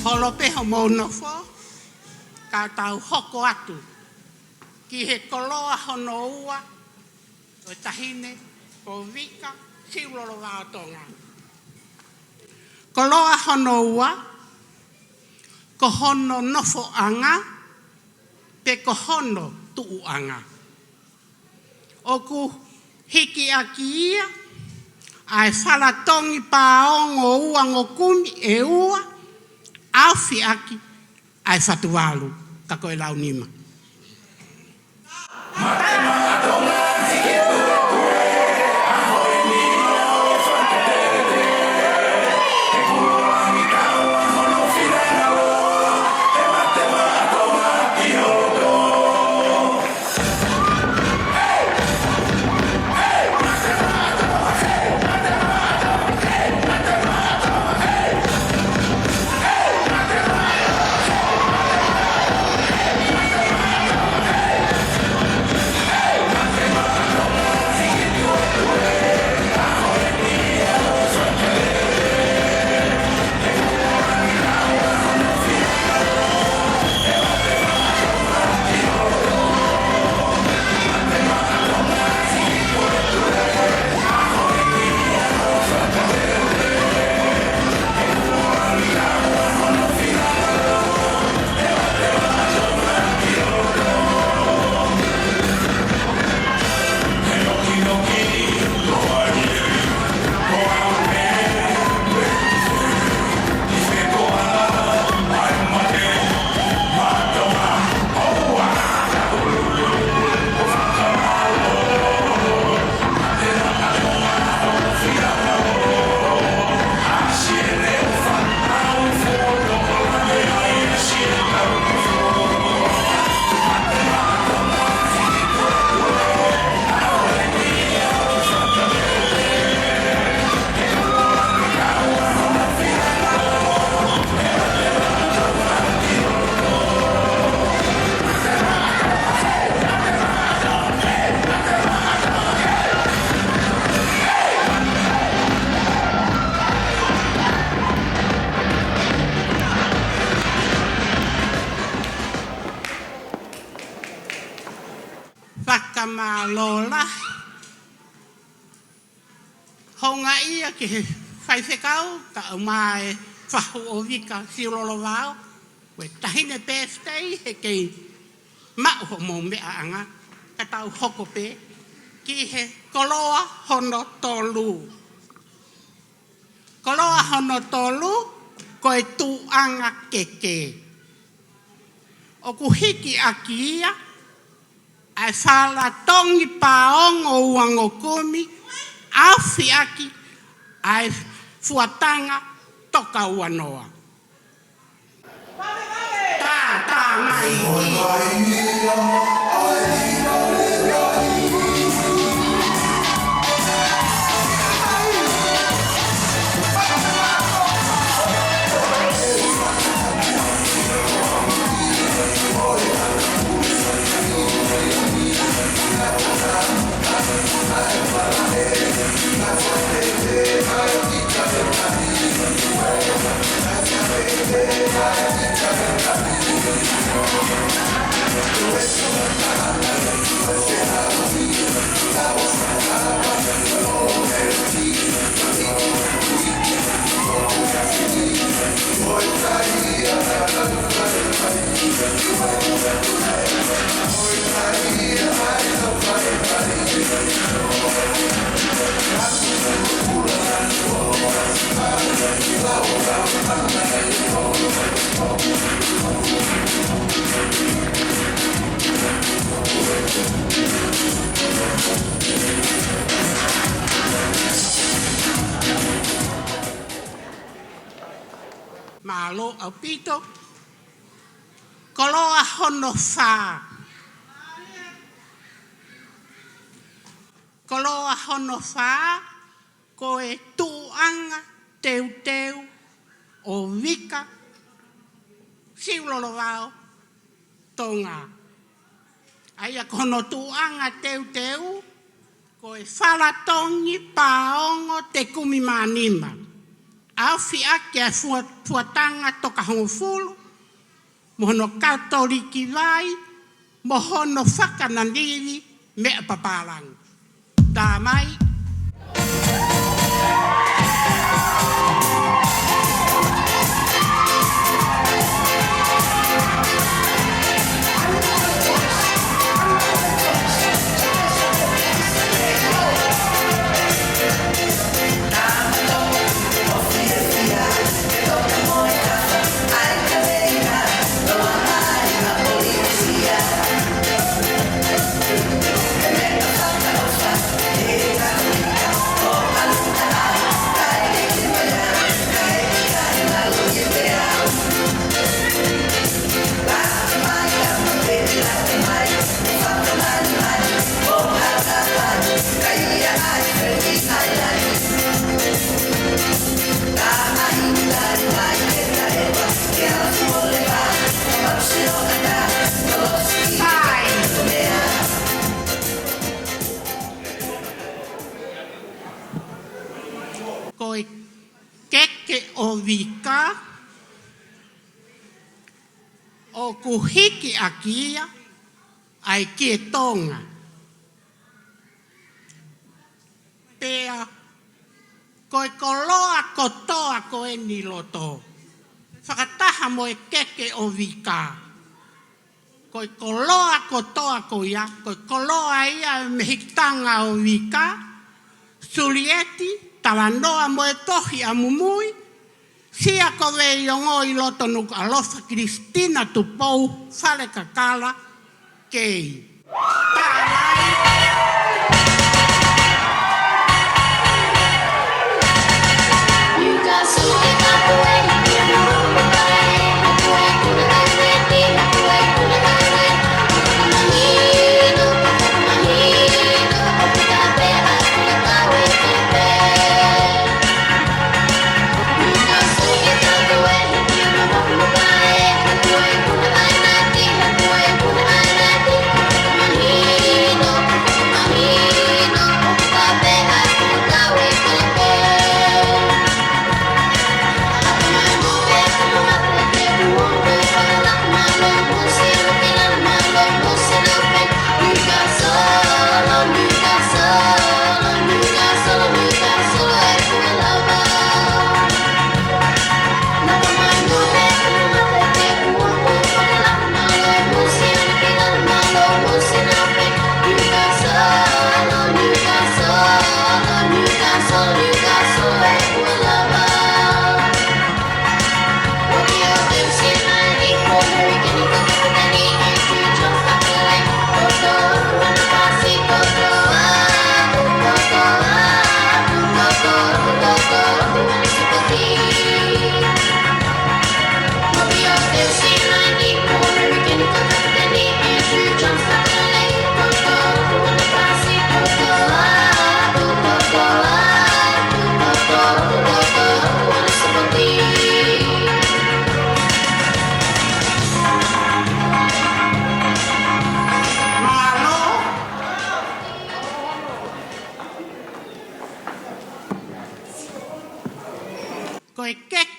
Speaker 6: Holopeho monofo, ka tau hoko atu, ki he koloa hono ua, o tahine, ko Vika Siulolovao Tonga. Koloa hono ua, ko hono nofo anga, pe ko hono tuu anga. O ku hiki aki ia, ai whalatongi paongo ua ngokumi e ua, Awhi aki ai whatuwalu ka koe launima. whakamalola. Honga ia ki he whaiwhekau, ka mai whahu o Vika Siulolovao. We tahine birthday he kei mauho mō mea anga, ka tau hoko pē, ki he koloa hono tolu. Koloa hono tolu, koe tuanga keke. O ku hiki aki ia, ai whala tongi paongo uango kumi, awhi aki, ai fuatanga toka uanoa. Tā mai. Malo au pito, koloa hono whā. Koloa hono whā, koe tuanga teu teu o Vika Siulolovao Tonga. Aia kono tuanga teu teu, koe whalatongi paongo te kumimanima. Awhi ake a fuatanga toka hongo fulu, mohono katoliki vai, mohono whakananiri mea papalang. Tā mai. Koe keke o Vika, o kuhiki akia, ai kie Tonga. Pea, koe koloa kotoa koe ni loto. Whakataha mo e keke o Vika. Koe koloa kotoa koia, koe koloa ia mehitanga o Vika, Sulieti, Tawanoa mo e tohi a mumui, sia kowe i ongo i loto nuku alofa Kristina tupou, whale kakala, kei.
Speaker 17: Yeah.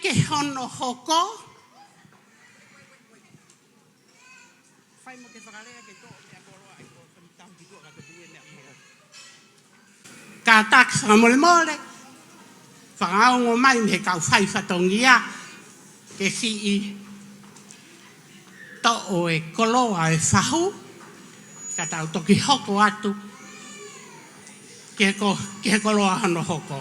Speaker 6: keke hono hoko. Ka tak mole mole. Whangaongo mai me kau whai whatongia ke si I to o e koloa e whahu ka tau toki hoko atu ke koloa hano hoko.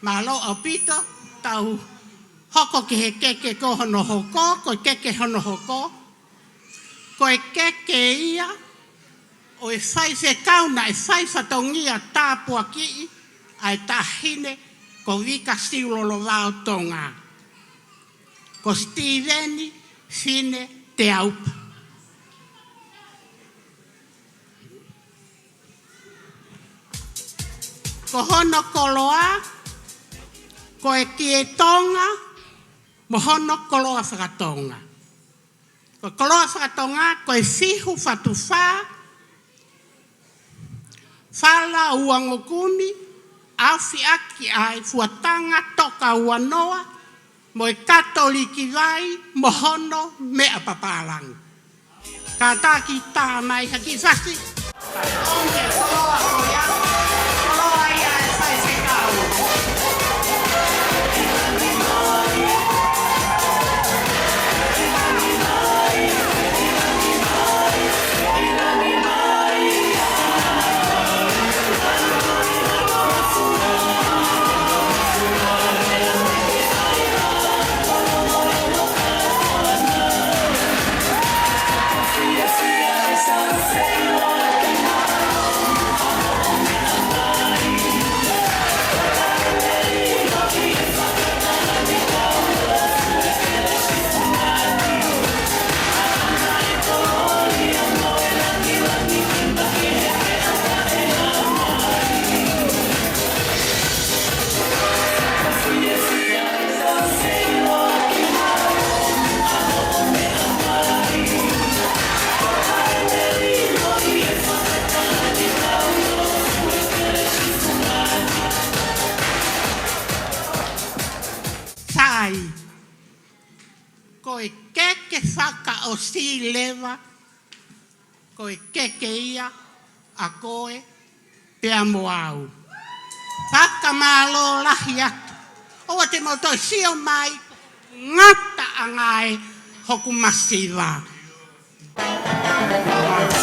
Speaker 6: Malo o pito tau hoko ke he keke ko hono hoko, ko keke hono hoko, ko e keke ia, o e whai se kauna e whai whatongia tāpua ki ai tahine ko Vika Siulolovao Tonga. Ko Steveni Fine Te Aupa. Ko hono koloa, ko e kie tonga, mo hono koloa whakatonga. Ko koloa whakatonga, ko e fihu whatuwha, whala uangokumi, awhi aki ai fuatanga toka uanoa, mo e katoliki vai, mo hono mea papalang. Ka taki tā mai haki whasi, onge koloa koia, koloa ia e whai se kau. Ko e keke whaka o si lewa, ko e keke ia a koe pea moau. Whaka malo lahi atu, o te motoi sio mai, ngata angai hoku masiwa.
Speaker 2: Oh,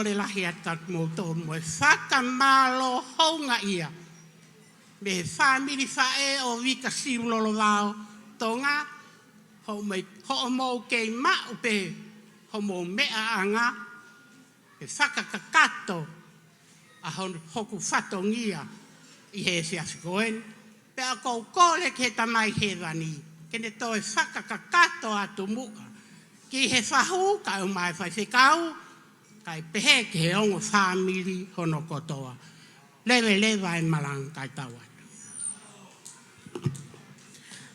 Speaker 6: le lahi ata mo tō mo e whakamalo honga ia. Me whamiri whae o Vika Siulolovao Tonga, ho mo kei mau pe, ho mo mea anga, e whakakakato a hoku whatongia I he whiawhikoen, pe a kou kore ke tamai he wani, ke ne tō e whakakakato atu muka, ki he whahu ka o mai whai whikau, kai pehe ke he ongo whamiri hono kotoa. Lewe lewa e malang kai tawa.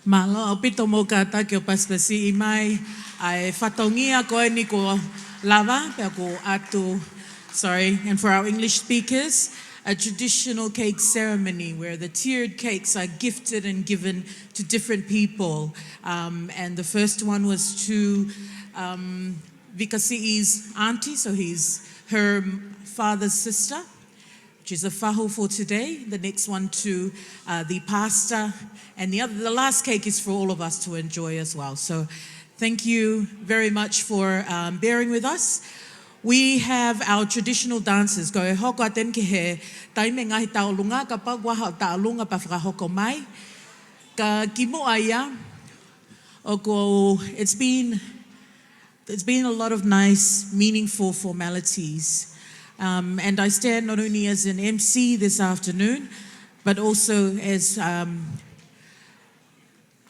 Speaker 16: Malo, o pito mo kata ki o paspasi I mai, ai whatongia koe ni ko lava, pe ko atu, sorry, and for our English speakers, a traditional cake ceremony where the tiered cakes are gifted and given to different people. And the first one was to Vika Si'i's auntie, so her father's sister, which is a fahu for today. The next one to the pastor. And the last cake is for all of us to enjoy as well. So thank you very much for bearing with us. We have our traditional dances. Ko e hoko aten ki he taime ngahi taolunga, ka pagwaha o taolunga pa whakahoko mai. Ka kimo aia, o ko, it's been a lot of nice, meaningful formalities. And I stand not only as an MC this afternoon, but also as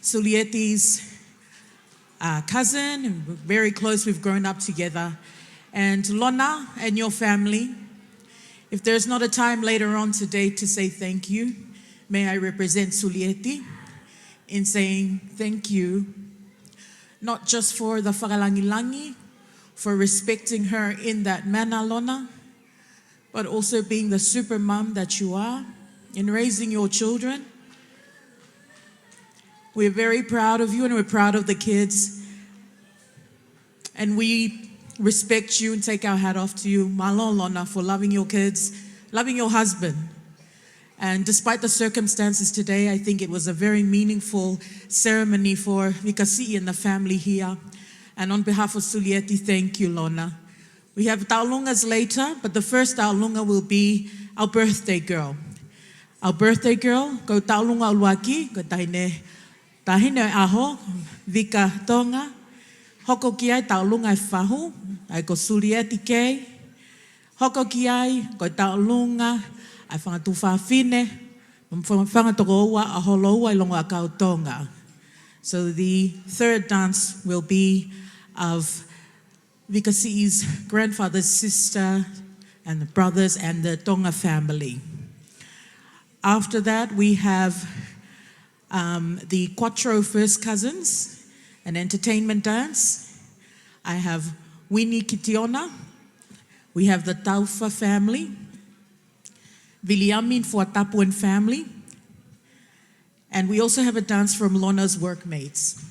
Speaker 16: Sulieti's cousin, and we're very close, we've grown up together. And Lona and your family, if there's not a time later on today to say thank you, may I represent Sulieti in saying thank you, not just for the whakalangilangi, for respecting her in that manner, Lona, but also being the super mom that you are in raising your children. We're very proud of you and we're proud of the kids. And we respect you and take our hat off to you, Malo Lona, for loving your kids, loving your husband. And despite the circumstances today, I think it was a very meaningful ceremony for Vika Si'i and the family here. And on behalf of Sulieti, thank you, Lona. We have taulungas later, but the first taulunga will be our birthday girl. Our birthday girl, ko taulunga uluaki, ko tahine aho, Vika Tonga. Hoko ki ai taulunga e whahu, ai ko Sulieti kei. Hoko ki ai, ko taulunga, ai whangatu whawhine, whangatoko ua a holo ua I longa a kau Tonga. So the third dance will be of Vika Si'i's grandfather's sister and the brothers and the Tonga family. After that, we have the Quattro first cousins, an entertainment dance. I have Winnie Kitiona. We have the Taufa family, Viliamin Fuatapuan family, and we also have a dance from Lona's workmates.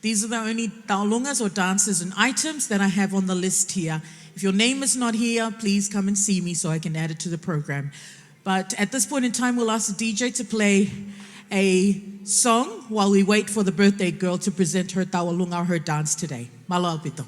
Speaker 16: These are the only taulungas or dances and items that I have on the list here. If your name is not here, please come and see me so I can add it to the program. But at this point in time, we'll ask the DJ to play a song while we wait for the birthday girl to present her taulunga or her dance today. Malo alpito.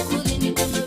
Speaker 17: Kudini kuna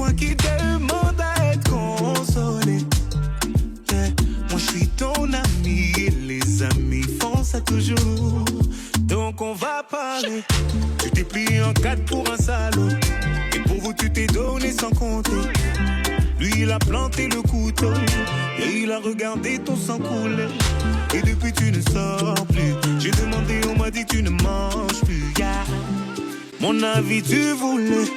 Speaker 12: moi qui demande à être consolé. Moi je suis ton ami et les amis font ça toujours. Donc on va parler. Tu t'es plié en quatre pour un salaud. Et pour vous tu t'es donné sans compter. Lui il a planté le couteau et il a regardé ton sang couler. Et depuis tu ne sors plus. J'ai demandé, on m'a dit tu ne manges plus. Yeah. Mon avis tu voulais.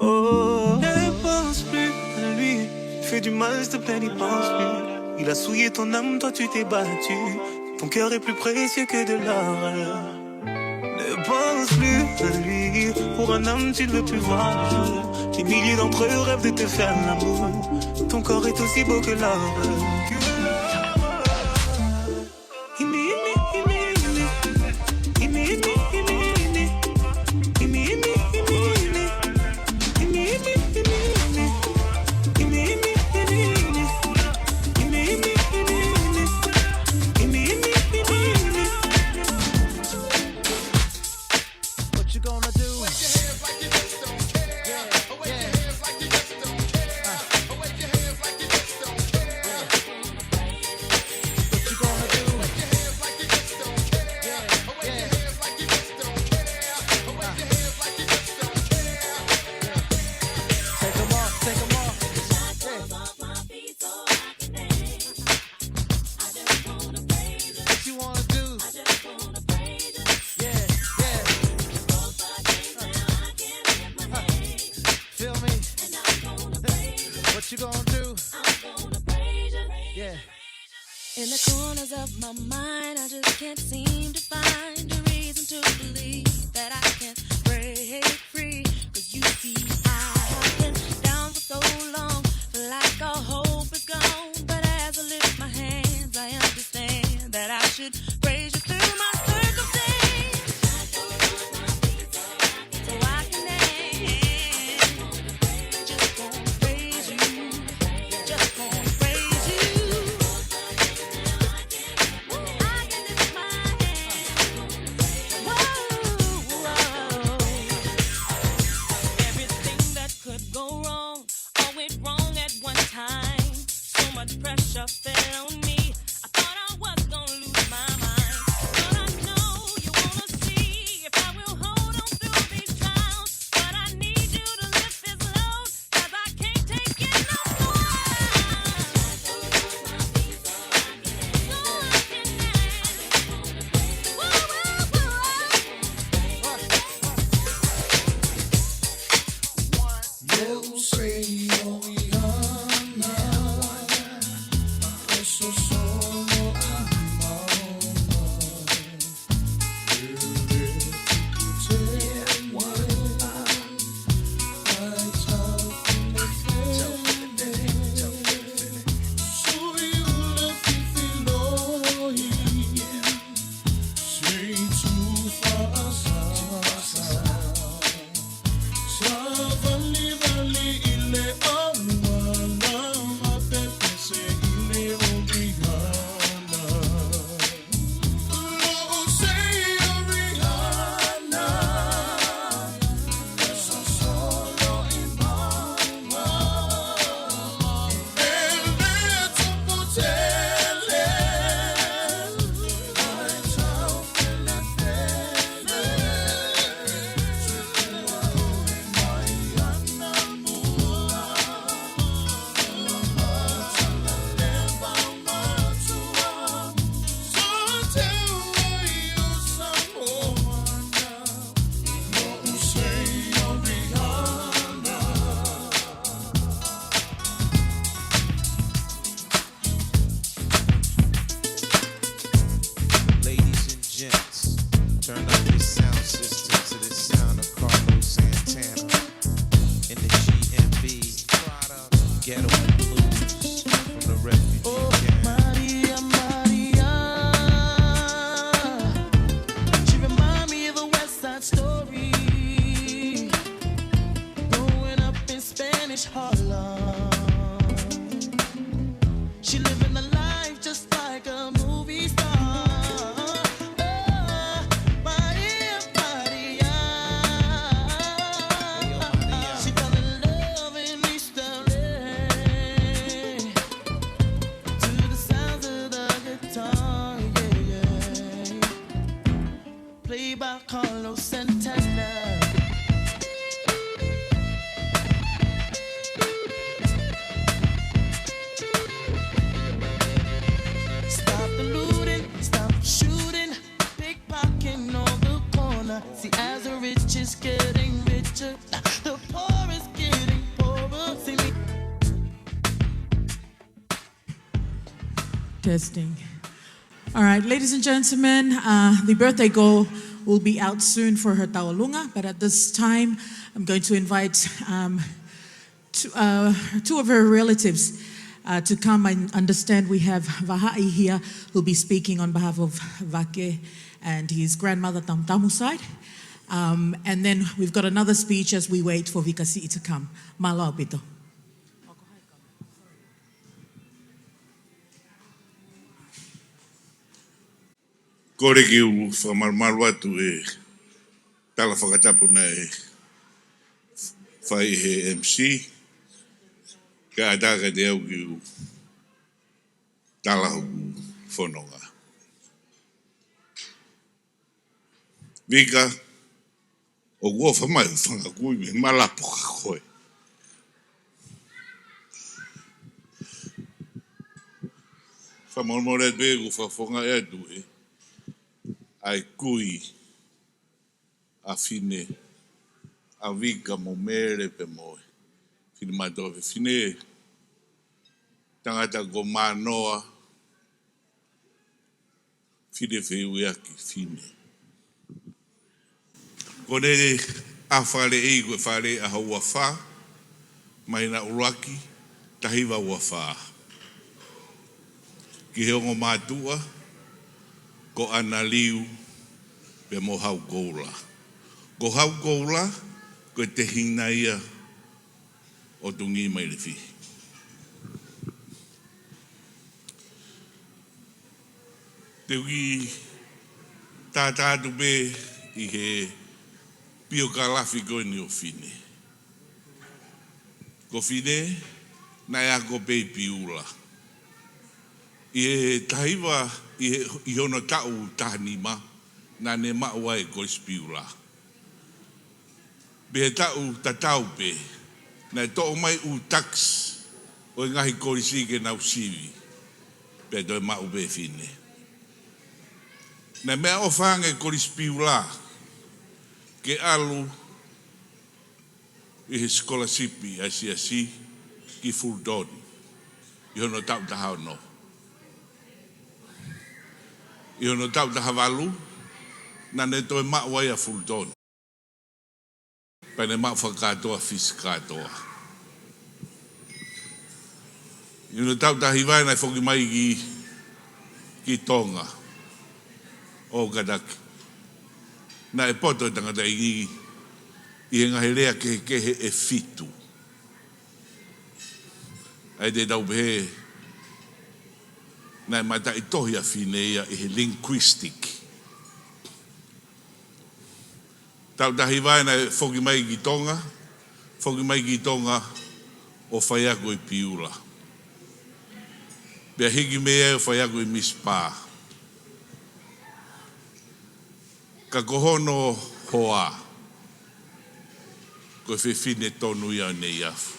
Speaker 12: Oh. Ne pense plus à lui. Fais du mal s'il te plaît, n'y pense plus. Il a souillé ton âme, toi tu t'es battu. Ton cœur est plus précieux que de l'or. Ne pense plus à lui. Pour un homme tu ne veux plus voir le jour. Des milliers d'entre eux rêvent de te faire l'amour. Ton corps est aussi beau que l'or.
Speaker 17: In the corners of my mind, I just can't seem to find a reason to believe that I can break free. 'Cause you see, I have been down for so long, feel like all hope is gone. But as I lift my hands, I understand that I should praise you through my circumstance. So I can dance, just gonna praise you, just gonna praise you. Pressure fell on me. I thought I was gonna lose my mind. But I know you wanna see if I will hold on through these trials. But I need you to lift this load, 'cause I can't take it no more. So I can dance.
Speaker 12: Eu sei
Speaker 1: Testing. All right, ladies and gentlemen, the birthday girl will be out soon for her taolunga, but at this time, I'm going to invite two of her relatives to come. I understand we have Vahai here who'll be speaking on behalf of Vake and his grandmother Tamtamu side. And then we've got another speech as we wait for Vika Siulolovao to come. Malo pito.
Speaker 18: Kore ki u whamarmaru atu e tala whakatapu na e whai he MC ka ataka te au ki u tala hoku whanonga. Vika, o kua whamai whangakui me malapo ka koe. Whamormore te ku whawhonga e atu e ai kui a fine a Vika mo mere pe moe. Fine mato fe fine tangata ko manoa fine feiu aki fine. Kone a whare e koe whare a haua wha mai na uraki tahiwa ua wha. Ki heongo mātua ko ana liu pe mo hau koula. Ko hau koula ko te hina ia o tungi mai le fi. Te ui tātātu be i he pio ka lafi koe ni o fine. Ko fine na ea ko pei piula. I he tahiwa i hono tau tahanima na ne maua e koe spiula. Be he tau tatau pe na e to'o mai u tax o ngahi koe si ke nau siwi pe toi mau be fine. Na mea o whange koe spiula ke alu i he skolasipi a si ki fuldon i hono tau tahau no. I hono tau tahavalu na ne toi maua ia fuldon. Pa ne mau whakatoa fiskatoa. I hono tau tahiwai na whoki mai ki Tonga o Kadaki. Na e poto tangata i he ngahirea kehe e fitu. Ai te tau pehe na e mata i tohi a whineia i he linguistic. Tau tahi vai na e whoki mai ki Tonga o whaiako i piula. Pea hiki mea o whaiako i mispa. Ka kohono hoa. Ko e whine tonu ia nei afu.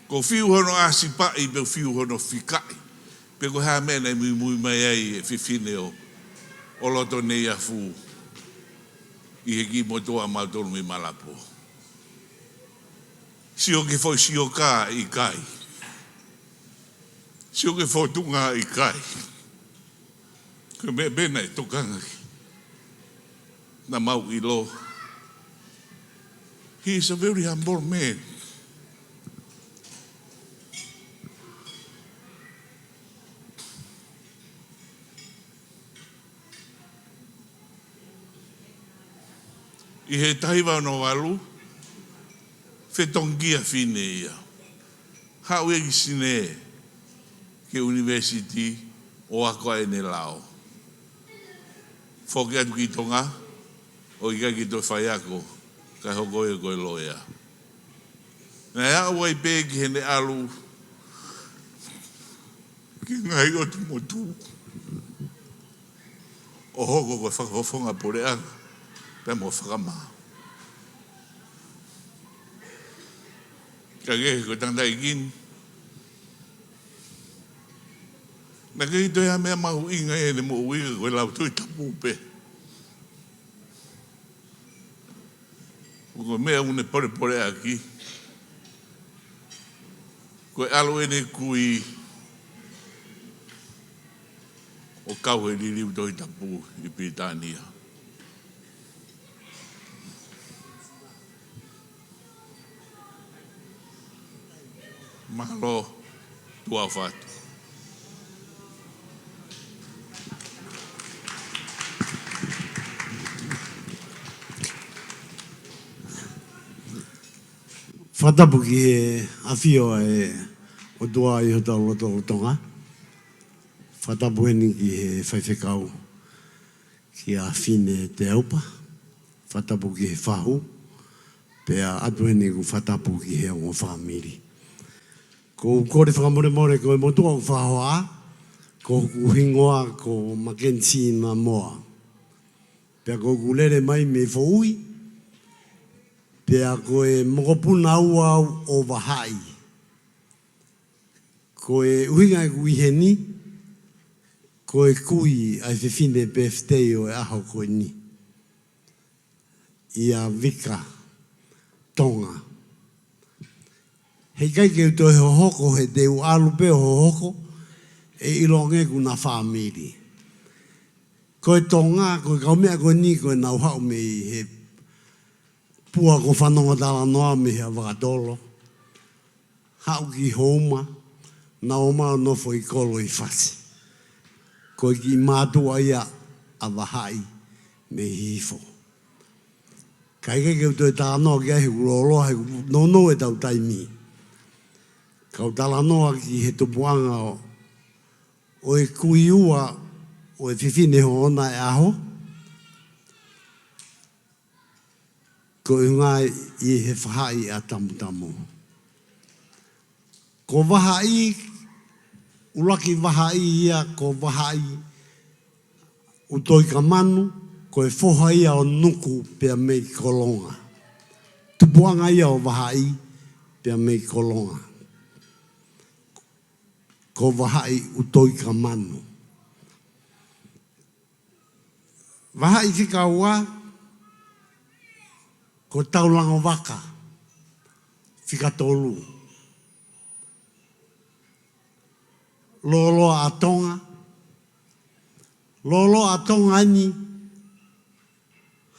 Speaker 18: Ko whiu hono asipa i pe whiu hono whikai. Pe ko hea mea nei mui mai ai e whine o loto nei afu. I he ki motoa mautonu mi malapo. Sio ke foi sio ka i kai. Sio ke foi tunga i kai. Ko me bena e tokanga ki. Na mau i lo. He is a very humble man. I he taiwa no walu, whetongia whine ia. Hau e ki sine ke university o akoa e ne lao. Whoki atu ki Tonga, o i kai ki toi whaiako, kai hoko e koe loea. Nā ea wai pē ki hene alu, ki ngai o tu motu. O hoko koe whakahofonga poreanga. Pe mo whakama. Ka kehe ko tangta i kin. Na kehe toi ha mea mahu inga e ne mo uiga koe lau tui tapu pe. Ko mea une pore aki. Koe alo ene kui o kau he liliu toi tapu I Britania. Mahalo tua whatu.
Speaker 19: Whatapu ki he awhio e o tua I hota loto Tonga. Whatapu he ni ki he whaiwhekau ki a whine te aupa. Whatapu ki he whahu. Pea atu he ni ku whatapu ki he o whamiri. Ko kore whakamore ko e motua o whahoa. Ko kuhingoa ko Mackenzie na moa. Pea ko kulere mai me whaui. Pea koe mokopuna ua o wahai. Koe uhinga kui heni. Koe kui ai whiwhine birthday o e aho koe ni. Ia Vika Tonga. Hei kai ke uto he hoko he te u alupeo hoko. E ilonge ku na whamiri. Koe Tonga, koe kaumea koe ni koe nau hau me he pua ko whanonga tala noa me hea wakatolo. Hau ki houma, na o mao nofo I kolo I whasi. Koe ki mātua ia a wahai me hifo. Kai ke uto e tā noa ki ahi urolo, he nono e tau taimi. Kau tala noa ki he tupuanga o e kui ua o e whiwhine ho ona e aho. Ko ngai I he whahai a tamutamu. Ko wahai, ulaki wahai ia, ko wahai utoi ka manu, ko e whoha ia o nuku pia mei kolonga. Tupuanga ia o wahai pia mei kolonga. Ko wahai utoi ka manu. Wahai whika ua, ko taulango waka, whika tolu. Lolo a Tonga. Lolo a Tonga ni.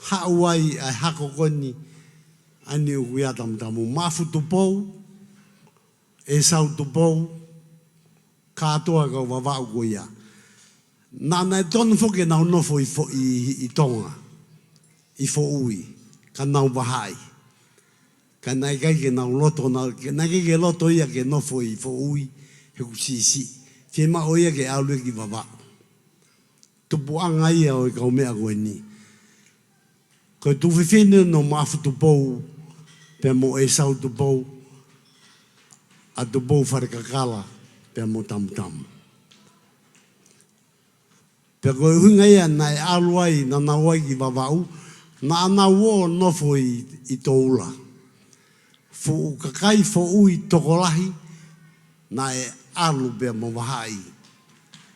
Speaker 19: Hauai ai hako koni. Ani ukuia tamutamu. Mafu tupou. E sau tupou. Katoa ka wawau koia. Nana e tonu foke nau nofo I Tonga. I fo ui. Ka nau wahai. Ka nai kai ke nau loto. Nai kai ke loto ia ke nofo I fo ui. He kusisi. Ke ma oia ke aulue ki wawa. Tupuanga ia o I kaumea koe ni. Koe tuwhiwhine no mafu tupou. Pea mo e sau tupou. A tupou wharekakala. Pea mo tamutamu. Pea koe hunga ia nai aluai na nauai ki wawau. Na ana wo nofo I toula. Fo kakai fo ui tokolahi. Na e alu pea mo wahai.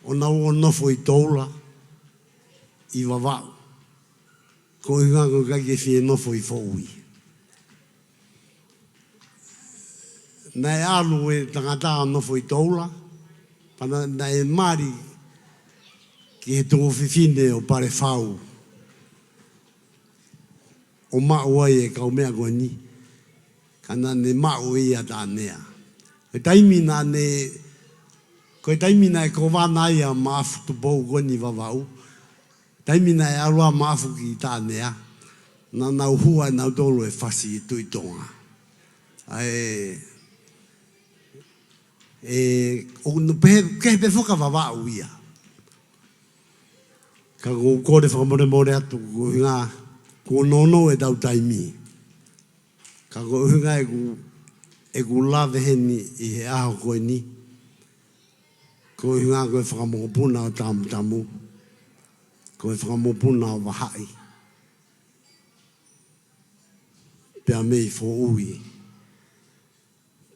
Speaker 19: O na wo nofo I toula. I wawau. Ko hunga ko kai ke fie nofo I fo ui. Na e alu e tangata nofo I toula. Pana na e mari ki he toko whiwhine o pare whau. O mao e kaumea koe ni. Kana ne mao ia tā nea. Koe taimina ne... Koe taimina e kowana ia maafu tupou koe ni wawau. Taimina e alua maafu ki tā nea. Na nau hua e nau tolo e whasi I tui Tonga. Kehe pe whuka wawau ia. Ka kore whakamore atu ko ngā ko nono e tau taimi. Ka ko hunga e ku lave heni I he aho koe ni. Ko hunga ko e whakamokopuna o tamu. Ko e whakamokopuna o wahai. Pea mei fo ui.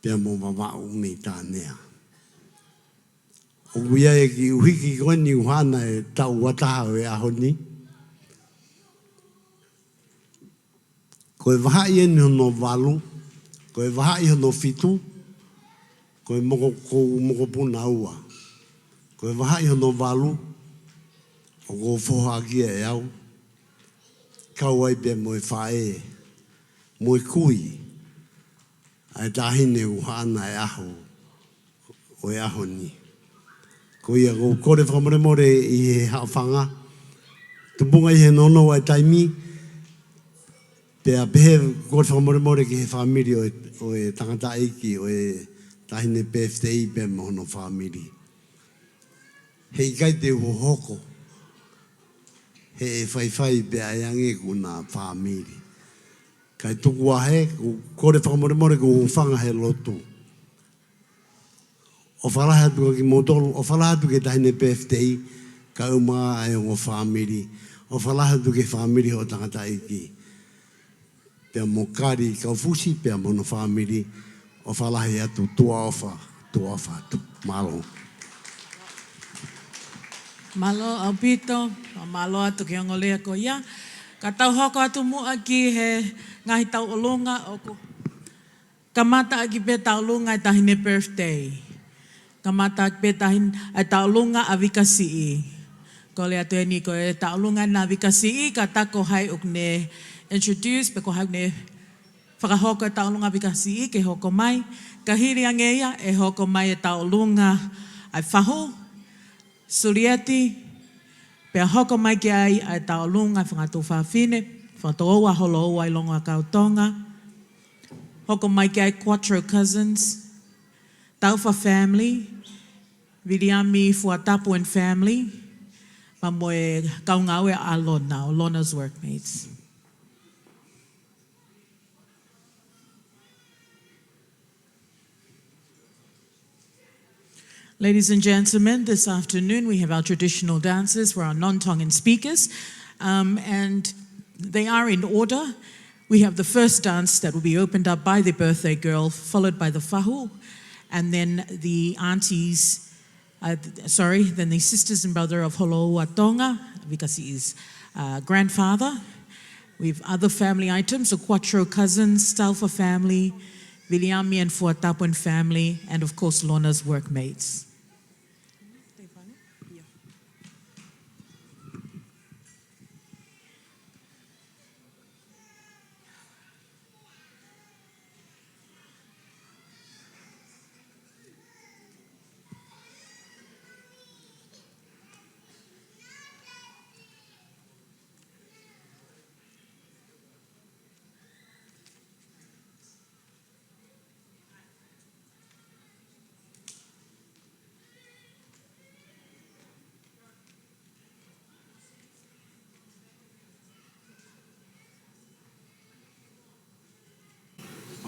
Speaker 19: Pea mo wawau mei tā nea. O kuia e ki uhiki koe ni uhana e tau wataha o e aho ni. Ko e wahai e ni hono walu. Ko e wahai hono fitu. Ko e mokopuna ua. Ko e wahai hono walu. O go foha kia e au. Kau ai pe moe whae. Moe kui. Ai tahine uhana e aho. O e aho ni. Ko ia ko kore whamaremore i he hawhanga. Tupunga i he nono ai taimi. Pe a pehe kore whamaremore ki he whamiri o e tangata iki o e tahine PFTI pe mohono whamiri. Hei kai te hohoko. He whaiwhai pe a yange kuna whamiri. Kai tuku ahe, kore whakamoremore ko whanga he lotu. O whalaha tuka ki motolo, o whalaha tuke tahine PFTI, ka umaa e o whamiri. O whalaha tuke whamiri ho tangata iki. Pea mokari ka ufusi, pea mono whamiri. O whalahi atu tua ofa atu. Malo.
Speaker 16: Malo au pito, malo atu ki angolea ko ia. Ka tau hoko atu mua ki he ngahi tau olunga o ko. Kamata aki pe tau olunga i tahine birthday. Kamata aki pe tahine ai tau olunga a Vika Siulolovao. Ko lea tue ni ko e tau olunga na Vika Siulolovao ka tako hai uk ne introduce pe ko hai uk ne whakahoko e tau olunga Vika Siulolovao ke hoko mai. Ka hiri angeia e hoko mai e tau olunga ai whaho. Surieti, pea hoko mai ki ai tau lunga whangatu whawhine, whangatu oua holo oua i longa Tonga. Hoko mai ki ai 4 cousins, Taufa family, Viliami Fuatapu and family, ma moe kaungaue a Lona, o Lona's workmates. Ladies and gentlemen, this afternoon we have our traditional dances for our non-Tongan speakers, and they are in order. We have the first dance that will be opened up by the birthday girl, followed by the whahu, and then the aunties, then the sisters and brother of Holoua Tonga, because he is grandfather. We have other family items, the Quattro cousins, Taufa family, Viliami and Fuatapuan family, and of course Lona's workmates.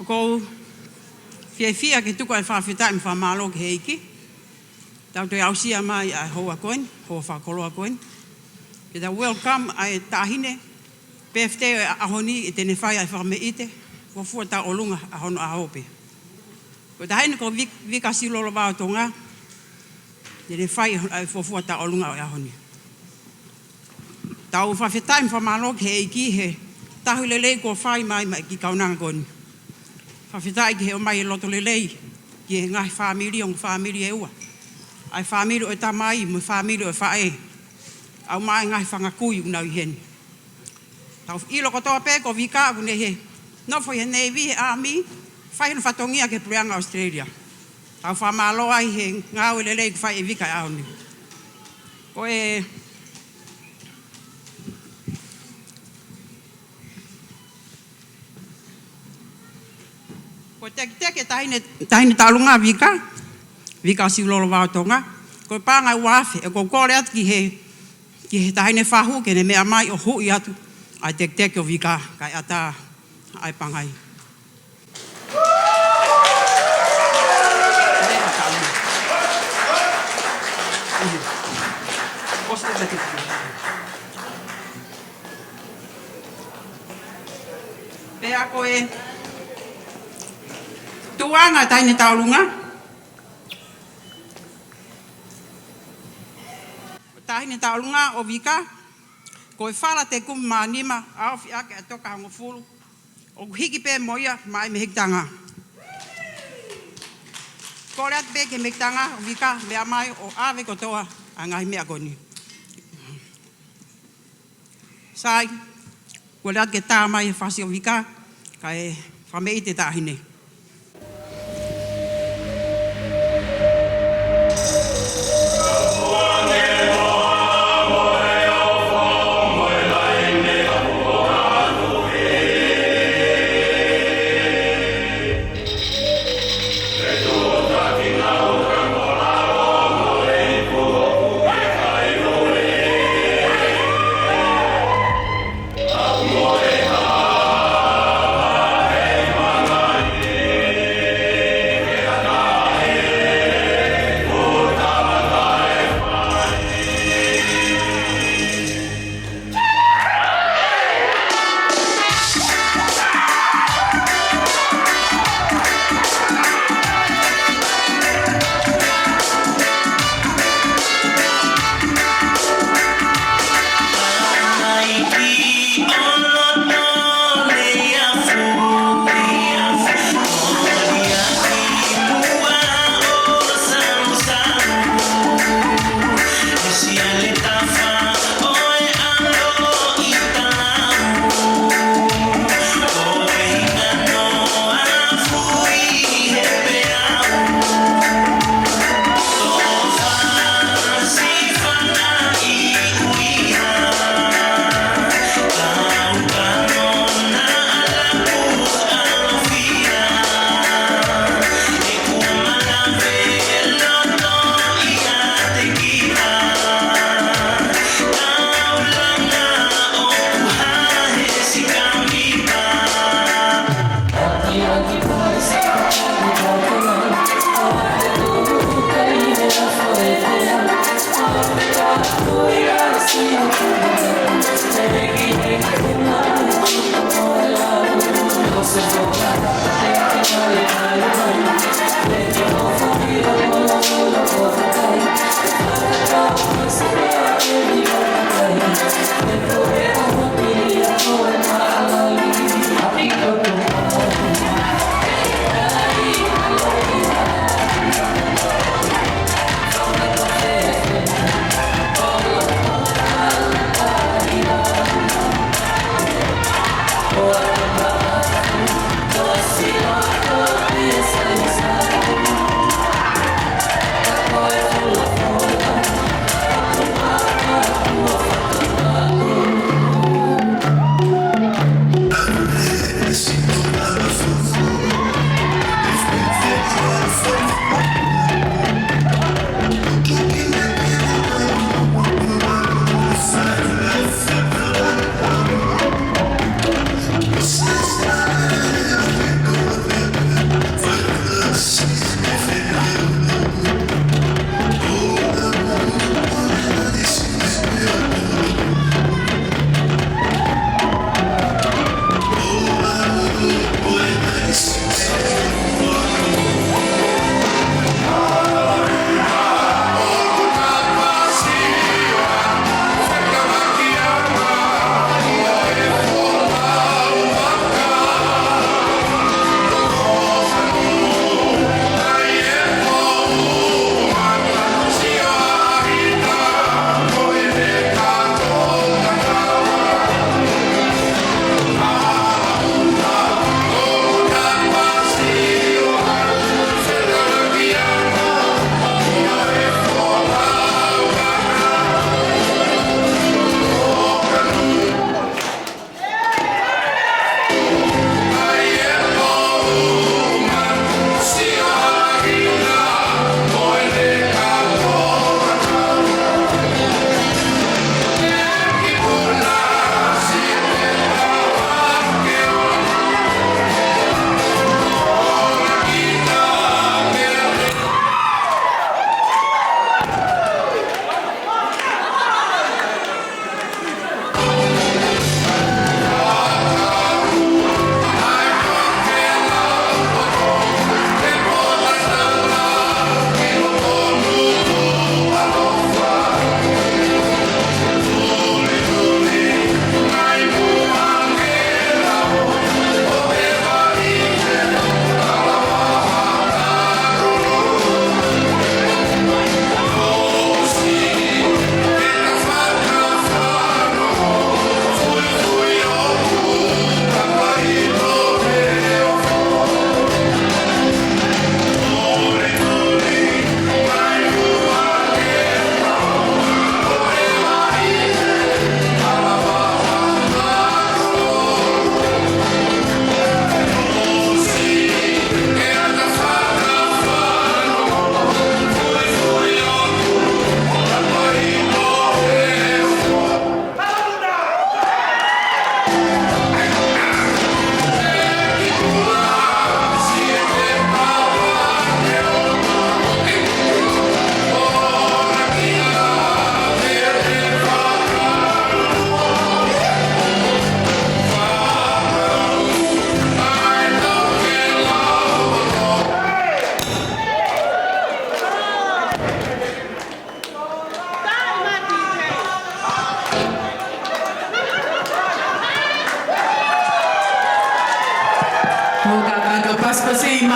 Speaker 6: Ko fia ke tuku ai whawhitai mi whamalo ke heiki. Tau te ausia mai ai hoa koen, hoa whakoloa koen. Ke ta welcome ai tahine, PFT ahoni i tene whai ai whameite, wafua ta olunga ahono ahope. Ko ta haine ko Vika Siulolovao Tonga, tene whai ai wafua ta olunga ahoni. Tau whawhitai mi whamalo ke heiki he, tahu lelei ko whai mai ki kaunanga koen. Whawhitai ki he o mai e loto lelei, ki he ngahi whamiri o whamiri e ua. Ai whamiri o e tamai, mo whamiri o e whae. Au mai ngahi whangakui unau i heni. Tau ilo kotoa pe ko Vika aku ne he. Nofo he Navy, he Army, whai no whatongia ke Pureanga Australia. Tau whamalo ai he ngau e lelei ki whai e Vika au ni. Ko e... Ko teke tahine talunga Vika Siulolovao Tonga. Ko panga wafe, e ko kore atu ki he tahine whahu, ke ne mea mai o hui atu. Ai teke o Vika, kai ata ai pangai. Pea ko e... Tuanga tahine talunga. Tahine talunga o Vika. Ko e whala te kuma nima, awhi ake atoka hango fulu. O hiki pe moia mai me hikitanga. Ko reat pe ke mekitanga o Vika mea mai o ave kotoa a ngahi mea koni. Sai, ko le ake tā mai e whasi o Vika, ka e whamei te tāhine.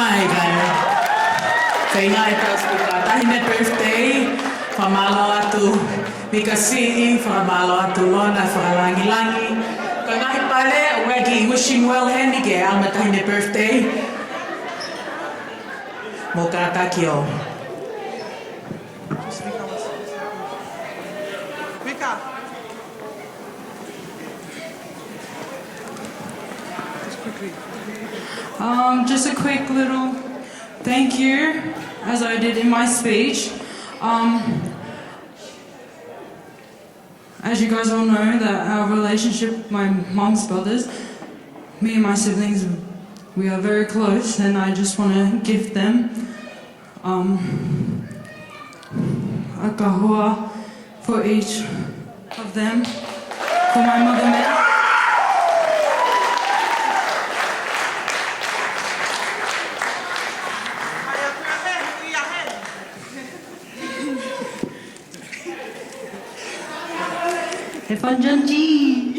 Speaker 1: mai kai. Kei ngai taus puka tahine birthday. Whamalo atu Vika Siulolovao, whamalo atu Lona, whakalangi-langi. Ka ngahi pale, wegi wishing well handy ke alma tahine birthday. Mo ka takio.
Speaker 13: Vika.
Speaker 15: Just a quick little thank you, as I did in my speech. As you guys all know, that our relationship with my mom's brothers, me and my siblings, we are very close, and I just want to give them a kahua for each of them, for my mother Mel. Janji.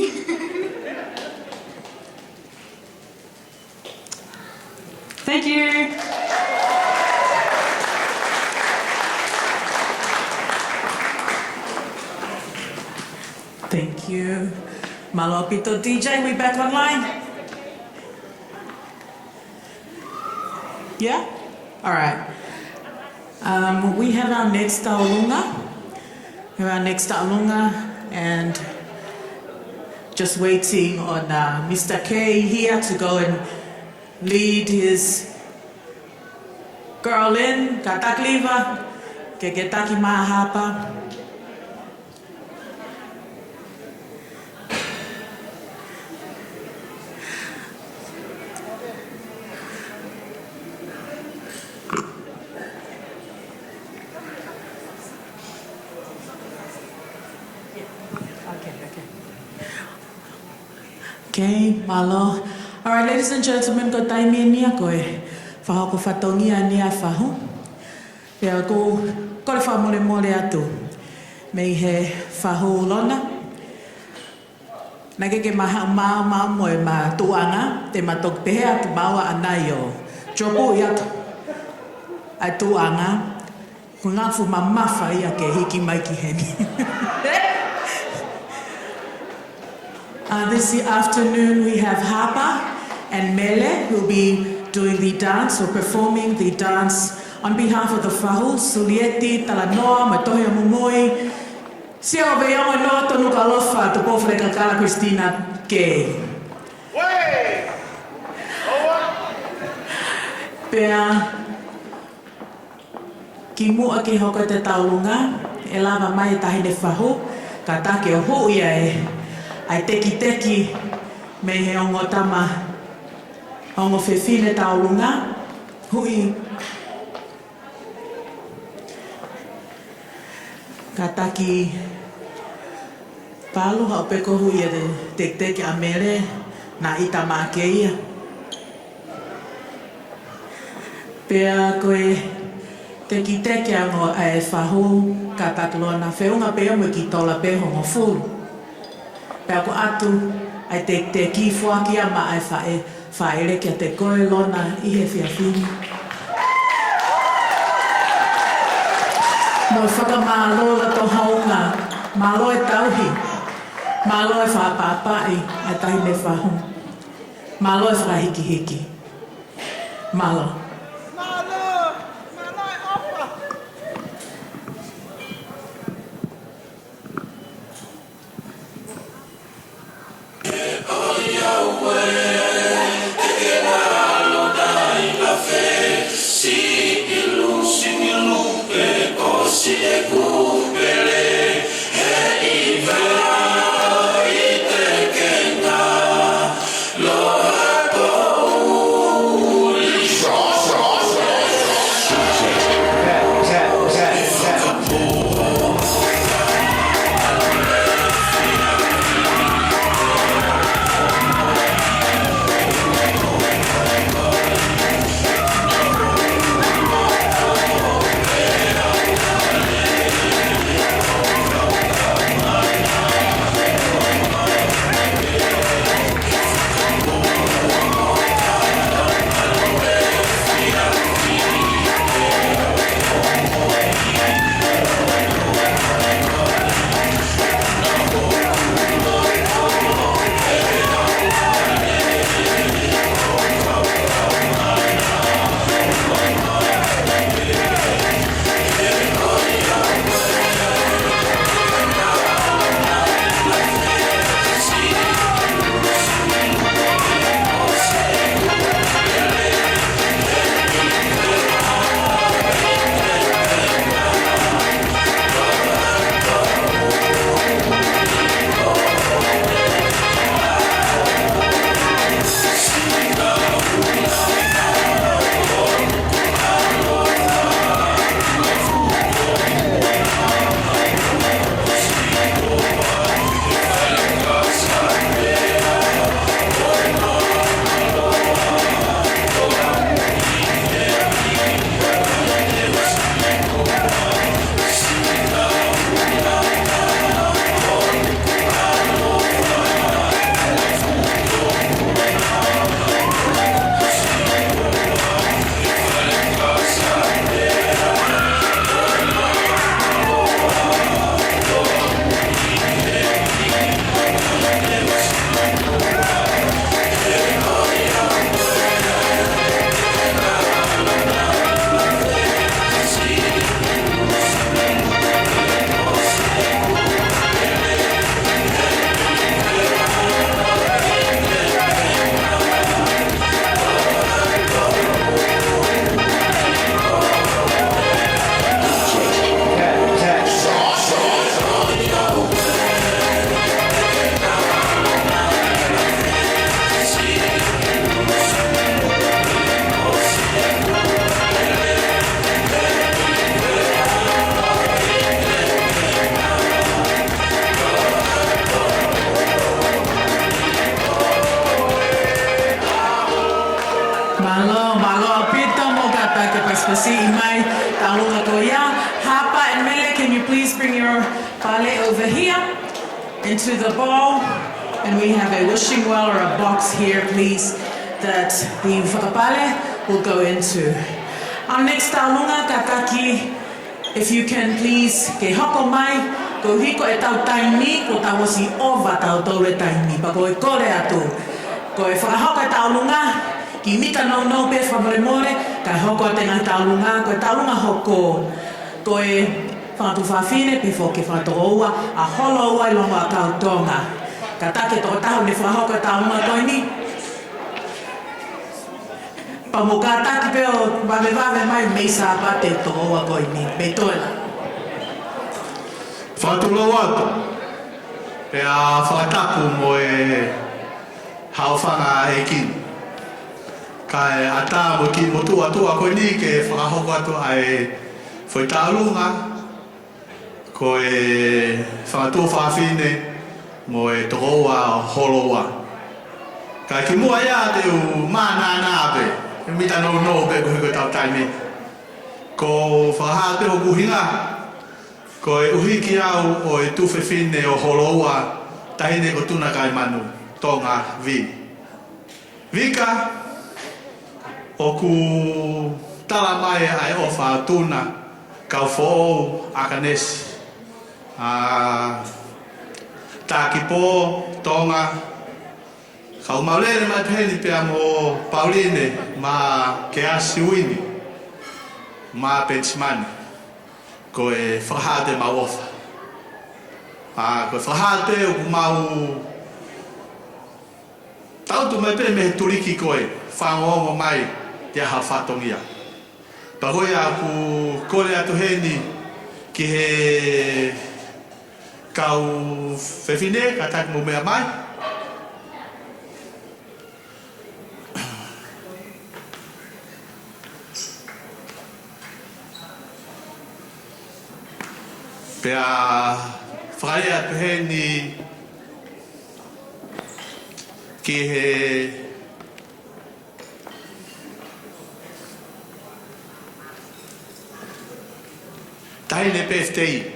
Speaker 15: Thank you.
Speaker 1: Thank you. Malopito DJ, we back online? Yeah? All right. We have our next taulunga. And just waiting on Mr. K here to go and lead his girl in, katakliva, ke getaki mahapa. Okay, malo. All right, ladies and gentlemen, ko taimi ni koe. Whahoko whatongia ni a whahu. Pea ko le whamole atu. Mei he whahu lona. Nake ke maha maa moe ma tuanga. Te matok pehe atu maua anai o. Jopo i atu. Ai tuanga. Ko ngafu mamafa ia ke hiki mai ki heni. This afternoon we have Hapa and Mele who will be doing the dance or performing the dance on behalf of the Whahu, Sulieti, Talanoa, Matohia Moimoi, Sia o veiongo no tonu kalofa to pofre kakala Christina K. Pea ki mua ki hoko te taulunga, e lava mai tahine Whahu, ka take o hui ai teki me he ongo tama ongo whewhine taulunga hui ka taki palu hao peko hui e teki a mere na ita maa keia pea koe teki ango e whahu ka taklona whiunga peo me ki tola peho ngo fulu pea ko atu ai te ki fuaki ama ai whaere kia te koe lona i he whiawhini. Mo whakamālo la to haunga, mālo e tauhi, mālo e whapāpai ai tahi me whahu, mālo e whahiki. Mālo.
Speaker 12: Strong.
Speaker 16: Spasi imai taunga koya. Hapa and Mele, can you please bring your pale over here into the bowl? And we have a wishing well or a box here, please, that the whakapale will go into. Our next taunga kataki, if you can please, ke hoko mai, ko hiko e tau taimi, ko tau wasi ova tau tole taimi, pa ko e kore atu. Ko e whakahoka e taulunga, ki mika no pe whamoremore, ka hoko a tenga taulunga, ko e taulunga hoko. Ko e whangatu whawhine, pe whoke whangatoa a holo ua I longa a kautonga. Ka take tō tahu ne whakahoka e taulunga toini. Pa mo ka taki pe o wawe mai meisa apate tō ua koini, me toela.
Speaker 20: Whātulo atu, pe a whakatapu mo e hauwhanga e kin. Ka e ata mo ki mo tua koe ni ke whakahoko atu ai whaitaurunga, ko e whakatua whawhine mo e tokoua holoua. Ka ki mua ia te u mana nāpe, e mita no pe ko hiko tau taimi. Ko whakaha te o kuhinga, ko e uhiki au o e tuwhewhine o holoua, tahine ko tuna kai manu, Tonga vi. Vika, o ku tala mai ai o whaatuna, kau who'ou akanesi. Tāki pō, Tonga, kau maulere mai pēni pia mo Pauline, ma ke asiwini, ma pensimani, ko e whahate ma ofa. Ko e whahate o ku mau tautu mai pe me turiki koe, whangongo mai te aha whatongia. Pahoi a ku kore atu heni ki he kau whewhine, ka taki mo mea mai. Pea whare atu heni ki he taine PFTI.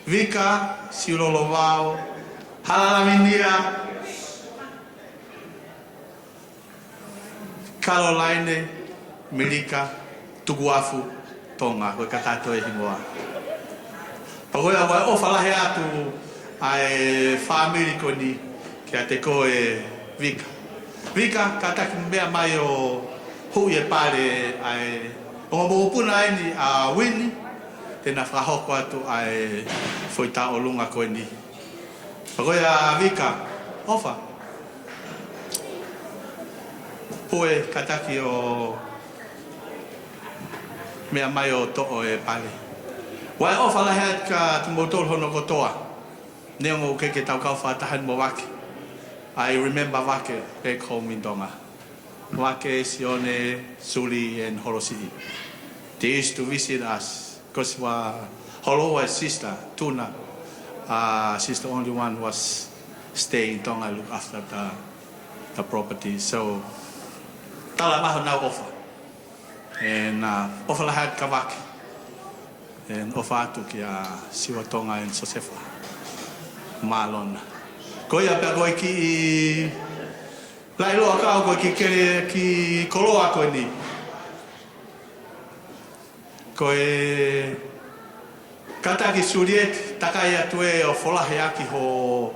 Speaker 20: Vika Siulolovao Hala Lavinia Kalolaine Milika Tonga, koe kakato e hingoa. Pagoia wai o whalahe atu ai whamiri koni kia te koe Vika. Vika, ka taki mea mai o hui e pare ai o mo puna eni a Winnie, tēnā whahoko atu ai whoita o lunga koe ni. Pagoia Vika, ofa. Poe ka taki o mea mai o to'o e pare. Wai o whalahe ka tumotol hono kotoa. Neongo ke tau kau whatahan mo wake. I remember Wake back home in Tonga. Wake, Sione, Suli, and Horosii. They used to visit us because Holowa's sister, Tuna, she's the only one who was staying in Tonga, look after the property. So, tala maho now offer. And offer lahat ka Wake. And offer atu kia Siwa Tonga and Sosefa. Malon. Koia pia koe ki lailoa kao koe ki koloa koe ni. Koe kataki suriet takai atu e o wholahe aki ho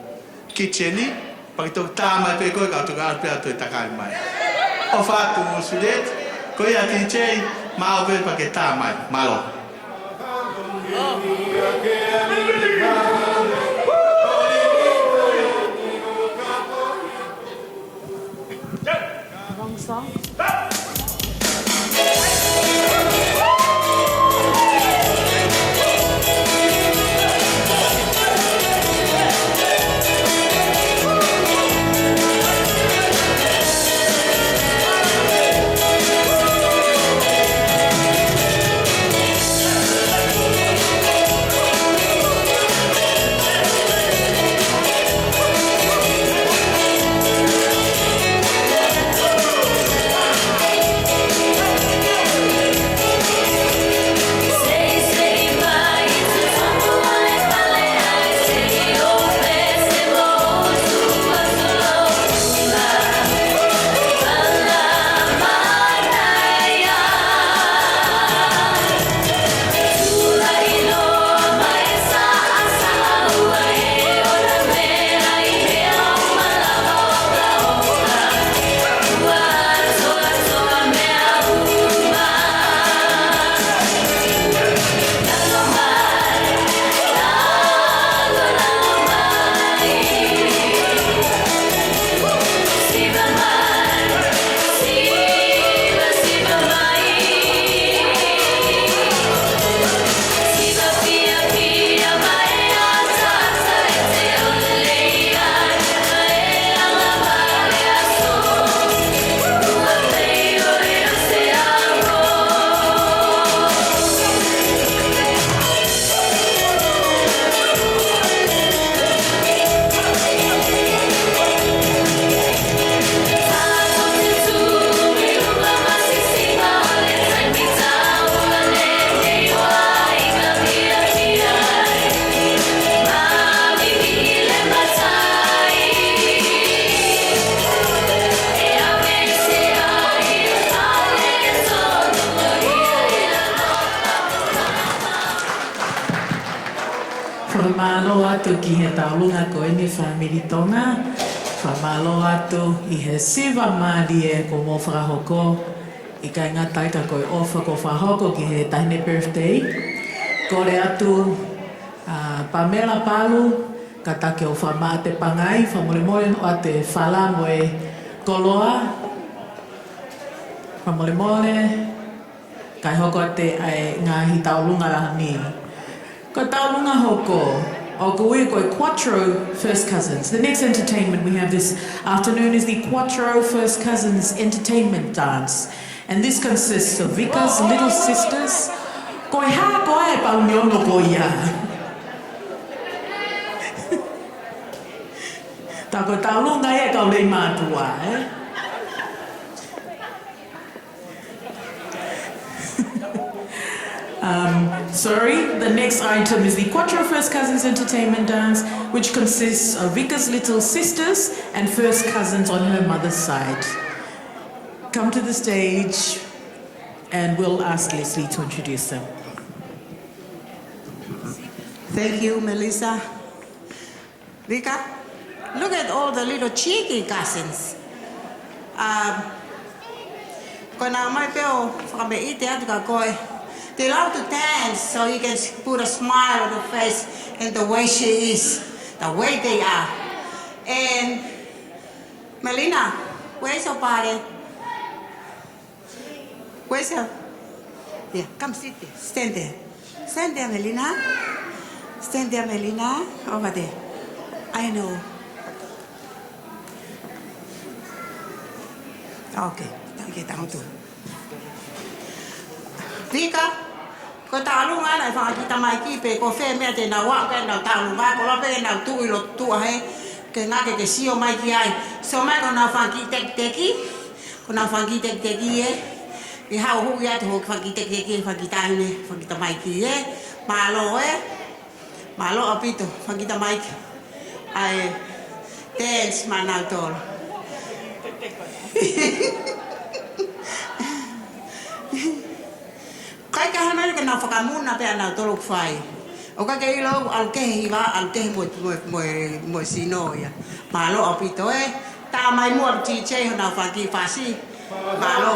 Speaker 20: kitcheni. Pakito tāmai pe koe kao tuka arpea atu e takai mai. O whātu suriet, koe ati chei maa ope pake tāmai, malo.
Speaker 17: Wrong song.
Speaker 12: Hey!
Speaker 16: whamalo atu ki he taulunga ko eni whamiri Tonga. Whamalo atu I he siwa maari e ko mō whakahoko. I kai ngā taita ko I ofa ko whahoko ki he tahine birthday. Kore atu Pamela Palu, ka take o whamaa te pangai, whamolemole o te whala mo e koloa. Whamolemole, kai hoko te ai ngāhi taulunga rahani. Ko taulunga hoko, o koe koe Quattro First Cousins. The next entertainment we have this afternoon is the Quattro First Cousins Entertainment Dance. And this consists of Vika's little sisters. Koe ha koe e pau niono koe ia. Tā koe taulunga e kau lei mātua, Sorry, the next item is the Quattro First Cousins Entertainment Dance, which consists of Vika's little sisters and first cousins on her mother's side. Come to the stage and we'll ask Leslie to introduce them.
Speaker 6: Thank you, Melissa. Vika, look at all the little cheeky cousins. They love to dance, so you can put a smile on her face and the way she is, the way they are. And Melina, where's your body? Where's your... Yeah, come sit there, stand there. Stand there, Melina. Stand there, Melina. Over there. I know. Okay, get down to. Vika, ko taulunga na whakita mai ki pe ko whē mea te nau waka nau taulunga, ko lope nau tui lo tua he, ke ngake ke sio mai ki ai. So mai ko nau whaki teki, ko nau whaki teki e, I hau hui atu ho whaki teki, whakita ine, whakita mai ki e, malo apito, whakita mai ki, ai, dance ma nau tolo. Kai ka hana ka na whakamuna pe ana tolo whai. O ka kei lau al kehi wa al kehi mo sino ia. Malo apito e. Tā mai mua ti che hana whaki whasi. Malo.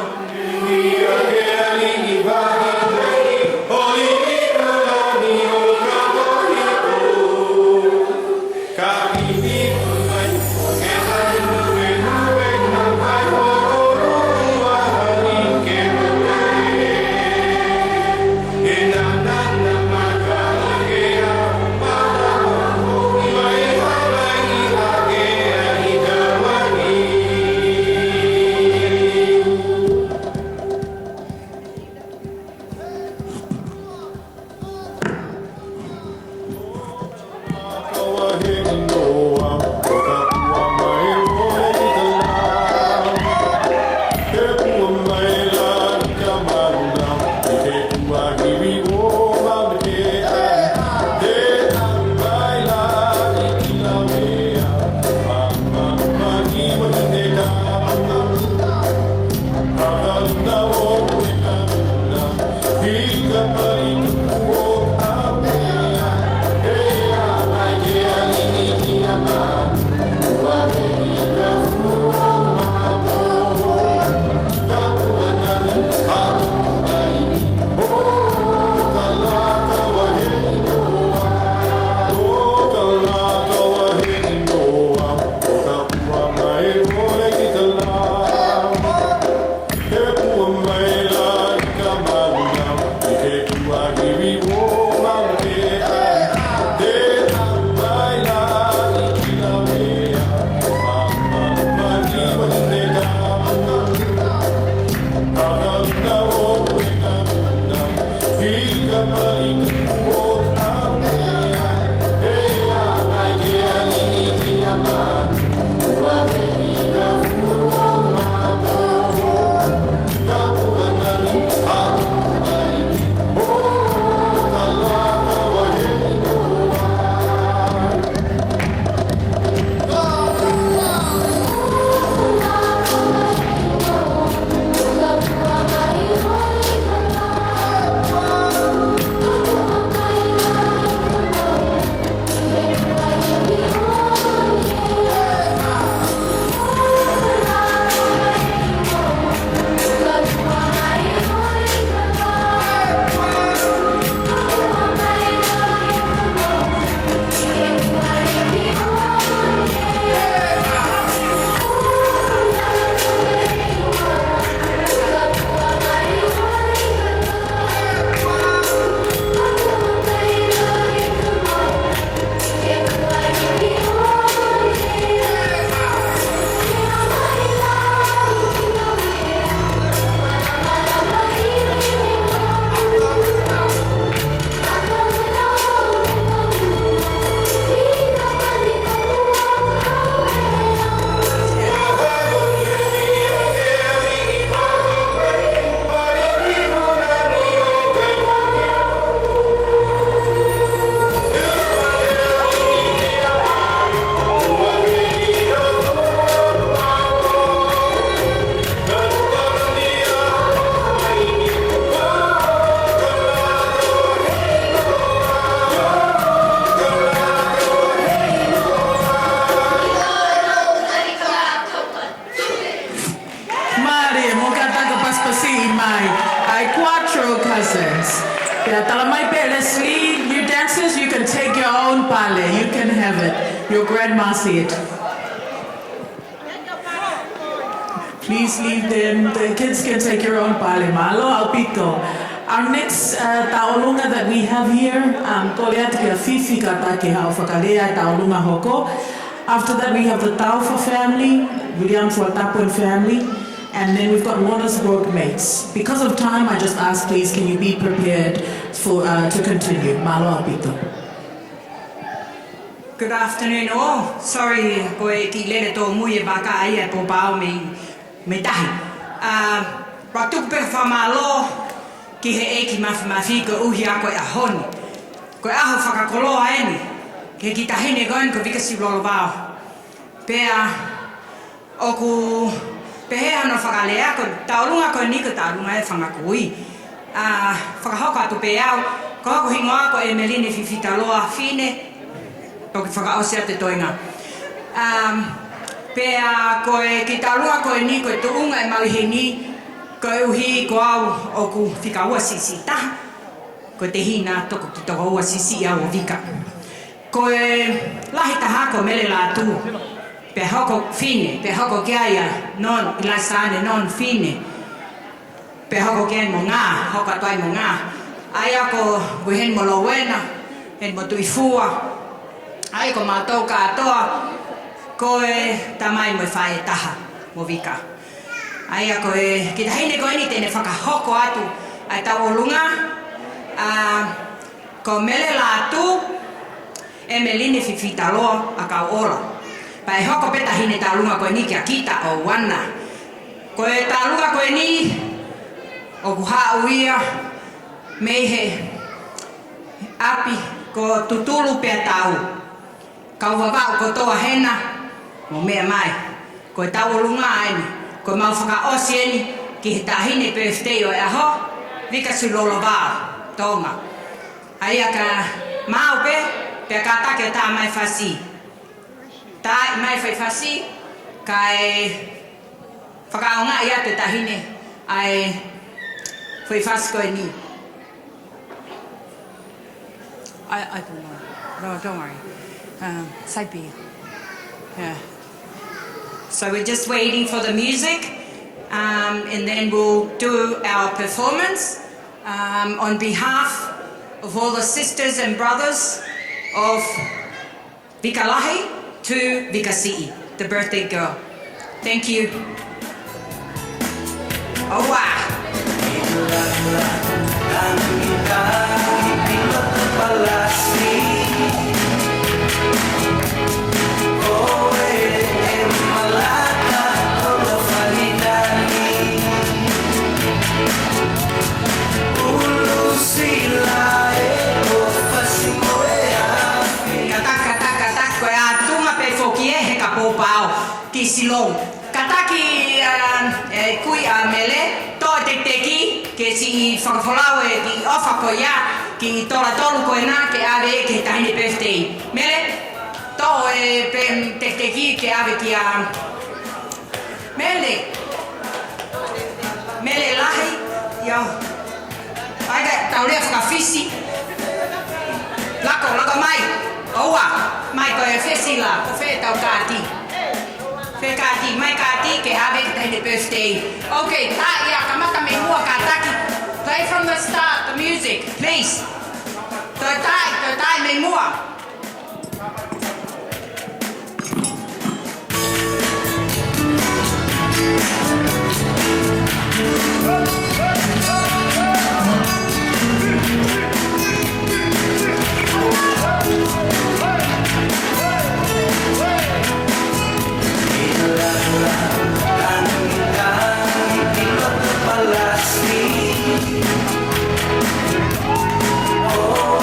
Speaker 16: cousins. Talamai pe Leslie, you dancers, you can take your own pale. You can have it. Your grandma said. Please leave them. The kids can take your own pale. Malo alpito. Our next taolunga that we have here, Fifi katake hau whakalea taolunga hoko. After that, we have the Taufa family, William Fuatapuen family, and then we've got Wallace workmates. Because of time, I just ask, please, can you be prepared for to continue? Malo alpito.
Speaker 21: Good afternoon all. Sorry, koe ki lere tō muie baka aia po pao me tahi. Ratuku pe whamalo ki he eki mafi ko uhi a koe a honi. Koe aho whakakoloa eni. Ke ki tahine goen ko Vika Siulolovao. Pea oku pehea no whakalea ko taurunga ko ni ko taurunga e whangakui. Whakahoko atu pe au. Ko hoko hingoa ko e meline fifitaloa fine. Toki whakaosea te toinga. Pea koe ki taurunga ko e ni ko e tuunga e mauhini. Ko e uhi ko au oku whika ua sisi taha. Ko te hina toko ki toko ua sisi au o Vika. Ko e lahi taha ko mele Latu. Pe hoko fine, pe hoko kiaia non ilasane non fine. Pe hoko kiaia mo ngā, hoko atuai mo ngā. Aia ko hen mo lowena, hen mo tuifua. Ai ko mātou katoa, ko e tamai mo whae taha mo Vika. Aia ko e, ki tahine ko eni tene whakahoko atu ai tau olunga. Ko mele Latu, e meline fifitaloa a kau ora. Pai hoko peta hine talunga koe ni kia kita o wana. Koe talunga koe ni o kuha uia meihe api ko tutulu pea tau. Kau wawau ko toa hena mo mea mai. Koe tau olunga aini. Koe mau whaka osi eni ki he tahine birthday o e aho Vika Siulolovao Tonga. Aia ka mau pe pea ka take tā mai whasi. Tā mai whaiwhasi, kai whakaonga ia te tahine ai whaiwhasi koe ni. I don't know. No, don't worry. Saipi. Yeah. So we're just waiting for the music, and then we'll do our performance on behalf of all the sisters and brothers of Vikalahi to Vika Si'i, the birthday girl. Thank you. Oh wow. Silong. Kataki kui a mele to te teki ke si whakawhalau e ki ofa ko ia ki tola tolu ko e nā ke ave ke tahine birthday. Mele to e te teki ke ave ki a mele lahi yo aiga taurea whakawhisi lako mai oua mai ko e whesi la ko whe tau kāti. Kati, mai kati, ke ave the birthday. Okay, ia kamata me mua kataki. Play from the start, the music, please. Totai me mua.
Speaker 3: Oh,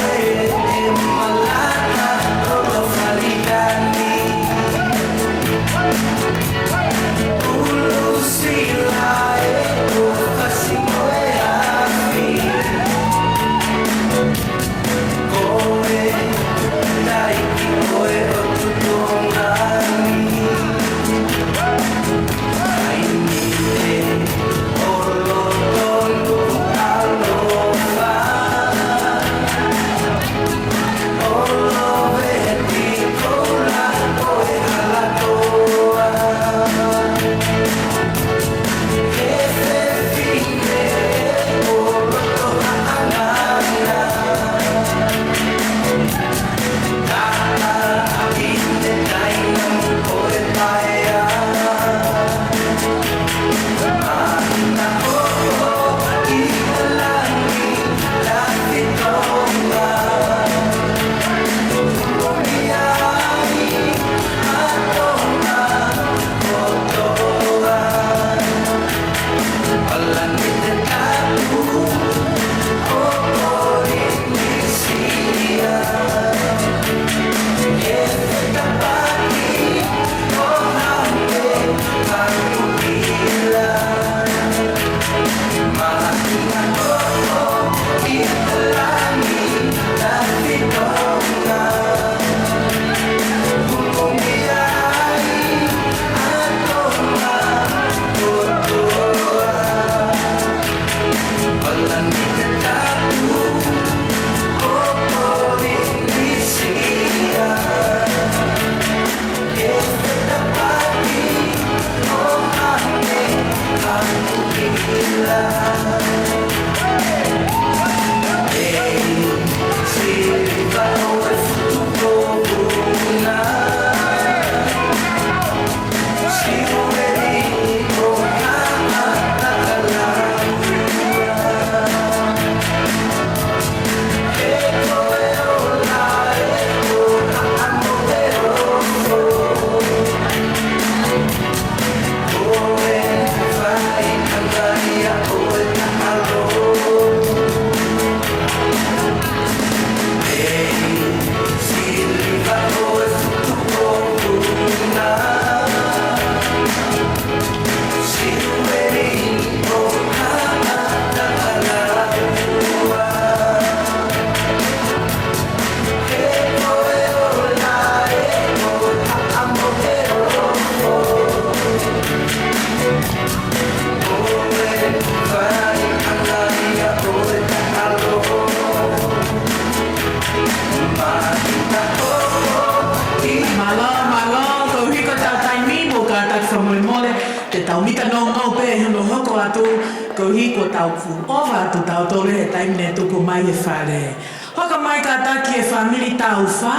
Speaker 1: tau fu. Ova tu tau tole he taimine tuku mai e whare. Hoka mai ka taki e whamiri tau wha.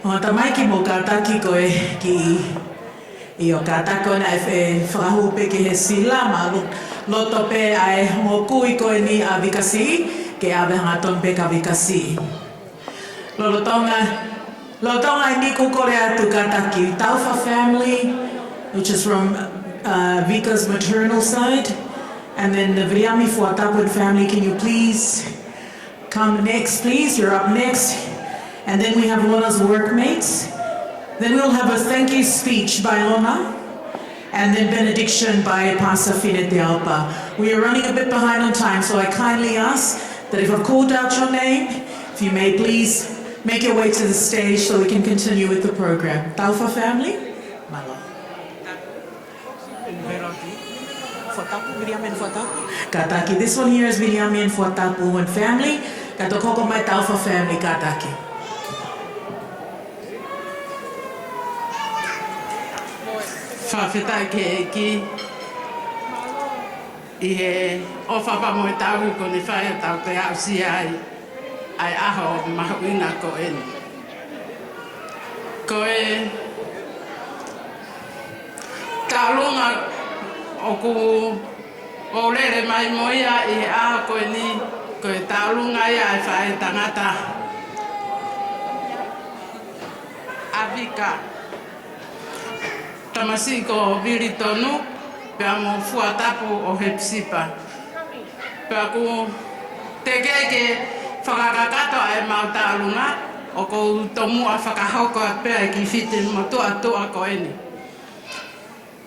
Speaker 1: O ta mai ki mo ka taki koe ki i o ka tako na e whakahu pe ki he sila ma loto pe ai mo kui koe ni a Vika Si ke awe hangaton pe ka Vika Si. Lotonga i niku kore atu ka taki Taufa family, which is from Vika's maternal side. And then the Vriami Fuatapun family, can you please come next, please? You're up next. And then we have Lona's workmates. Then we'll have a thank you speech by Lona. And then benediction by Pastor Finete Alpa. We are running a bit behind on time, so I kindly ask that if I've called out your name, if you may please make your way to the stage so we can continue with the program. Taufa family? Malo. Kataki. This one here is Viliami and Fuatapu and family. Katokoko mai Taufa family, Kataki.
Speaker 5: Whawheta ke eki I he ofapa mo e tau ko ni whae tau te au si ai aho mahuina ko eni. Ko e taulunga o ku o lere mai moia I he aho ko eni ko e taulunga ia e whae tangata a Vika. Tamasi ko viri tonu pe amo fuatapu o he psipa. Pe aku te keke whakakakato ai mautaurunga o ko tomu a whakahoko a pea ki whitin mo tua ko eni.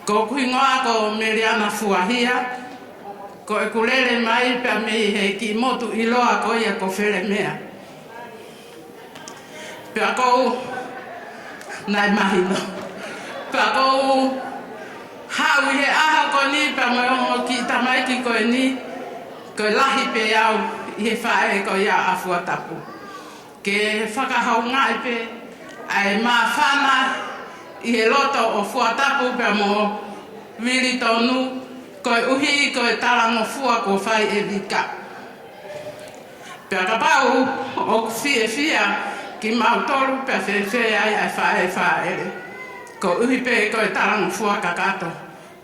Speaker 5: Ko kuingoa ko meriana fuahia ko e kulele mai pe me he ki motu iloa ko ia ko where mea. Pe ako nai mahino. Pako hau he aha ko ni pa mo ki tamai ki ko ni ko lahi pe au he fae ko ia afuatapu ke whakahau ngai pe ai mawhana I he loto o fuatapu pe mo viri tonu ko uhi ko tarango fua ko whai e Vika pe akapau o fia ki mautoru pe whewhe ai whae ko uhi pe ko e tarang fua kakato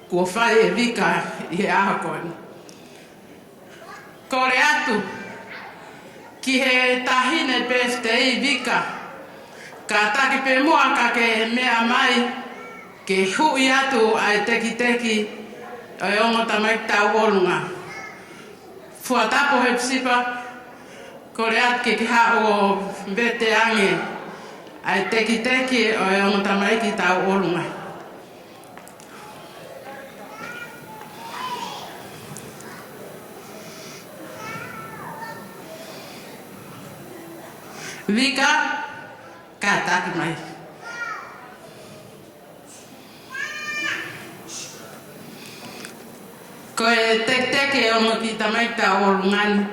Speaker 5: ko whai e Vika I he aha koe. Ko re atu ki he tahine birthday Vika ka taki pe mua ka ke mea mai ke hui atu ai teki o e ongo tamai tau olunga. Fua tapo he psipa ko re atu ki hao o vete ange ai teki o e ongo tamai ki tau olunga. Vika, ka taki mai. Ko e teki e ongo ki tamai tau olungan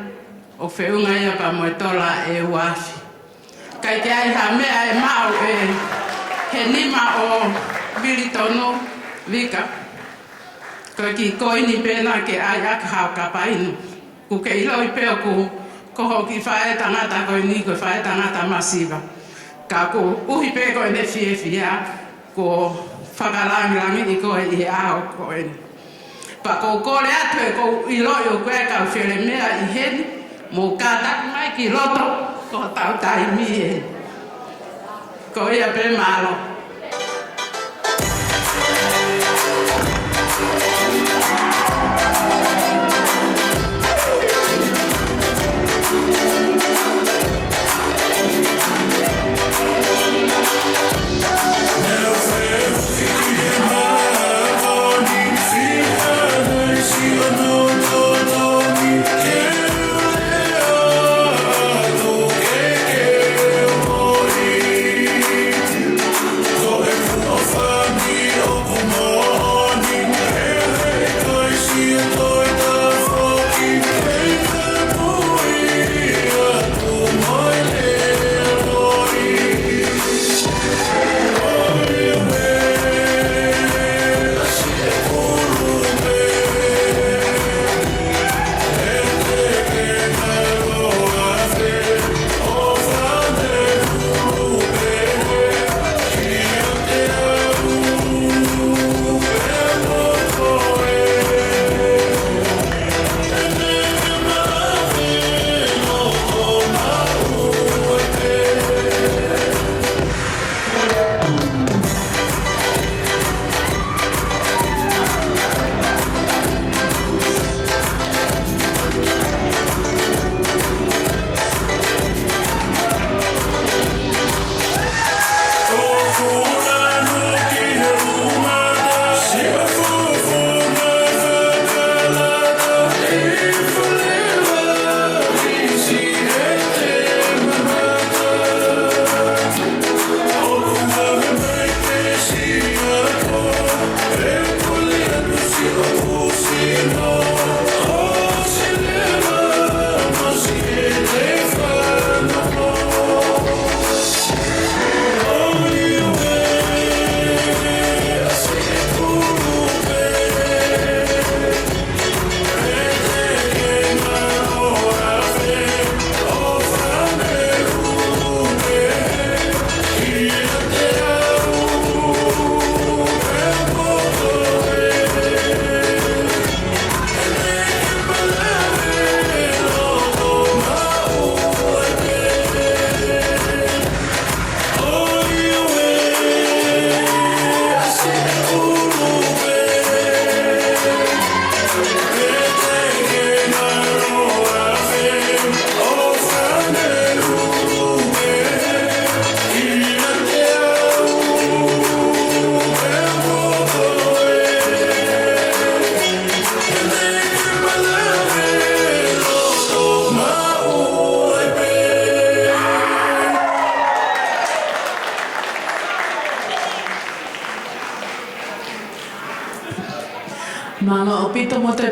Speaker 5: o whiunga ia pa mo e tola e uafi. Kai te ai ha mea e mau he nima o viri tonu Vika. Ko ki koini pena ke ai hau ka painu. Ku ke iloi peo ku koho ki whae tangata koini ko whae tangata masiva. Ka ku uhi pe ko ne fia ko whakalangi I koe I he aho koini. Pa ko kore atu e ko iloi o koe ka where mea I heni mo ka tak mai ki loto ko tau tai mi e. Ko ia pe malo.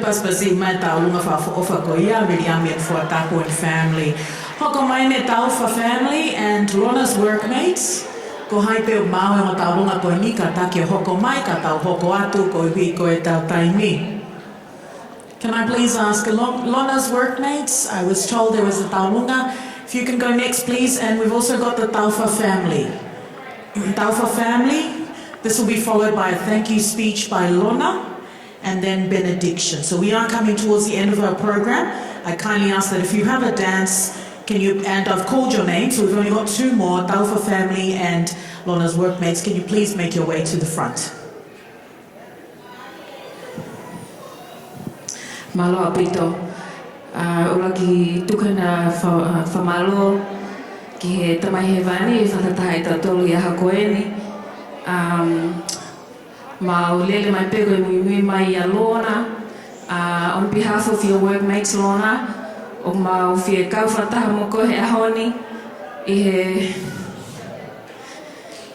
Speaker 16: paspasi mai taulunga whaofa ko ia, really amen for tapu and family. Hoko mai ne taufa family and Lona's workmates. Ko hai peo maue o taulunga ko ni ka take hoko mai, ka tau hoko atu, ko hui ko e tau taimi. Can I please ask Lona's workmates? I was told there was a taulunga. If you can go next, please. And we've also got the Taufa family. Taufa family, this will be followed by a thank you speech by Lona and then benediction. So we are coming towards the end of our program. I kindly ask that if you have a dance, and I've called your name, so we've only got two more, Taufa family and Lona's workmates. Can you please make your way to the front?
Speaker 7: Malo apito. Ula ki tukana whamalo ki he tamai he vani e whakataha e tautolu i aha koeni. Ma ulele mai pego e Moimoi mai a Lona. On behalf of your workmates Lona, o ma uwhia kau whataha mo koe he ahoni i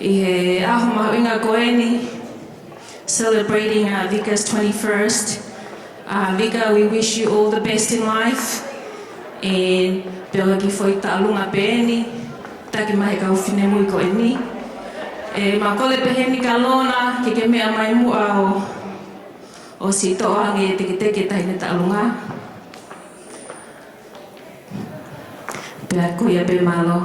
Speaker 7: he aho mahuinga koeni celebrating Vika's 21st. Vika, we wish you all the best in life. And pēoa ki whoi tālunga pēni, taki mahe ka uwhine mui ko e ni. Ma kole peheni ka Lona, ke mea mai mua o si toange teke teke tahine tālunga. Pēa kuia pe malo.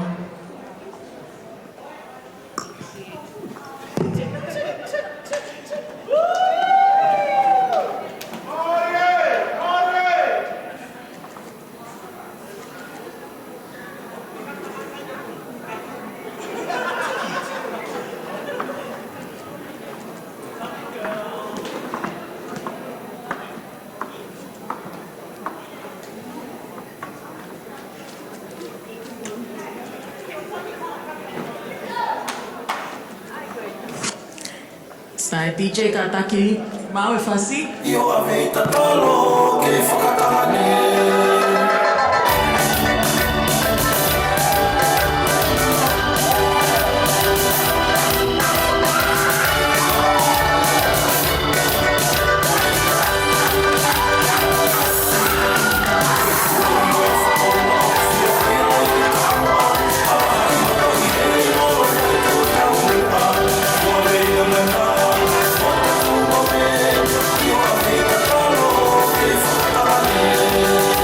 Speaker 16: Sai DJ ka taki mau e whasi.
Speaker 12: Io avei tatalo ke whakatahane. Yeah.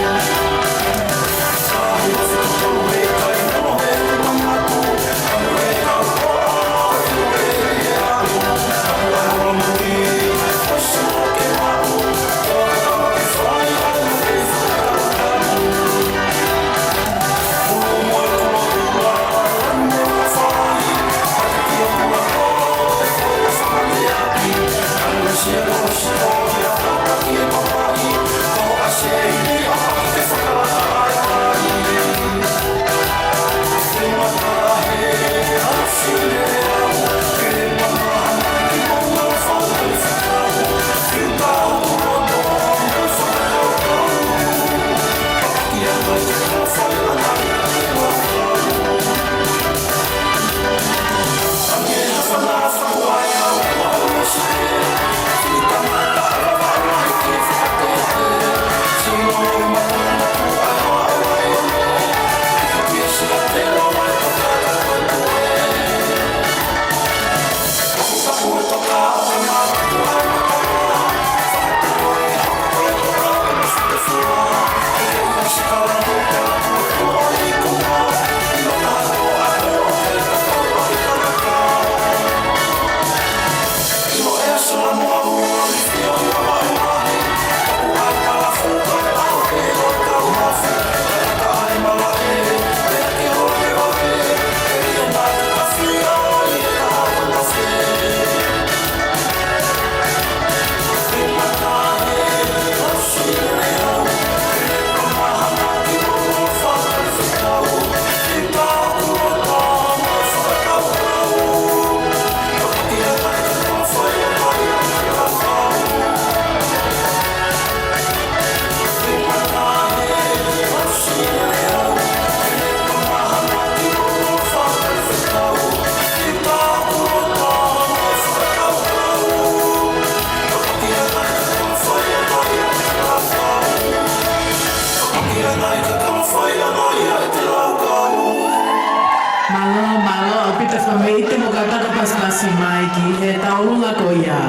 Speaker 16: Malo, pita whameite mo kataka paspasi mai ki he taulunga ko ia.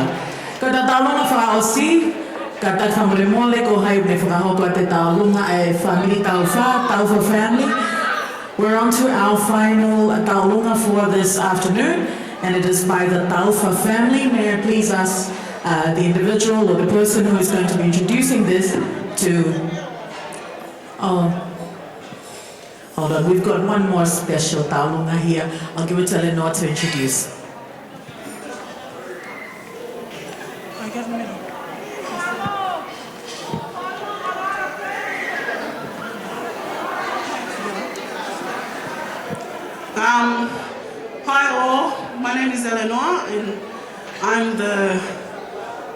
Speaker 16: Ko ta taulunga whaosi, kataka whamoremole ko hai me whakahopa te taulunga e family taufa family. We're on to our final taulunga for this afternoon, and it is by the Taufa family. May I please ask the individual or the person who is going to be introducing this to... Hold on, we've got one more special taulunga here. I'll give it to Eleanor to introduce.
Speaker 9: Hi all, my name is Eleanor and I'm the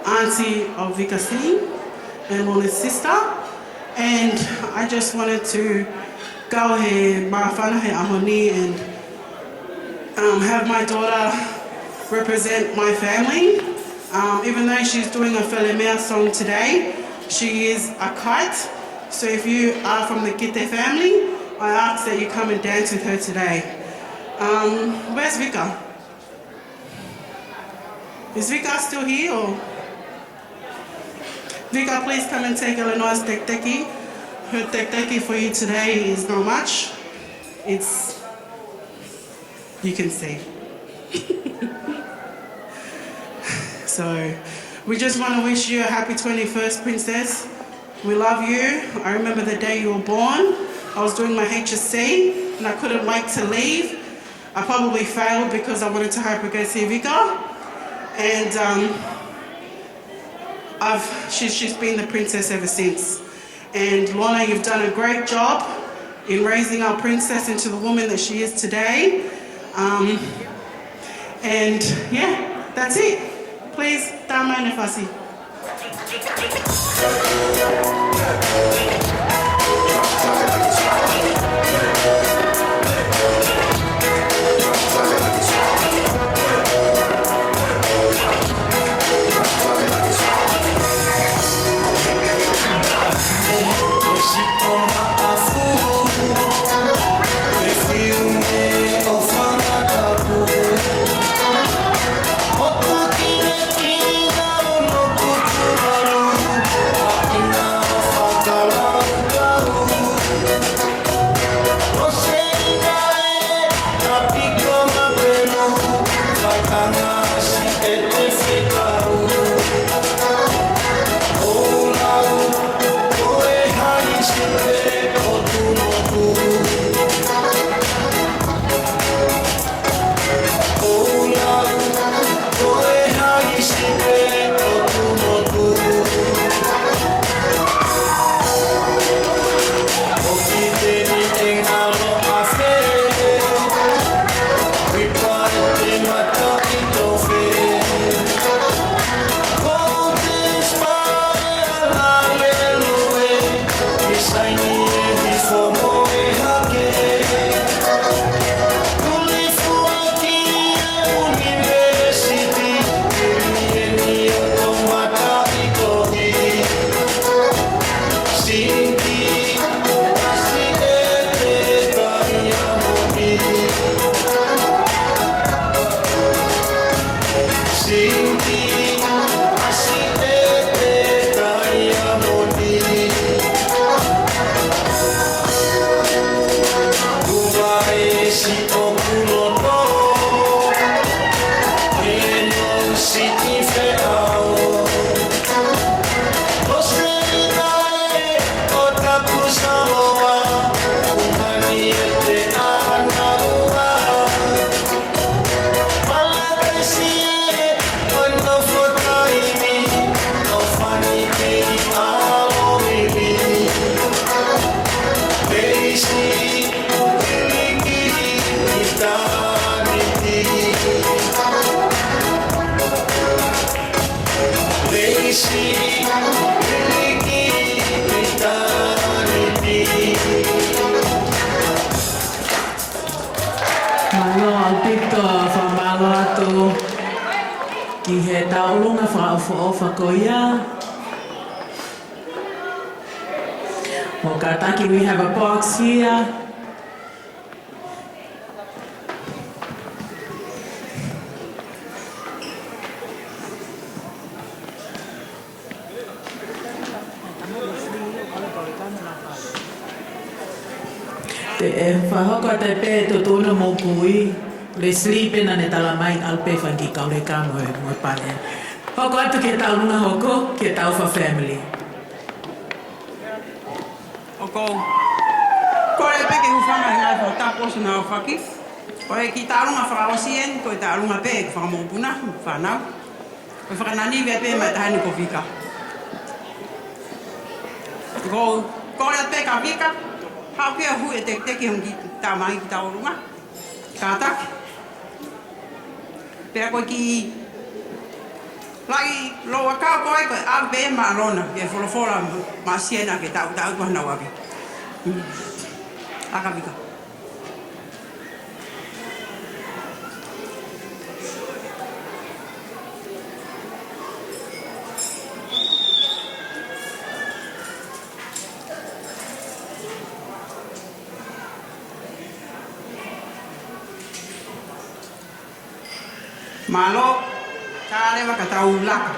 Speaker 9: auntie of Vika Siulolovao and Lorna's sister, and I just wanted to go here, marafana he ahoni, and have my daughter represent my family. Even though she's doing a Felemea song today, she is a kite. So if you are from the Kite family, I ask that you come and dance with her today. Where's Vika? Is Vika still here or? Vika, please come and take Eleanor's tekteki. Her tekteki for you today is not much. It's, you can see. So, we just want to wish you a happy 21st, Princess. We love you. I remember the day you were born. I was doing my HSC and I couldn't wait to leave. I probably failed because I wanted to hope I go see Vika. And she's been the princess ever since. And Lorna, you've done a great job in raising our princess into the woman that she is today. And yeah, that's it. Please, Tama Nefasi.
Speaker 16: Mokataki, we have a box here. Te whahoko te pē to tōna mō pui, le sleeping na ne tala mai alpe whangi kaure ka moe pane. Hoko atu ke tau lunga hoko, ke tau wha family.
Speaker 6: Oko, kore peke hufanga ngai whao taposu na o whaki. Kore ki tālunga whakaosien, koe tālunga pē ki whakamōpuna, whanau. Koe whakanani vea pē mai tahani ko Vika. Ko kore pē ka Vika, hau kia hu e teki hongi tā mai ki tā orunga. Ka taki. Pea koe ki lagi loa kau koe koe au pē maa rona, ke wholofola maa siena ke tau tuana wabi. Aka Vika. Malo, kare waka tau laka.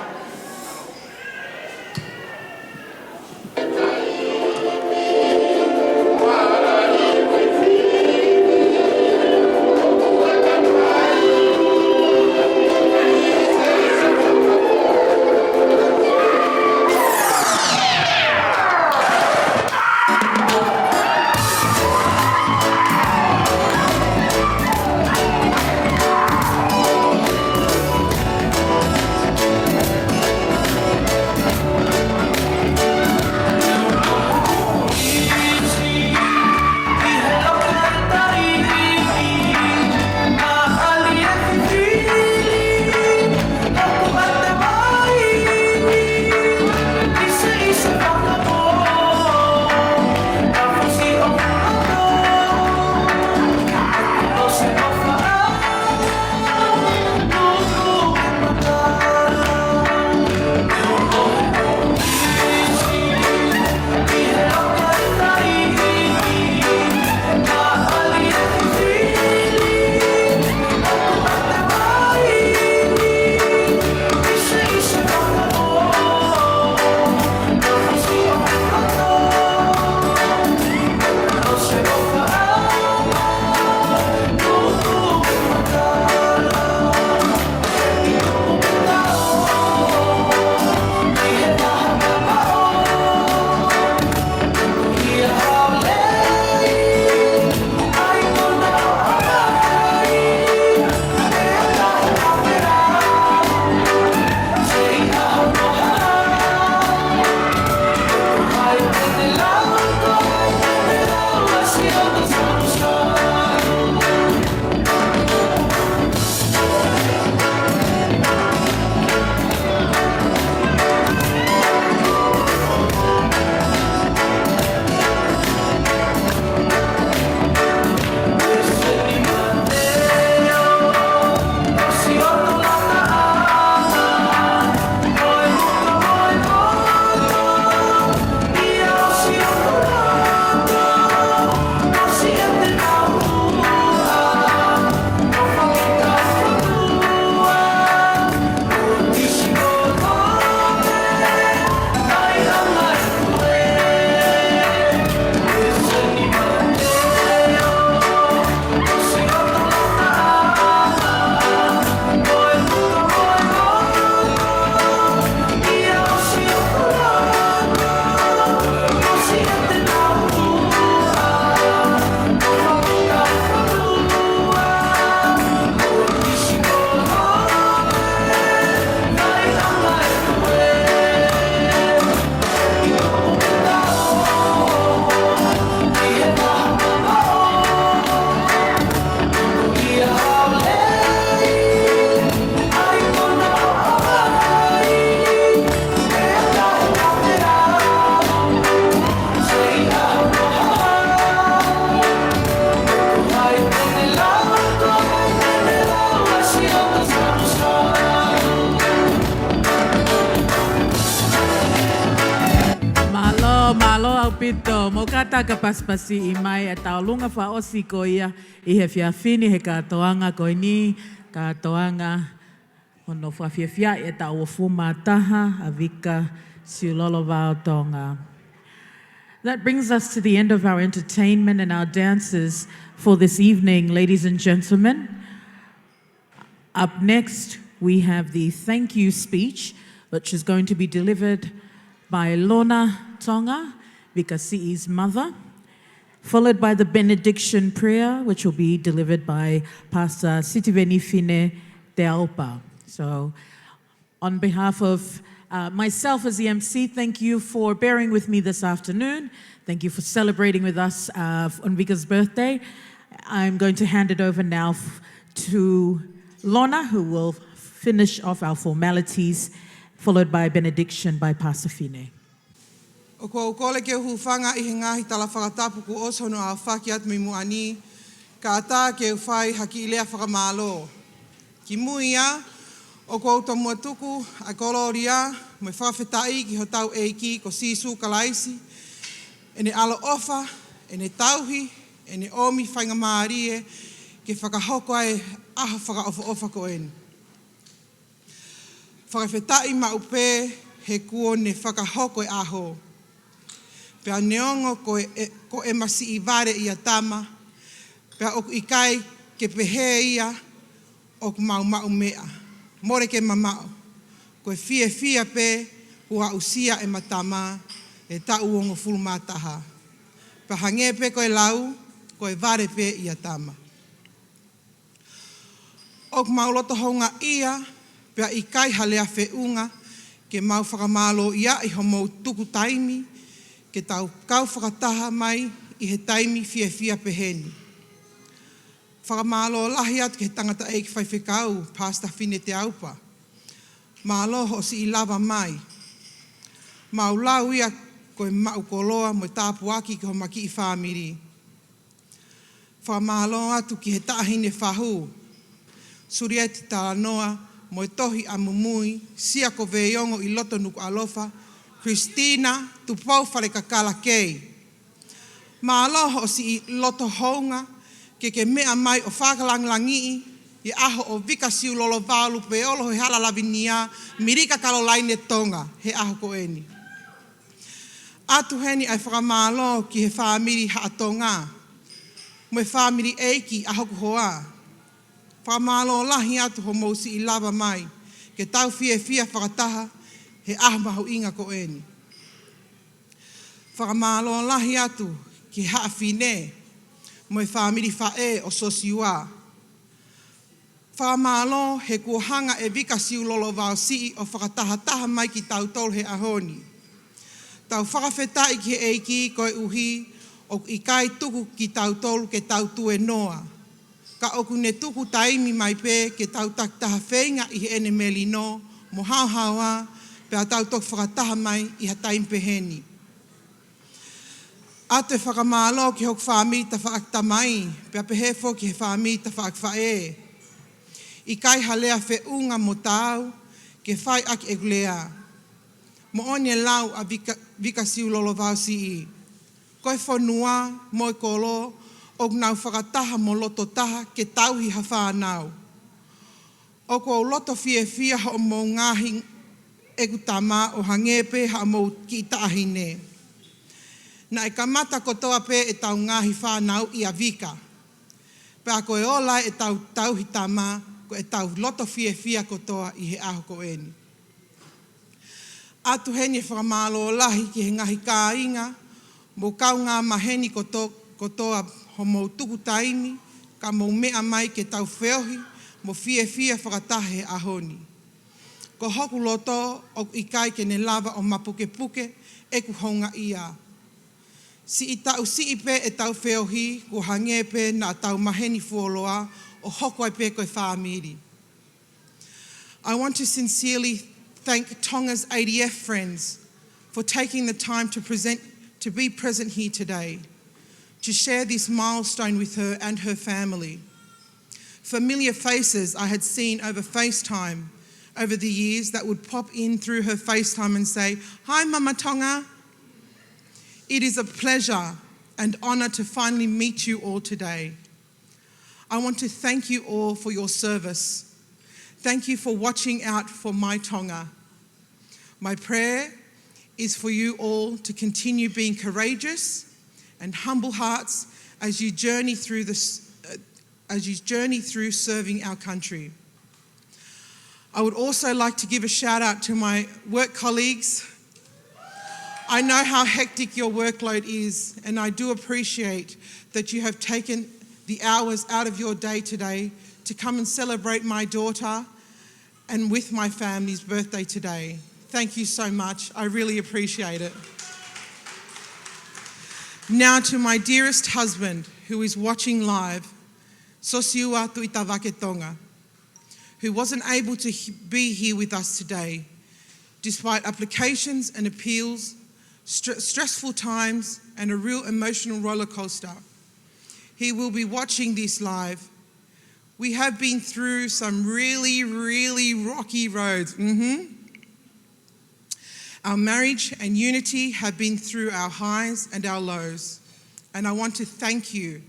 Speaker 16: pito, mo kata ka paspasi i mai e tau lunga wha osi ko ia i he whiawhini he katoanga ko ni, katoanga ono whawhiawhia e tau o fumataha a Vika Siulolovao Tonga. That brings us to the end of our entertainment and our dances for this evening, ladies and gentlemen. Up next, we have the thank you speech, which is going to be delivered by Lona Tonga, Vika Si'i's mother, followed by the benediction prayer, which will be delivered by Pastor Sitiveni Fine Te Aupa. So, on behalf of myself as the MC, thank you for bearing with me this afternoon. Thank you for celebrating with us on Vika's birthday. I'm going to hand it over now to Lona, who will finish off our formalities, followed by a benediction by Pastor Fine.
Speaker 13: O ko kole ke hufanga I he ngahi tala whakatapu ku osono a whakiat mi muani, ka ata ke whai haki lea whakamalo. Ki muia, o ko uta muatuku a koloria, me whawhetai ki ho tau eiki ko sisu kalaisi, ene alo ofa, ene tauhi, ene omi whainga maarie, ke whakahoko ai aha whakaofa ko eni. Whakawhetai ma upe he kuo ne whakahoko e aho. Pea neongo ko e masi I vare I atama, pea oku ikai ke pehe ia oku mau mea. More ke mamao, ko e fia pe hua usia e matama e ta uongo fulumataha. Pea hange pe ko e lau, ko e vare pe I atama. Oku mau loto honga ia, pea ikai halea whiunga, ke mau whakamalo ia I homo tuku taimi, ke tau kau whakataha mai I he taimi fia peheni. Whakamalo lahi atu ke he tangata eiki whaiwhekau, Pastor Fine Te Aupa. Malo ho si I lava mai. Mau lau ia koe mau koloa mo tāpu aki ke ho maki I whamiri. Whakamalo atu ki he tahine whahu. Surieti tala noa, mo tohi a mumui, sia ko veiongo I loto nuku alofa, Christina, tu pau whare kakala kei. Ma aloha o si I loto hounga, ke mea mai o whakalanglangi I aho o Vika Siulolovao Lupeolo he Hala Lavinia Milika Kalolaine Tonga, he aho ko eni. Atu heni ai whakamalo ki he whamiri haatonga, mo he whamiri eiki aho ko hoa. Whakamalo lahi atu ho mousi I lava mai, ke tau fia whakataha, he ahmahu inga ko eni. Whakamalo lahi atu ki haafine, mo e whamiri whae o sosiua. Whakamalo he kuohanga e Vika Siulolovao Si'i o whakatahataha mai ki tau tol he ahoni. Tau whakawhetai ki he eiki koe uhi o ikai tuku ki tau tol ke tau tue noa. Ka oku ne tuku taimi mai pe ke tau taktaha whenga I he ene melino, mo hauhaua, pea tau tok whakataha mai I ha taim peheni. Ate whakamalo ki hok whamiri ta whaakta mai, pea pehefo ki he whamiri ta whaakwae. I kai halea whiunga mo tau, ke whai aki egulea. Mo one lau a Vika Siulolovao Si'i. Koe whanua, moi kolo, o nau whakataha mo loto taha ke tauhi ha whanau. O ko loto fia ho mo ngahi egu tama o hangepe ha mo ki taahine. Na e kamata kotoa pe e tau ngahi whanau I a Vika. Pea ko e ola e tau tauhi tama, ko e tau loto fia kotoa I he aho ko eni. Atu heni whakamalo lahi ki he ngahi ka inga, mo kau ngā maheni kotoa ho mo tuku taimi, ka mo mea mai ke tau whiohi, mo fia whakatahe ahoni. Ko hoku loto o ikai ke ne lava o mapuke e ku honga ia. Si I tau si pe e tau whiohi, ku hange pe na tau maheni fuoloa o hoko ai pe koe whamiri. I want to sincerely thank Tonga's ADF friends for taking the time to be present here today, to share this milestone with her and her family. Familiar faces I had seen over FaceTime over the years that would pop in through her FaceTime and say, "Hi, Mama Tonga." It is a pleasure and honor to finally meet you all today. I want to thank you all for your service. Thank you for watching out for my Tonga. My prayer is for you all to continue being courageous and humble hearts as you journey through serving our country. I would also like to give a shout out to my work colleagues. I know how hectic your workload is, and I do appreciate that you have taken the hours out of your day today to come and celebrate my daughter and with my family's birthday today. Thank you so much. I really appreciate it. Now to my dearest husband who is watching live, Sosiua Tuitavake Tonga, who wasn't able to be here with us today, despite applications and appeals, stressful times, and a real emotional roller coaster. He will be watching this live. We have been through some really, really rocky roads. Our marriage and unity have been through our highs and our lows. And I want to thank you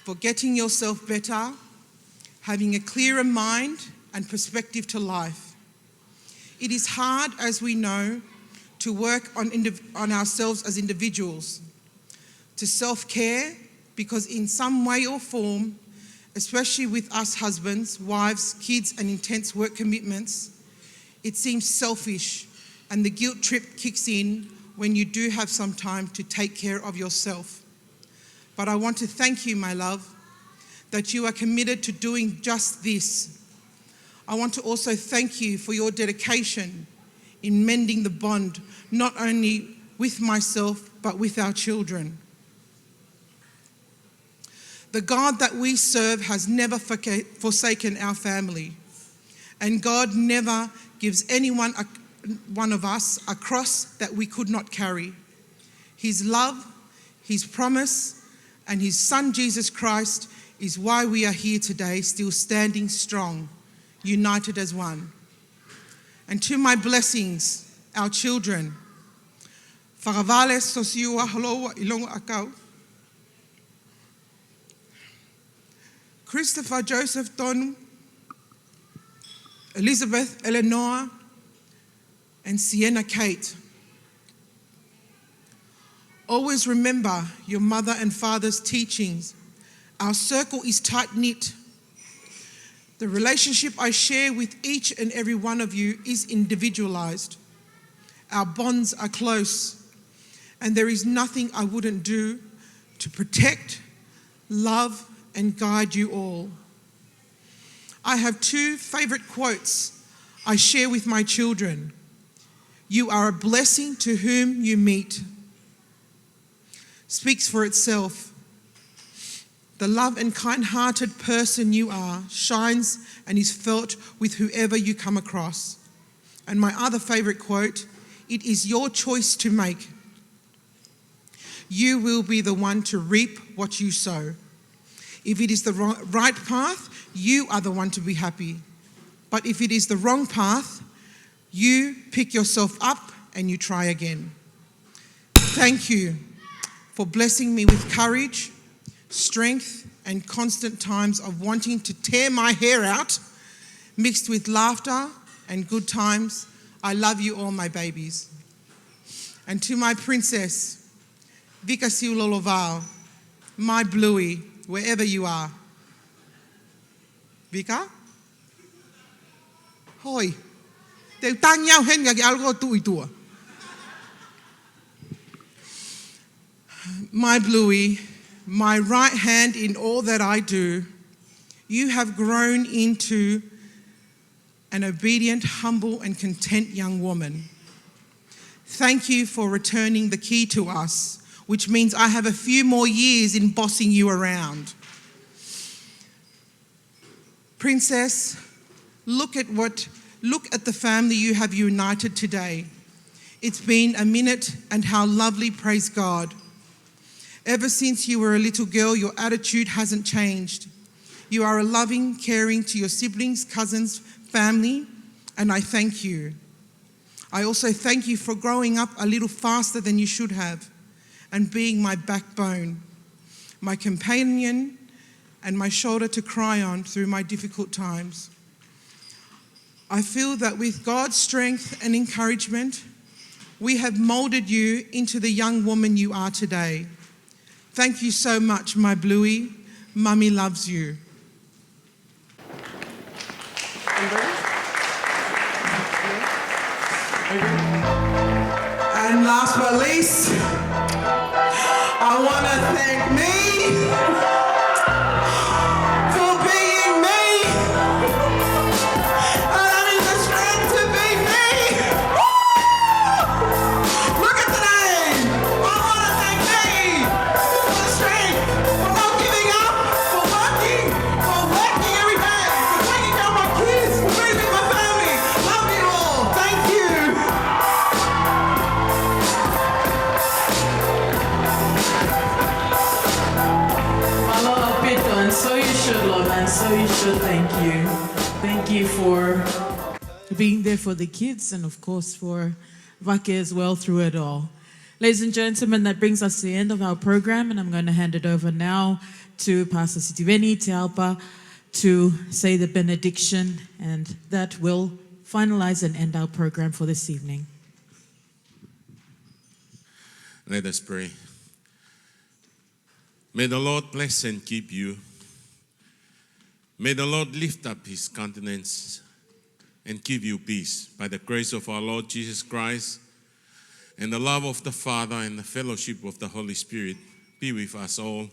Speaker 13: for getting yourself better, having a clearer mind and perspective to life. It is hard, as we know, to work on ourselves as individuals, to self-care, because in some way or form, especially with us husbands, wives, kids, and intense work commitments, it seems selfish, and the guilt trip kicks in when you do have some time to take care of yourself. But I want to thank you, my love, that you are committed to doing just this. I want to also thank you for your dedication in mending the bond, not only with myself, but with our children. The God that we serve has never forsaken our family, and God never gives anyone one of us a cross that we could not carry. His love, His promise, and His Son Jesus Christ is why we are here today, still standing strong, united as one. And to my blessings, our children, Whakawale Sosiua Haloa Ilonga Akau, Christopher Joseph Tonu, Elizabeth Eleanor, and Sienna Kate. Always remember your mother and father's teachings. Our circle is tight-knit. The relationship I share with each and every one of you is individualized. Our bonds are close, and there is nothing I wouldn't do to protect, love, and guide you all. I have two favorite quotes I share with my children. You are a blessing to whom you meet. Speaks for itself. The love and kind-hearted person you are shines and is felt with whoever you come across. And my other favorite quote, it is your choice to make. You will be the one to reap what you sow. If it is the right path, you are the one to be happy. But if it is the wrong path, you pick yourself up and you try again. Thank you for blessing me with courage, strength, and constant times of wanting to tear my hair out, mixed with laughter and good times. I love you all, my babies. And to my princess, Vika Siulolovao, my bluey, wherever you are. Vika? Hoi. Te tang nhau hen ga algo tu itua. My bluey, my right hand in all that I do, you have grown into an obedient, humble, and content young woman. Thank you for returning the key to us, which means I have a few more years in bossing you around. Princess, look at the family you have united today. It's been a minute, and how lovely, praise God. Ever since you were a little girl, your attitude hasn't changed. You are a loving, caring to your siblings, cousins, family, and I thank you. I also thank you for growing up a little faster than you should have, and being my backbone, my companion, and my shoulder to cry on through my difficult times. I feel that with God's strength and encouragement, we have molded you into the young woman you are today. Thank you so much, my Bluey. Mummy loves you. And last but least, I want to thank me for being me and having the strength to be me. Look at the name. I want to thank me for the strength, for not giving up, for working every day, for taking care of my kids, for raising my family. Love you all. Thank you.
Speaker 1: And so you should, Lord, and so you should. Thank you. Thank you for being there for the kids and, of course, for Vika as well through it all. Ladies and gentlemen, that brings us to the end of our program, and I'm going to hand it over now to Pastor Sitiveni Tealpa to say the benediction, and that will finalize and end our program for this evening.
Speaker 10: Let us pray. May the Lord bless and keep you. May the Lord lift up his countenance and give you peace by the grace of our Lord Jesus Christ, and the love of the Father and the fellowship of the Holy Spirit be with us all.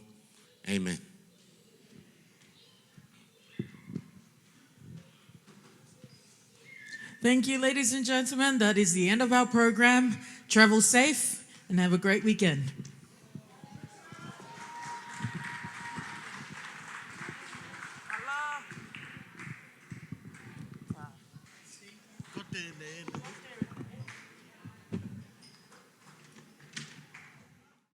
Speaker 10: Amen.
Speaker 1: Thank you, ladies and gentlemen. That is the end of our program. Travel safe and have a great weekend.
Speaker 19: Got the